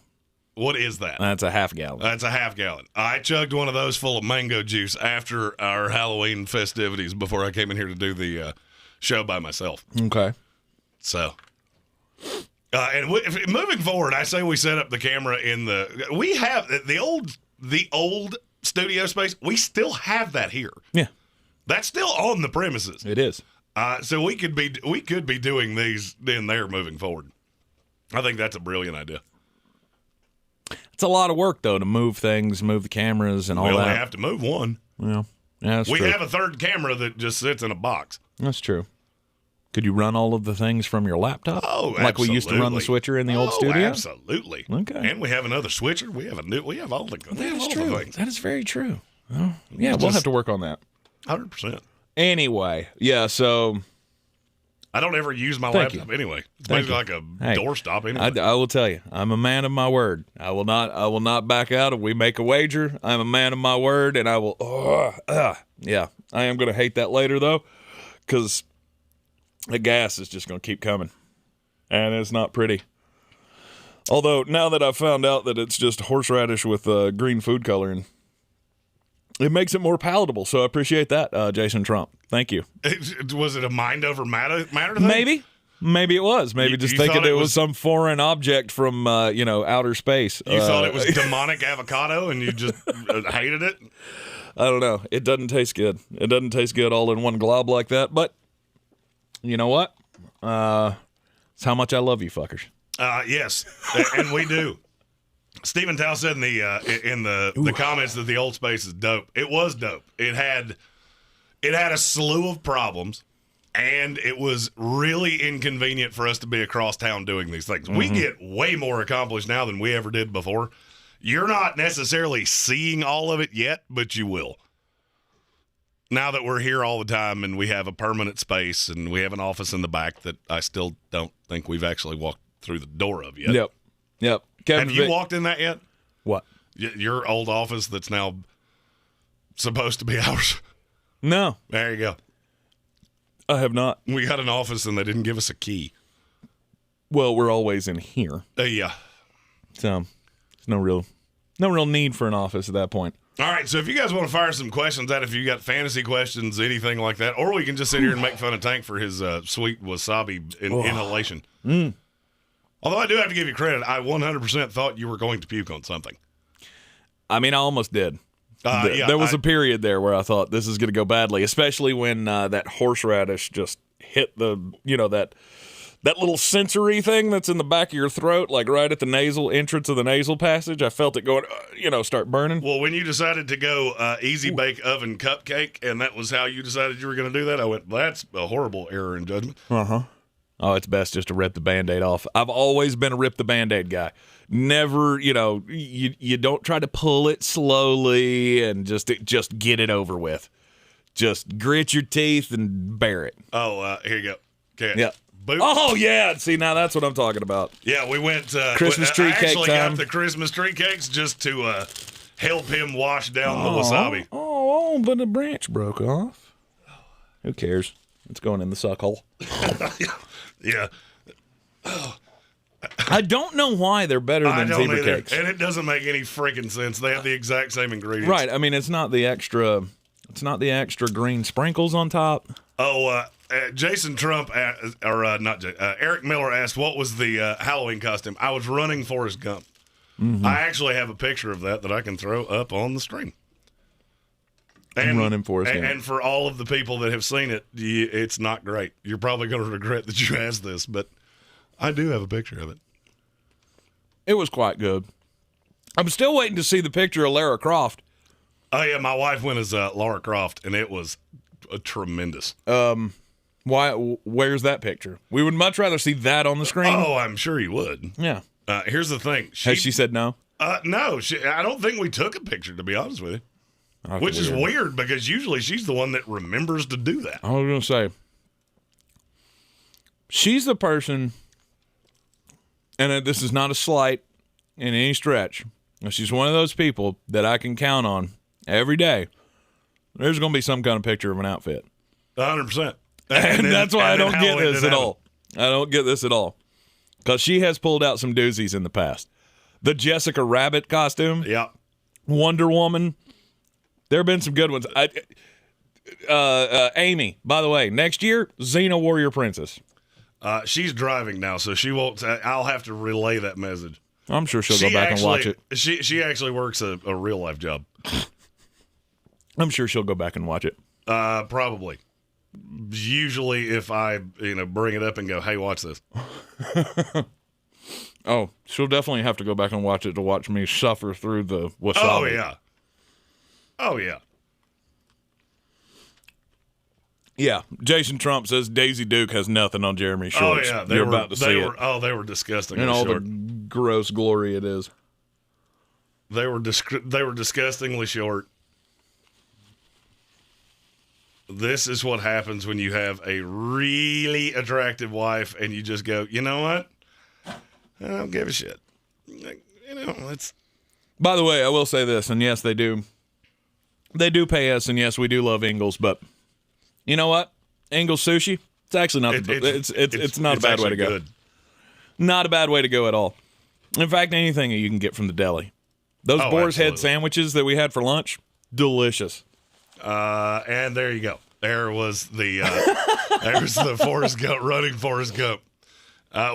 What is that? That's a half gallon. That's a half gallon. I chugged one of those full of mango juice after our Halloween festivities before I came in here to do the show by myself. Okay. So, and moving forward, I say we set up the camera in we have the old studio space. We still have that here. Yeah. That's still on the premises. It is. So we could be doing these in there moving forward. I think that's a brilliant idea. It's a lot of work, though, to move things, move the cameras and all that. We only have to move one. Yeah, that's we true. have a third camera that just sits in a box. That's true. Could you run all of the things from your laptop? Oh, like absolutely. we used to run the switcher in the old studio? Absolutely. Okay. And we have another switcher. We have all the things. That is very true. Oh, yeah, we'll have to work on that. 100%. Anyway, yeah, so I don't ever use my laptop anyway. It's basically like a doorstop anyway. I will tell you, I'm a man of my word. I will not back out if we make a wager. I'm a man of my word, and I will. Yeah, I am going to hate that later though, because the gas is just going to keep coming, and it's not pretty. Although now that I've found out that it's just horseradish with green food coloring, it makes it more palatable. So I appreciate that, Jason Trump. Thank you. Was it a mind over matter thing? Maybe it was. Maybe just thinking it was some foreign object from outer space. You thought it was demonic avocado and you just hated it? I don't know. It doesn't taste good. It doesn't taste good all in one glob like that. But you know what? It's how much I love you fuckers. Yes, and we do. Stephen Tao said in the comments that the old space is dope. It was dope. It had a slew of problems, and it was really inconvenient for us to be across town doing these things. Mm-hmm. We get way more accomplished now than we ever did before. You're not necessarily seeing all of it yet, but you will. Now that we're here all the time and we have a permanent space and we have an office in the back that I still don't think we've actually walked through the door of yet. Yep. Have you walked in that yet? What? Your old office that's now supposed to be ours? No. There you go. I have not. We got an office and they didn't give us a key. Well, we're always in here. Yeah. So there's no real need for an office at that point. All right, so if you guys want to fire some questions out, if you got fantasy questions, anything like that, or we can just sit here and make fun of Tank for his sweet wasabi inhalation. Although I do have to give you credit, I 100% thought you were going to puke on something. I mean, I almost did. There was a period there where I thought this is going to go badly, especially when that horseradish just hit the, that little sensory thing that's in the back of your throat, like right at the nasal entrance of the nasal passage. I felt it going, start burning. Well, when you decided to go easy bake oven cupcake, and that was how you decided you were going to do that, I went, that's a horrible error in judgment. Uh-huh. Oh, it's best just to rip the Band-Aid off. I've always been a rip the Band-Aid guy. Never, you don't try to pull it slowly and just get it over with. Just grit your teeth and bear it. Oh, here you go. Okay. Yeah. Boop. Oh, yeah. See, now that's what I'm talking about. Yeah, we went Christmas tree cake actually time. got the Christmas tree cakes just to help him wash down the wasabi. Oh, but the branch broke off. Who cares? It's going in the suck hole. Yeah. I don't know why they're better than zebra cakes. And it doesn't make any freaking sense. They have the exact same ingredients. Right. I mean, it's not the extra green sprinkles on top. Oh, Jason Trump, Eric Miller asked, what was the Halloween costume? I was running Forrest Gump. Mm-hmm. I actually have a picture of that I can throw up on the screen. And running Forrest Gump. And for all of the people that have seen it, it's not great. You're probably going to regret that you asked this, but I do have a picture of it. It was quite good. I'm still waiting to see the picture of Lara Croft. Oh, yeah, my wife went as Lara Croft, and it was tremendous. Where's that picture? We would much rather see that on the screen. Oh, I'm sure you would. Yeah. Here's the thing. Has she said no? No, I don't think we took a picture, to be honest with you. That's which is weird because usually she's the one that remembers to do that. I was going to say, she's the person, and this is not a slight in any stretch. She's one of those people that I can count on every day. There's going to be some kind of picture of an outfit. 100%. And that's why I don't get this at all. I don't get this at all. Because she has pulled out some doozies in the past. The Jessica Rabbit costume. Yeah. Wonder Woman. There have been some good ones. Amy, by the way, next year, Xena Warrior Princess. She's driving now, so she won't. I'll have to relay that message. I'm sure she'll go back and watch it. She actually works a real life job. I'm sure she'll go back and watch it. Probably. Usually, if I bring it up and go, "Hey, watch this." Oh, she'll definitely have to go back and watch it to watch me suffer through the wasabi. Oh yeah. Oh yeah. Yeah, Jason Trump says Daisy Duke has nothing on Jeremy Shorts. Oh yeah, You're about to see it. They were disgusting. And all the gross glory it is. They were disgustingly short. This is what happens when you have a really attractive wife and you just go, you know what? I don't give a shit. It's. By the way, I will say this, and yes, they do. They do pay us, and yes, we do love Ingles, but you know what? Ingles sushi, it's actually not. It's not a bad way to go. Good. Not a bad way to go at all. In fact, anything you can get from the deli. Those boar's head sandwiches that we had for lunch, delicious. And there you go. There was the Forrest Gump, running Forrest Gump.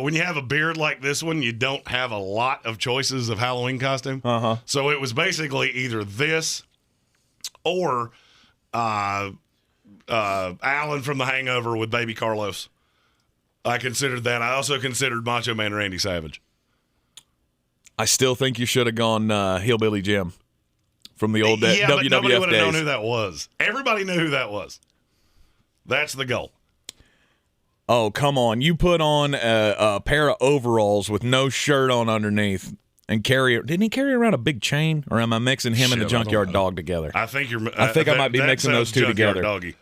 When you have a beard like this one, you don't have a lot of choices of Halloween costume. Uh-huh. So it was basically either this or Alan from The Hangover with Baby Carlos. I considered that. I also considered Macho Man Randy Savage. I still think you should have gone Hillbilly Jim from the old WWF but nobody would have days. known who that was. Everybody knew who that was. That's the goal. Oh, come on. You put on a pair of overalls with no shirt on underneath and didn't he carry around a big chain? Or am I mixing him and the Junkyard Dog together? I think I might be mixing those two together. Doggy.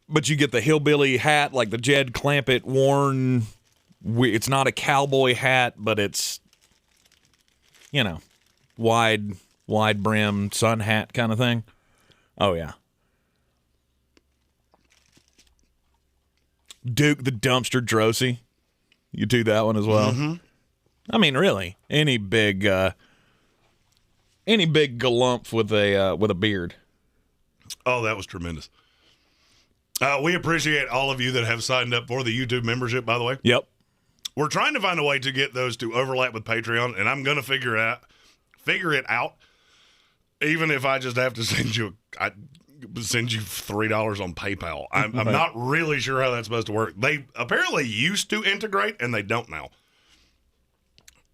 But you get the hillbilly hat, like the Jed Clampett worn. It's not a cowboy hat, but it's, wide brim sun hat kind of thing. Oh, yeah. Duke the Dumpster Drosy. You do that one as well. Mm-hmm. I mean, really, any big galumph with a beard. Oh, that was tremendous. We appreciate all of you that have signed up for the YouTube membership, by the way. Yep. We're trying to find a way to get those to overlap with Patreon, and I'm going to figure it out. Even if I just have to send you $3 on PayPal. I'm not really sure how that's supposed to work. They apparently used to integrate, and they don't now.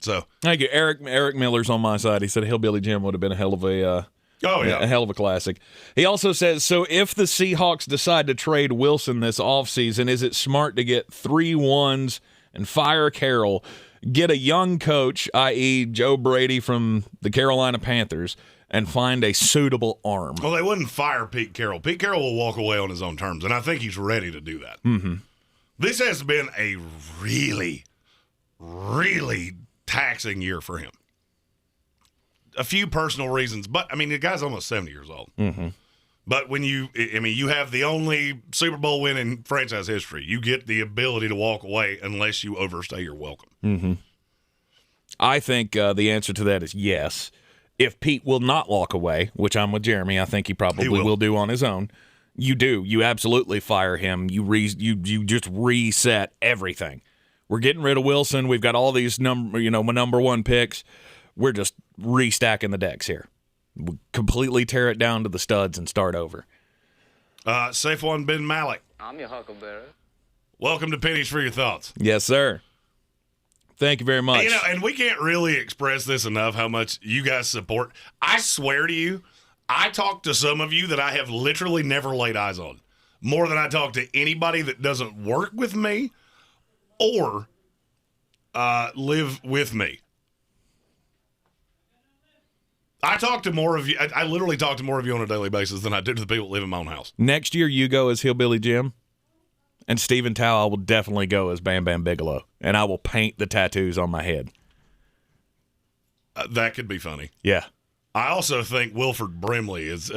So thank you, Eric. Eric Miller's on my side. He said Hillbilly Jim would have been a hell of a hell of a classic. He also says, so if the Seahawks decide to trade Wilson this offseason, is it smart to get 3 1s and fire Carroll, get a young coach, i.e. Joe Brady from the Carolina Panthers, and find a suitable arm? Well, they wouldn't fire Pete Carroll. Pete Carroll will walk away on his own terms, and I think he's ready to do that. Mm-hmm. This has been a really, really taxing year for him. A few personal reasons, but, I mean, the guy's almost 70 years old. Mm-hmm. But when you have the only Super Bowl win in franchise history, you get the ability to walk away unless you overstay your welcome. Mm-hmm. I think the answer to that is yes. If Pete will not walk away, which I'm with Jeremy, I think he probably will do on his own. You absolutely fire him. You just reset everything. We're getting rid of Wilson. We've got all these number 1 picks. We're just restacking the decks here. We completely tear it down to the studs and start over. Saifwan bin Malik. I'm your huckleberry. Welcome to Pennies for Your Thoughts. Yes, sir. Thank you very much. And we can't really express this enough, how much you guys support. I swear to you, I talk to some of you that I have literally never laid eyes on, more than I talk to anybody that doesn't work with me or live with me. I talk to more of you. I literally talk to more of you on a daily basis than I do to the people that live in my own house. Next year, you go as Hillbilly Jim, and Stephen Tao will definitely go as Bam Bam Bigelow, and I will paint the tattoos on my head. That could be funny. Yeah. I also think Wilford Brimley is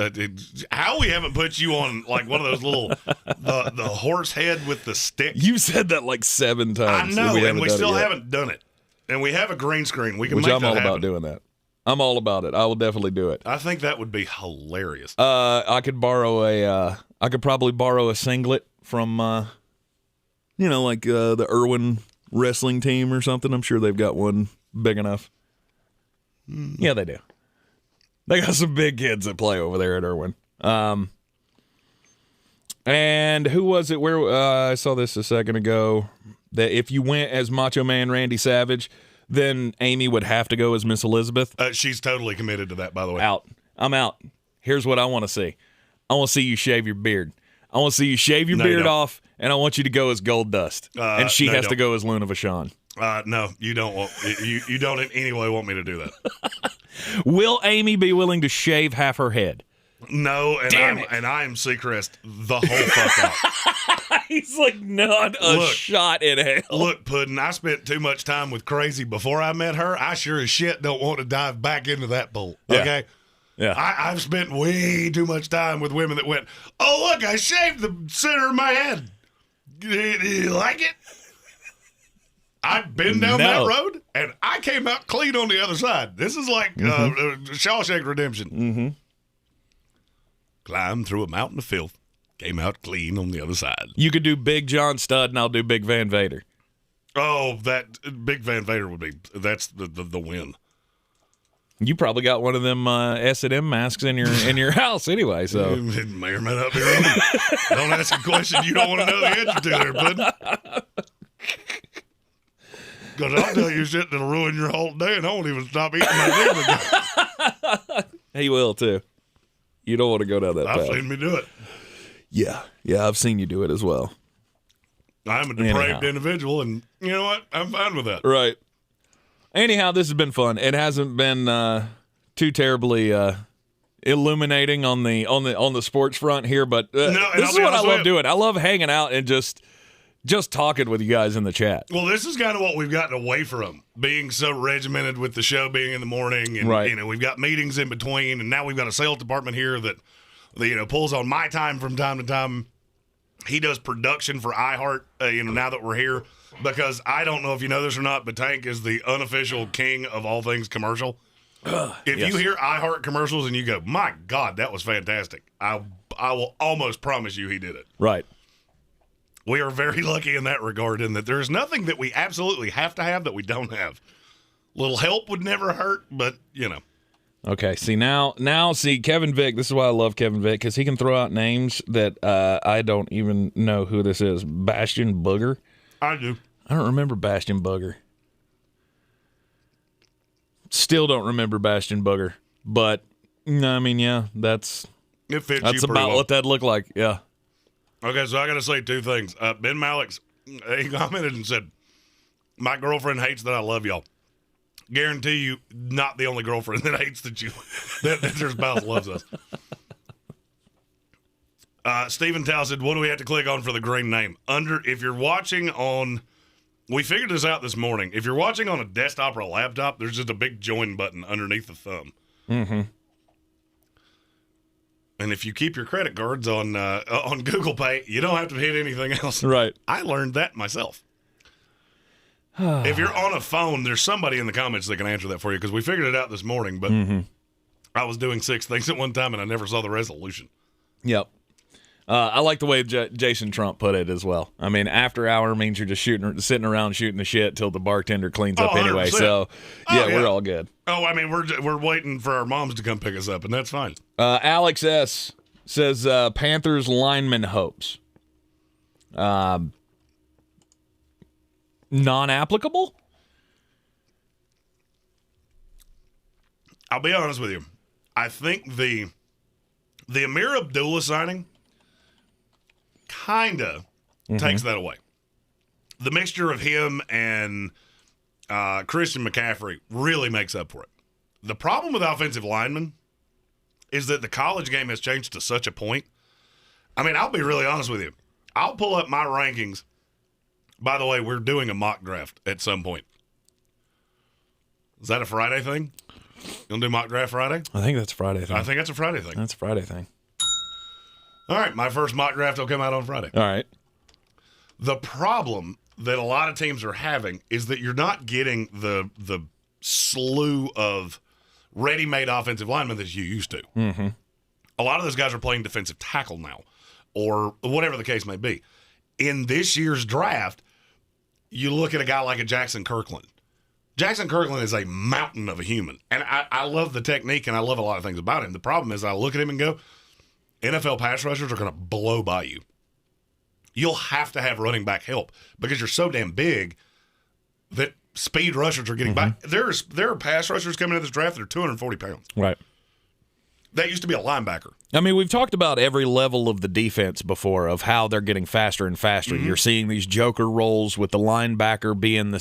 how we haven't put you on like one of those little the horse head with the stick. You said that like 7 times. I know, and we still haven't done it. And we have a green screen. We can Which make I'm that all happen. about doing that. I'm all about it. I will definitely do it. I think that would be hilarious. I could probably borrow a singlet from the Irwin wrestling team or something. I'm sure they've got one big enough. Yeah, they do. They got some big kids that play over there at Irwin. And who was it? Where I saw this a second ago. That if you went as Macho Man Randy Savage, then Amy would have to go as Miss Elizabeth. She's totally committed to that, by the way. Out. I'm out. Here's what I want to see. I want to see you shave your beard. I want to see you shave your beard off, and I want you to go as Gold Dust. And she has to go as Luna Vachon. No, you don't. You don't in any way want me to do that. Will Amy be willing to shave half her head? No, and I am Seacrest the whole fuck out. He's like not a shot in hell. Look, Puddin', I spent too much time with Crazy before I met her. I sure as shit don't want to dive back into that pool. Okay? Yeah. I've spent way too much time with women that went, oh, look, I shaved the center of my head. Do you like it? I've been down that road, and I came out clean on the other side. This is like Shawshank Redemption. Mm-hmm. Climbed through a mountain of filth, came out clean on the other side. You could do Big John Studd, and I'll do Big Van Vader. Oh, that Big Van Vader that's the win. You probably got one of them S&M masks in your house anyway, so. It may or may not be wrong. Don't ask a question you don't want to know the answer to there, bud. Because I'll tell you shit that'll ruin your whole day, and I won't even stop eating my dinner. He will, too. You don't want to go down that path. I've seen me do it. Yeah, I've seen you do it as well. I'm a depraved individual, and you know what? I'm fine with that. Right. Anyhow, this has been fun. It hasn't been too terribly illuminating on the sports front here, but this is what I love doing. I love hanging out and just talking with you guys in the chat. Well, this is kind of what we've gotten away from, being so regimented with the show being in the morning, and we've got meetings in between, and now we've got a sales department here that pulls on my time from time to time. He does production for iHeart, now that we're here, because I don't know if you know this or not, but Tank is the unofficial king of all things commercial. If you hear iHeart commercials and you go, my God, that was fantastic, I will almost promise you he did it. Right. We are very lucky in that regard, in that there's nothing that we absolutely have to have that we don't have. Little help would never hurt, but, you know. Okay, see, now, Kevin Vick, this is why I love Kevin Vick, because he can throw out names that I don't even know who this is. Bastion Booger? I do. I don't remember Bastion Booger. Still don't remember Bastion Booger. But, I mean, yeah, that's about well. What that looked like, yeah. Okay, so I got to say two things. Ben Malik's, he commented and said, my girlfriend hates that I love y'all. Guarantee you, not the only girlfriend that hates that their spouse loves us. Stephen Tao said, what do we have to click on for the Greene name? If you're watching on, we figured this out this morning. If you're watching on a desktop or a laptop, there's just a big join button underneath the thumb. Mm-hmm. And if you keep your credit cards on Google Pay, you don't have to hit anything else. Right. I learned that myself. If you're on a phone, there's somebody in the comments that can answer that for you, because we figured it out this morning, but I was doing 6 things at one time and I never saw the resolution. Yep. I like the way Jason Trump put it as well. I mean, after hour means you're just sitting around shooting the shit till the bartender cleans up anyway. 100%. So, yeah, we're all good. Oh, I mean, we're waiting for our moms to come pick us up, and that's fine. Alex S. says Panthers lineman hopes. Non-applicable? I'll be honest with you. I think the Amir Abdullah signing kind of takes that away. The mixture of him and Christian McCaffrey really makes up for it. The problem with offensive linemen is that the college game has changed to such a point. I mean, I'll be really honest with you. I'll pull up my rankings. By the way, we're doing a mock draft at some point. Is that a Friday thing? You going to do mock draft Friday? I think that's a Friday thing. I think that's a Friday thing. That's a Friday thing. All right, my first mock draft will come out on Friday. All right. The problem that a lot of teams are having is that you're not getting the slew of ready-made offensive linemen that you used to. Mm-hmm. A lot of those guys are playing defensive tackle now, or whatever the case may be. In this year's draft, you look at a guy like a Jackson Kirkland. Jackson Kirkland is a mountain of a human, and I love the technique, and I love a lot of things about him. The problem is I look at him and go, NFL pass rushers are going to blow by you. You'll have to have running back help because you're so damn big that speed rushers are getting by. There are pass rushers coming into this draft that are 240 pounds. Right. That used to be a linebacker. I mean, we've talked about every level of the defense before, of how they're getting faster and faster. You're seeing these joker roles with the linebacker being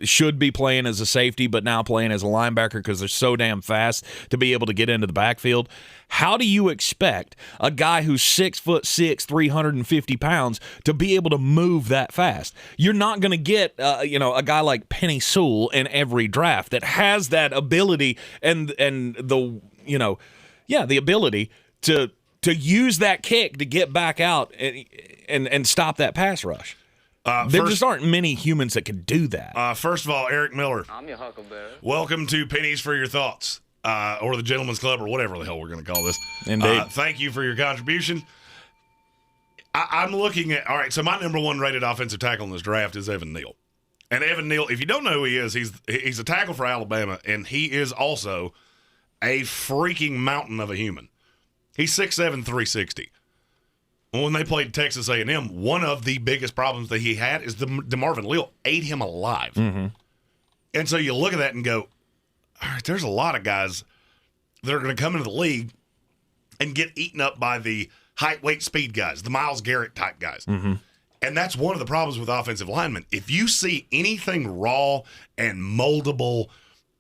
should be playing as a safety, but now playing as a linebacker because they're so damn fast to be able to get into the backfield. How do you expect a guy who's 6'6", 350 pounds to be able to move that fast? You're not going to get a guy like Penny Sewell in every draft that has that ability and the ability to use that kick to get back out and stop that pass rush. There just aren't many humans that can do that. First of all, Eric Miller. I'm your huckleberry. Welcome to Pennies for Your Thoughts, or the Gentleman's Club, or whatever the hell we're going to call this. Indeed. Thank you for your contribution. I'm looking at, all right, so my number one rated offensive tackle in this draft is Evan Neal. And Evan Neal, if you don't know who he is, he's a tackle for Alabama, and he is also a freaking mountain of a human. He's 6'7", 360. When they played Texas A&M, one of the biggest problems that he had is DeMarvin Leal ate him alive. Mm-hmm. And so you look at that and go, all right, there's a lot of guys that are going to come into the league and get eaten up by the height, weight, speed guys, the Myles Garrett type guys. Mm-hmm. And that's one of the problems with offensive linemen. If you see anything raw and moldable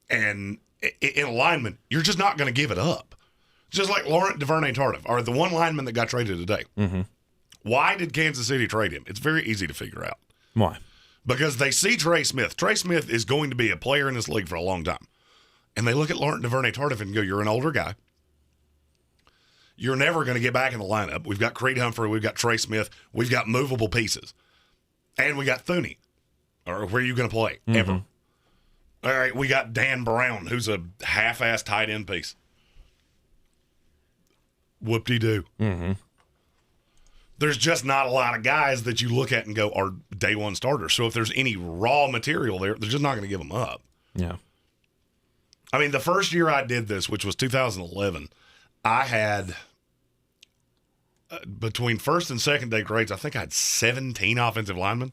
and in a lineman, you're just not going to give it up. Just like Laurent Duvernay-Tardif, or the one lineman that got traded today. Mm-hmm. Why did Kansas City trade him? It's very easy to figure out. Why? Because they see Trey Smith. Trey Smith is going to be a player in this league for a long time. And they look at Laurent Duvernay-Tardif and go, you're an older guy. You're never going to get back in the lineup. We've got Creed Humphrey. We've got Trey Smith. We've got movable pieces. And we got Thuney. Or where are you going to play? Mm-hmm. Ever. All right, we got Dan Brown, who's a half-ass tight end piece. Whoop-de-doo. Mm-hmm. there's just not a lot of guys that you look at and go are day one starters. So if there's any raw material there, they're just not going to give them up. Yeah. I mean, the first year I did this, which was 2011, I had between first and second day grades, I think I had 17 offensive linemen.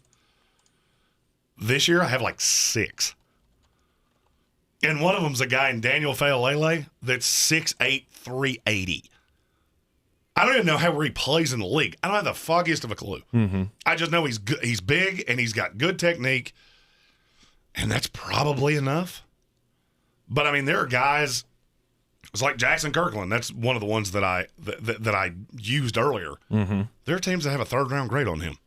This year I have like 6. And one of them's a guy in Daniel Faalele that's 6'8", 380. I don't even know where he plays in the league. I don't have the foggiest of a clue. Mm-hmm. I just know he's good. He's big and he's got good technique, and that's probably enough. But I mean, there are guys. It's like Jackson Kirkland. That's one of the ones that I used earlier. Mm-hmm. There are teams that have a 3rd-round grade on him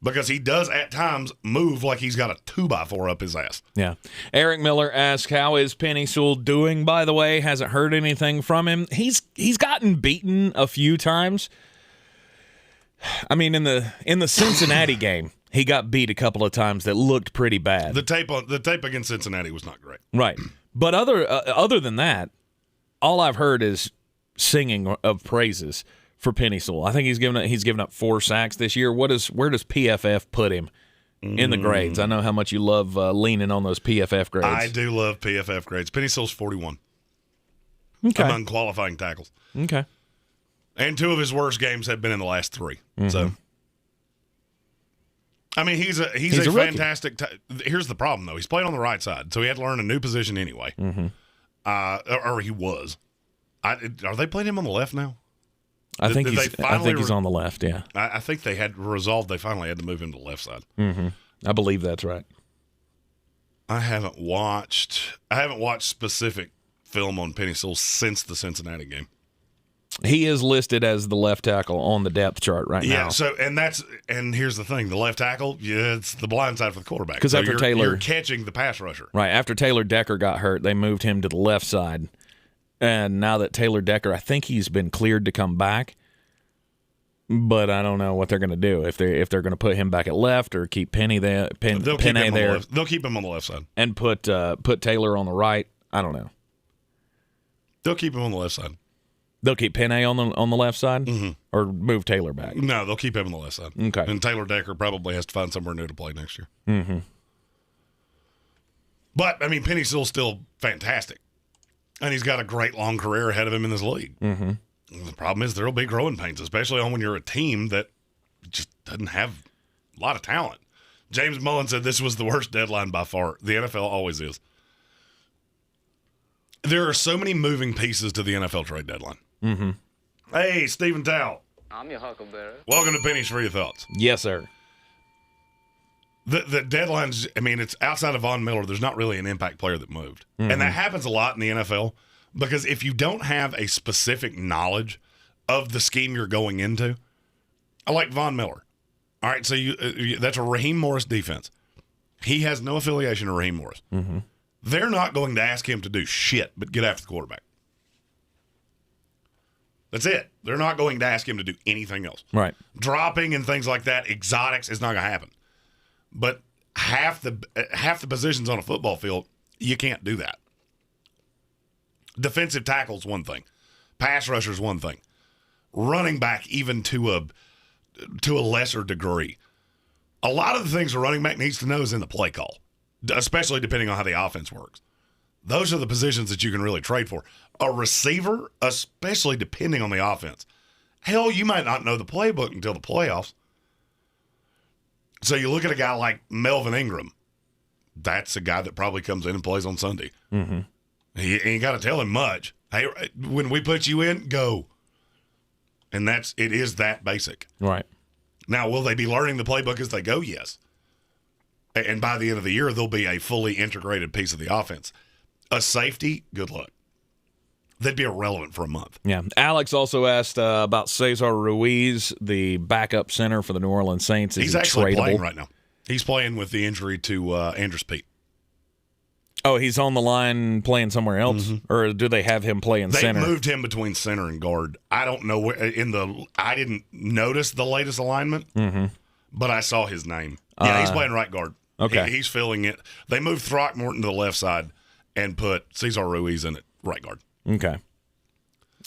because he does at times move like he's got a 2x4 up his ass. Yeah. Eric Miller asks, how is Penny Sewell doing, by the way? Hasn't heard anything from him. He's gotten beaten a few times. I mean, in the Cincinnati game, he got beat a couple of times that looked pretty bad. The tape against Cincinnati was not great. Right. But other than that, all I've heard is singing of praises for Penny Sewell. I think he's given up 4 sacks this year. Where does PFF put him in the grades? I know how much you love leaning on those PFF grades. I do love PFF grades. Penny Sewell's 41. Okay. Among qualifying tackles. Okay. And 2 of his worst games have been in the last 3. Mm-hmm. So, I mean, he's a fantastic. Here's the problem, though. He's playing on the right side, so he had to learn a new position anyway. Mm-hmm. Or he was. Are they playing him on the left now? I think he's on the left. Yeah. I think they had resolved. They finally had to move him to the left side. Mm-hmm. I believe that's right. I haven't watched specific film on Penny Sewell since the Cincinnati game. He is listed as the left tackle on the depth chart right now. Yeah, so and here's the thing: the left tackle, it's the blind side for the quarterback. Because so after Taylor, you're catching the pass rusher. Right after Taylor Decker got hurt, they moved him to the left side, and now that Taylor Decker, I think he's been cleared to come back, but I don't know what they're going to do if they're going to put him back at left or keep Penny there. They'll keep him there. They'll keep him on the left side and put Taylor on the right. I don't know. They'll keep him on the left side. They'll keep Penny on the left side, mm-hmm. or move Taylor back. No, they'll keep him on the left side. Okay. And Taylor Decker probably has to find somewhere new to play next year. Mm-hmm. But I mean, Penny Sewell's still fantastic, and he's got a great long career ahead of him in this league. Mm-hmm. The problem is there'll be growing pains, especially when you're a team that just doesn't have a lot of talent. James Mullen said this was the worst deadline by far. The NFL always is. There are so many moving pieces to the NFL trade deadline. Mm-hmm. Hey, Stephen Towle. I'm your huckleberry. Welcome to Penny's For Your Thoughts. Yes, sir. The deadline's, I mean, it's outside of Von Miller, there's not really an impact player that moved. Mm-hmm. And that happens a lot in the NFL because if you don't have a specific knowledge of the scheme you're going into, I like Von Miller. All right, so that's a Raheem Morris defense. He has no affiliation to Raheem Morris. Mm-hmm. They're not going to ask him to do shit but get after the quarterback. That's it. They're not going to ask him to do anything else. Right. Dropping and things like that, exotics, is not going to happen. But half the positions on a football field, you can't do that. Defensive tackle's one thing. Pass rusher's one thing. Running back, even to a lesser degree. A lot of the things a running back needs to know is in the play call, especially depending on how the offense works. Those are the positions that you can really trade for. A receiver, especially depending on the offense. Hell, you might not know the playbook until the playoffs. So you look at a guy like Melvin Ingram. That's a guy that probably comes in and plays on Sunday. Mm-hmm. You ain't got to tell him much. Hey, when we put you in, go. And it is that basic. Right. Now, will they be learning the playbook as they go? Yes. And by the end of the year, they'll be a fully integrated piece of the offense. A safety, good luck. They'd be irrelevant for a month. Yeah. Alex also asked about Cesar Ruiz, the backup center for the New Orleans Saints. He's actually playing right now. He's playing with the injury to Andrews Pete. Oh, he's on the line playing somewhere else? Mm-hmm. Or do they have him playing center? They moved him between center and guard. I don't know where I didn't notice the latest alignment, mm-hmm. but I saw his name. Yeah, he's playing right guard. Okay. He's filling it. They moved Throckmorton to the left side and put Cesar Ruiz in at right guard. Okay.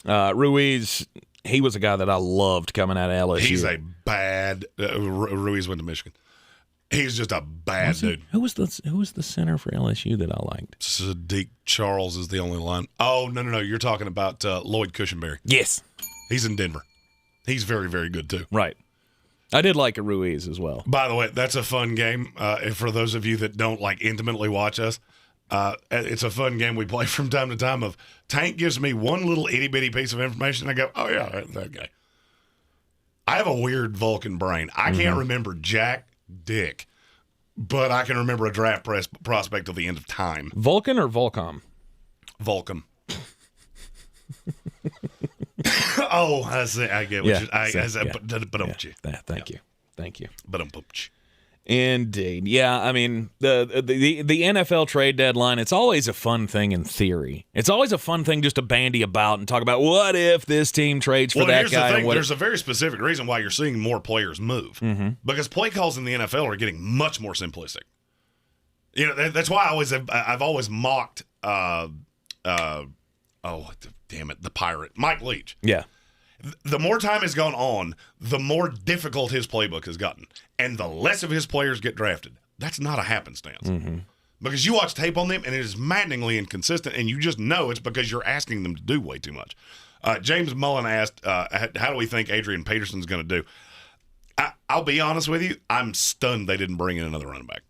Ruiz He was a guy that I loved coming out of LSU. He's a bad Ruiz went to Michigan. He's just a bad dude. Who was the center for LSU that I liked? Sadiq Charles is the only line. Oh, no. You're talking about Lloyd Cushenberry. Yes. He's in Denver. He's very, very good, too. Right. I did like Ruiz as well. By the way, that's a fun game. For those of you that don't intimately watch us, it's a fun game we play from time to time of Tank gives me one little itty-bitty piece of information. And I go, oh, yeah, that guy. I have a weird Vulcan brain. I can't remember jack dick, but I can remember a draft prospect till the end of time. Vulcan or Volcom? Vulcan. Oh, I get what you. Thank you. But Indeed. Yeah, I mean, the NFL trade deadline, it's always a fun thing in theory. It's always a fun thing just to bandy about and talk about what if this team trades for that here's guy. The thing. There's a very specific reason why you're seeing more players move. Because play calls in the NFL are getting much more simplistic. You know, that's why I've always mocked the Pirate, Mike Leach. Yeah. The more time has gone on, the more difficult his playbook has gotten. And the less of his players get drafted. That's not a happenstance. Because you watch tape on them, and it is maddeningly inconsistent, and you just know it's because you're asking them to do way too much. James Mullen asked, how do we think Adrian Peterson's going to do? I'll be honest with you. I'm stunned they didn't bring in another running back.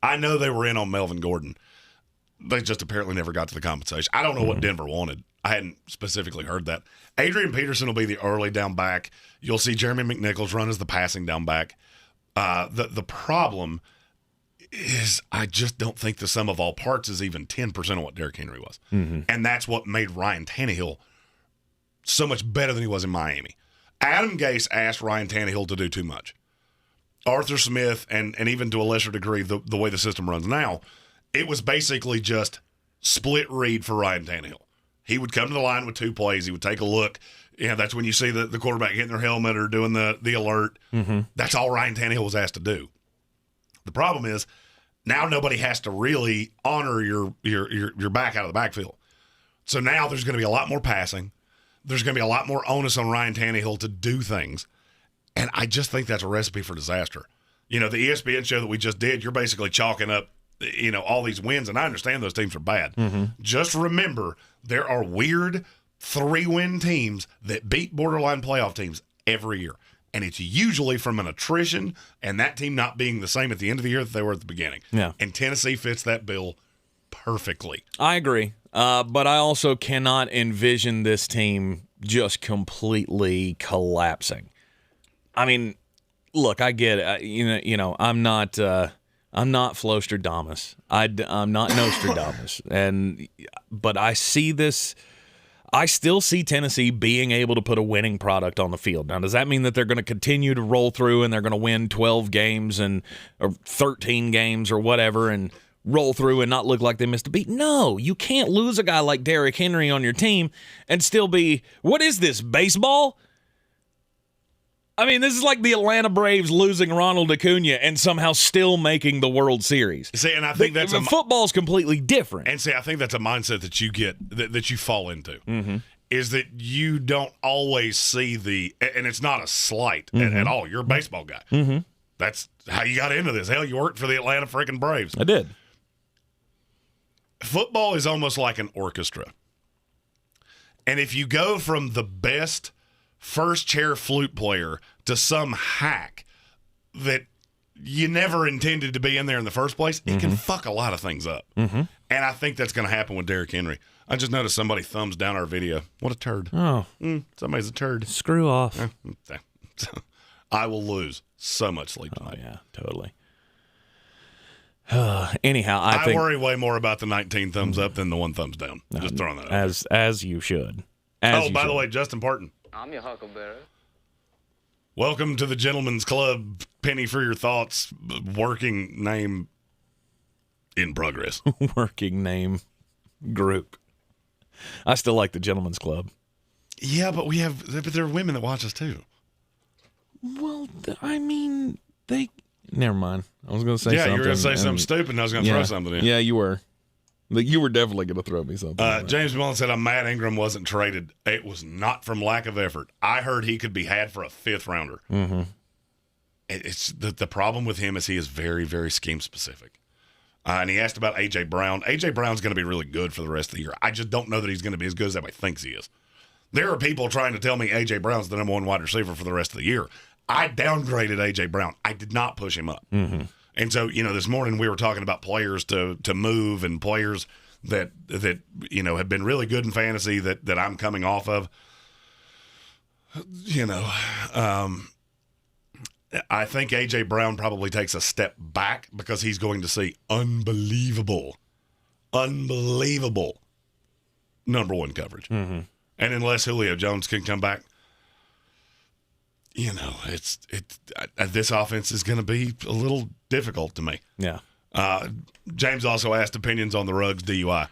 I know they were in on Melvin Gordon. They just apparently never got to the compensation. I don't know what Denver wanted. I hadn't specifically heard that. Adrian Peterson will be the early down back. You'll see Jeremy McNichols run as the passing down back. The problem is I just don't think the sum of all parts is even 10% of what Derrick Henry was. And that's what made Ryan Tannehill so much better than he was in Miami. Adam Gase asked Ryan Tannehill to do too much. Arthur Smith, and even to a lesser degree, the way the system runs now, it was basically just split read for Ryan Tannehill. He would come to the line with two plays. He would take a look. That's when you see the quarterback hitting their helmet or doing the alert. That's all Ryan Tannehill was asked to do. The problem is now nobody has to really honor your back out of the backfield. So now there's going to be a lot more passing. There's going to be a lot more onus on Ryan Tannehill to do things. And I just think that's a recipe for disaster. You know, the ESPN show that we just did, you're basically chalking up, all these wins, and I understand those teams are bad. Just remember, there are weird 3-win teams that beat borderline playoff teams every year. And it's usually from an attrition and that team not being the same at the end of the year that they were at the beginning. Yeah. And Tennessee fits that bill perfectly. I agree. But I also cannot envision this team just completely collapsing. I mean, look, I get it. I'm not Flostradamus. I'm not Nostradamus. But I see this. I still see Tennessee being able to put a winning product on the field. Now, does that mean that they're going to continue to roll through and they're going to win 12 games or 13 games or whatever and roll through and not look like they missed a beat? No, you can't lose a guy like Derrick Henry on your team and still be, what is this, baseball? I mean, this is like the Atlanta Braves losing Ronald Acuna and somehow still making the World Series. See, and I think football's completely different. And see, I think that's a mindset that you get, that you fall into, is that you don't always see and it's not a slight at all. You're a baseball guy. That's how you got into this. Hell, you worked for the Atlanta freaking Braves. I did. Football is almost like an orchestra. And if you go from the best first chair flute player to some hack that you never intended to be in there in the first place, it can fuck a lot of things up. And I think that's going to happen with Derrick Henry. I just noticed somebody thumbs down our video. What a turd. Oh. Somebody's a turd. Screw off. I will lose so much sleep tonight. Oh, yeah, totally. Anyhow, I think worry way more about the 19 thumbs up than the 1 thumbs down. Just throwing that out as you should. By the way, Justin Parton. I'm your huckleberry. Welcome to the Gentleman's Club. Penny for your thoughts. Working name in progress. Working name group. I still like the Gentleman's Club. Yeah, but there are women that watch us too. Well, I mean, never mind. I was going to say something. Yeah, you were going to say something stupid and I was going to throw something in. Yeah, you were. You were definitely going to throw me something. James Mullen said, I'm mad Ingram wasn't traded. It was not from lack of effort. I heard he could be had for a 5th rounder. Mm-hmm. It's the problem with him is he is very, very scheme specific. And he asked about A.J. Brown. A.J. Brown's going to be really good for the rest of the year. I just don't know that he's going to be as good as everybody thinks he is. There are people trying to tell me A.J. Brown's the number 1 wide receiver for the rest of the year. I downgraded A.J. Brown. I did not push him up. Mm-hmm. And so, this morning we were talking about players to move and players that have been really good in fantasy that I'm coming off of. I think A.J. Brown probably takes a step back because he's going to see unbelievable number 1 coverage. Mm-hmm. And unless Julio Jones can come back, this offense is going to be a little difficult to me. Yeah. James also asked opinions on the Ruggs DUI.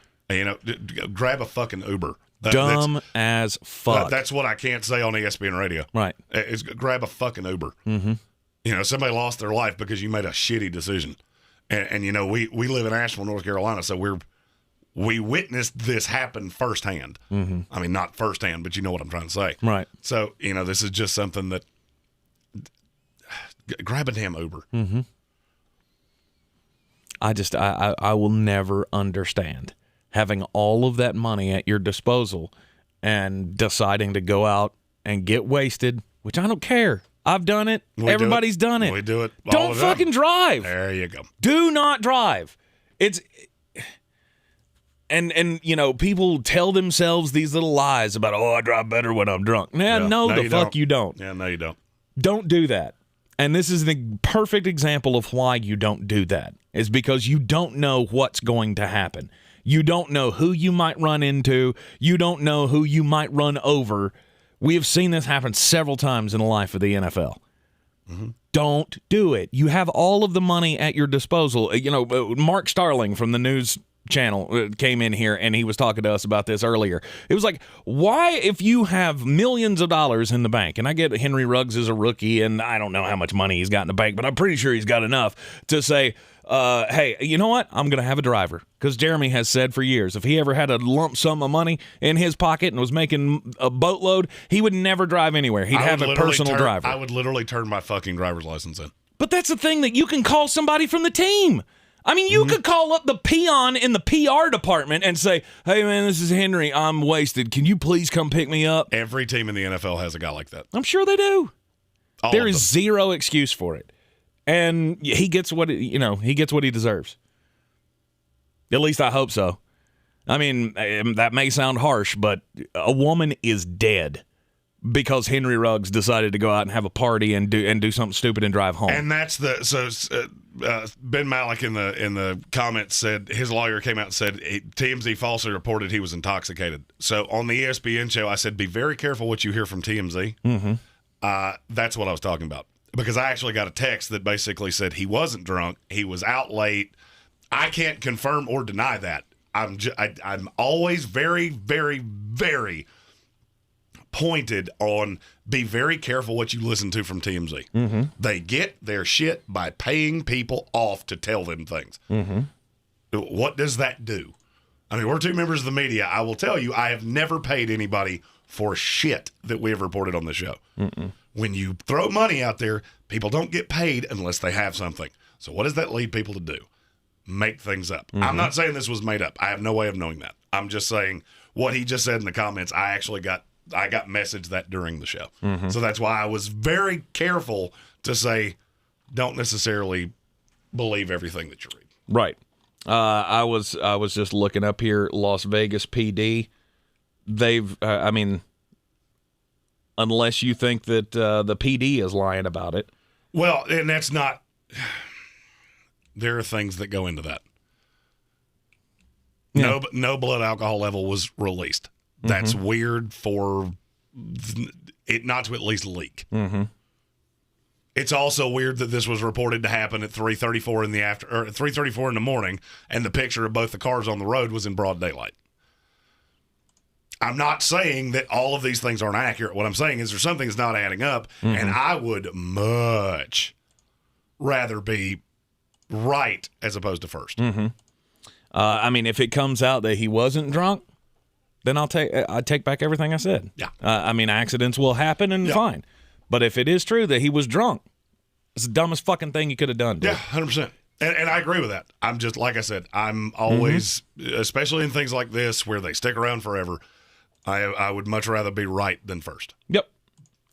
Grab a fucking Uber. Dumb as fuck. That's what I can't say on ESPN Radio. Right. It's grab a fucking Uber. Mm-hmm. Somebody lost their life because you made a shitty decision. And we live in Asheville, North Carolina, so we witnessed this happen firsthand. Mm-hmm. I mean, not firsthand, but you know what I'm trying to say. Right. So, this is just something that grab a damn Uber. Mm-hmm. I will never understand having all of that money at your disposal and deciding to go out and get wasted, which I don't care. I've done it. Everybody's done it. We do it. Don't fucking drive. There you go. Do not drive. And people tell themselves these little lies about, I drive better when I'm drunk. You don't. Yeah, no, you don't. Don't do that. And this is the perfect example of why you don't do that, is because you don't know what's going to happen. You don't know who you might run into. You don't know who you might run over. We have seen this happen several times in the life of the NFL. Mm-hmm. Don't do it. You have all of the money at your disposal. Mark Starling from the news channel came in here and he was talking to us about this earlier. It was like, why, if you have millions of dollars in the bank, and I get Henry Ruggs is a rookie and I don't know how much money he's got in the bank, but I'm pretty sure he's got enough to say, hey, you know what? I'm going to have a driver. Because Jeremy has said for years, if he ever had a lump sum of money in his pocket and was making a boatload, he would never drive anywhere. He'd have a personal driver. I would literally turn my fucking driver's license in. But that's the thing, that you can call somebody from the team. I mean, you could call up the peon in the PR department and say, hey, man, this is Henry. I'm wasted. Can you please come pick me up? Every team in the NFL has a guy like that. I'm sure they do. There is them. Zero excuse for it. And he gets what he deserves. At least I hope so. I mean, that may sound harsh, but a woman is dead because Henry Ruggs decided to go out and have a party and do something stupid and drive home. And that's Ben Malik in the comments said his lawyer came out and said TMZ falsely reported he was intoxicated. So on the ESPN show, I said, be very careful what you hear from TMZ. Mm-hmm. That's what I was talking about. Because I actually got a text that basically said he wasn't drunk, he was out late. I can't confirm or deny that. I'm always very, very, very pointed on be very careful what you listen to from TMZ. Mm-hmm. They get their shit by paying people off to tell them things. Mm-hmm. What does that do? I mean, we're two members of the media. I will tell you, I have never paid anybody for shit that we have reported on the show. Mm-mm. When you throw money out there, people don't get paid unless they have something. So what does that lead people to do? Make things up. Mm-hmm. I'm not saying this was made up. I have no way of knowing that. I'm just saying what he just said in the comments, I got messaged that during the show. Mm-hmm. So that's why I was very careful to say don't necessarily believe everything that you read. Right. I was just looking up here, Las Vegas PD. They've, unless you think that the PD is lying about it. Well, and that's not. There are things that go into that. Yeah. No blood alcohol level was released. That's weird for it not to at least leak. Mm-hmm. It's also weird that this was reported to happen at 3:34 in the 3:34 in the morning, and the picture of both the cars on the road was in broad daylight. I'm not saying that all of these things aren't accurate. What I'm saying is there's something that's not adding up, and I would much rather be right as opposed to first. Mm-hmm. I mean, if it comes out that he wasn't drunk, then I take back everything I said. Yeah. I mean, accidents will happen and fine. But if it is true that he was drunk, it's the dumbest fucking thing you could have done, dude. Yeah, 100%. And I agree with that. I'm just, like I said, I'm always, especially in things like this where they stick around forever, I would much rather be right than first. Yep.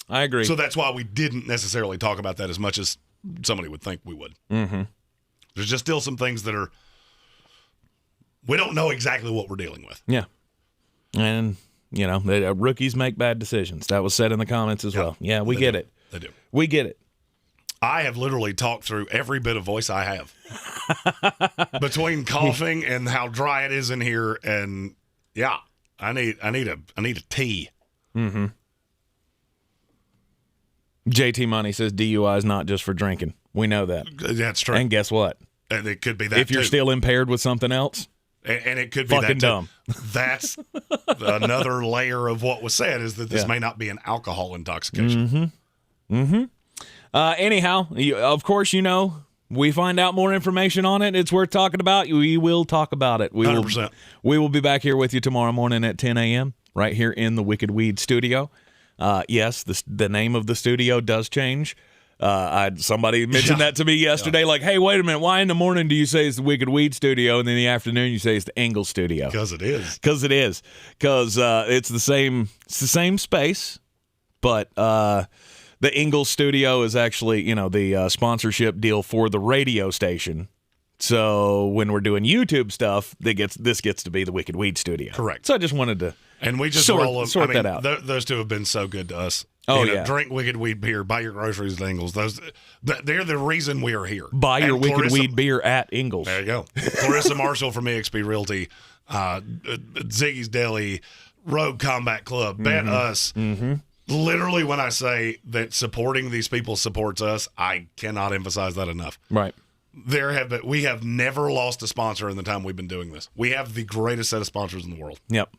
I agree. So that's why we didn't necessarily talk about that as much as somebody would think we would. Mm-hmm. There's just still some things that we don't know exactly what we're dealing with. Yeah. And, rookies make bad decisions. That was said in the comments as well. Yeah, we get it. They do. We get it. I have literally talked through every bit of voice I have between coughing and how dry it is in here, and I need a tea. Mm-hmm. JT Money says DUI is not just for drinking. We know that. That's true. And guess what? And it could be that if you're still impaired with something else, and it could be fucking that too. dumb. That's another layer of what was said, is that this may not be an alcohol intoxication. Mm-hmm. Mm-hmm. Anyhow, of course, we find out more information on it. It's worth talking about. We will talk about it. 100%. We will be back here with you tomorrow morning at 10 a.m. right here in the Wicked Weed studio. Yes, the name of the studio does change. Somebody mentioned that to me yesterday. Like, hey, wait a minute. Why in the morning do you say it's the Wicked Weed studio, and then in the afternoon you say it's the Ingle studio? Because it is. Because it is. Because it's the same space, but the Ingle studio is actually, the sponsorship deal for the radio station. So when we're doing YouTube stuff, this gets to be the Wicked Weed studio. Correct. So I just wanted to sort that out. Those two have been so good to us. Oh, yeah. Drink Wicked Weed beer, buy your groceries at Ingles. They're the reason we are here. Buy your Wicked Weed beer at Ingles. There you go. Clarissa Marshall from EXP Realty, Ziggy's Deli, Rogue Combat Club, Bet Us. Mm-hmm. Literally, when I say that supporting these people supports us, I cannot emphasize that enough. Right. We have never lost a sponsor in the time we've been doing this. We have the greatest set of sponsors in the world. Yep.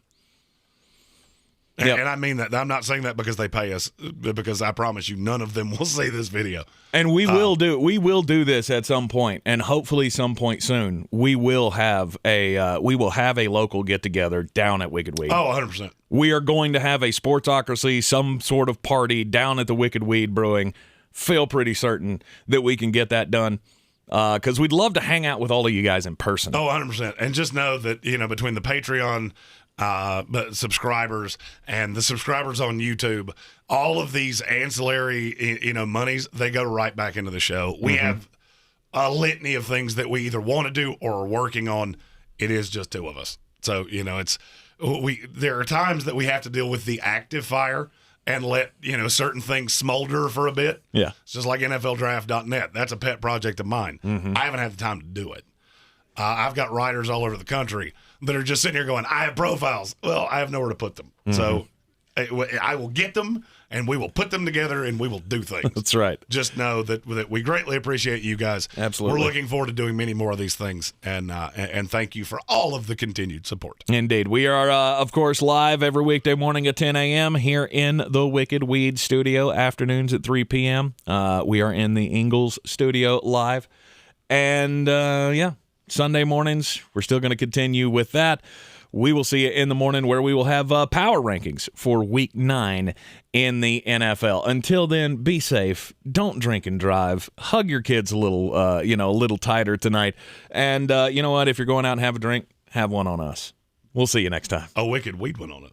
And I mean that. I'm not saying that because they pay us, because I promise you, none of them will see this video. And we will do this at some point, and hopefully some point soon. We will have a local get together down at Wicked Weed. Oh, 100%. We are going to have a sportsocracy, some sort of party down at the Wicked Weed Brewing. Feel pretty certain that we can get that done. Because we'd love to hang out with all of you guys in person. Oh, 100%. And just know that, between the Patreon subscribers and the subscribers on YouTube, all of these ancillary, monies, they go right back into the show. We have a litany of things that we either want to do or are working on. It is just two of us. So, there are times that we have to deal with the active fire and let, certain things smolder for a bit. Yeah. It's just like NFLdraft.net. That's a pet project of mine. Mm-hmm. I haven't had the time to do it. I've got writers all over the country that are just sitting here going, I have profiles. Well, I have nowhere to put them. Mm-hmm. So I will get them, and we will put them together, and we will do things. That's right. Just know that we greatly appreciate you guys. Absolutely. We're looking forward to doing many more of these things, and thank you for all of the continued support. Indeed. We are, of course, live every weekday morning at 10 a.m. here in the Wicked Weed studio, afternoons at 3 p.m. We are in the Ingalls studio live. And, Sunday mornings, we're still going to continue with that. We will see you in the morning where we will have power rankings for Week 9 in the NFL. Until then, be safe. Don't drink and drive. Hug your kids a little tighter tonight. And you know what? If you're going out and have a drink, have one on us. We'll see you next time. A Wicked Weed one on it.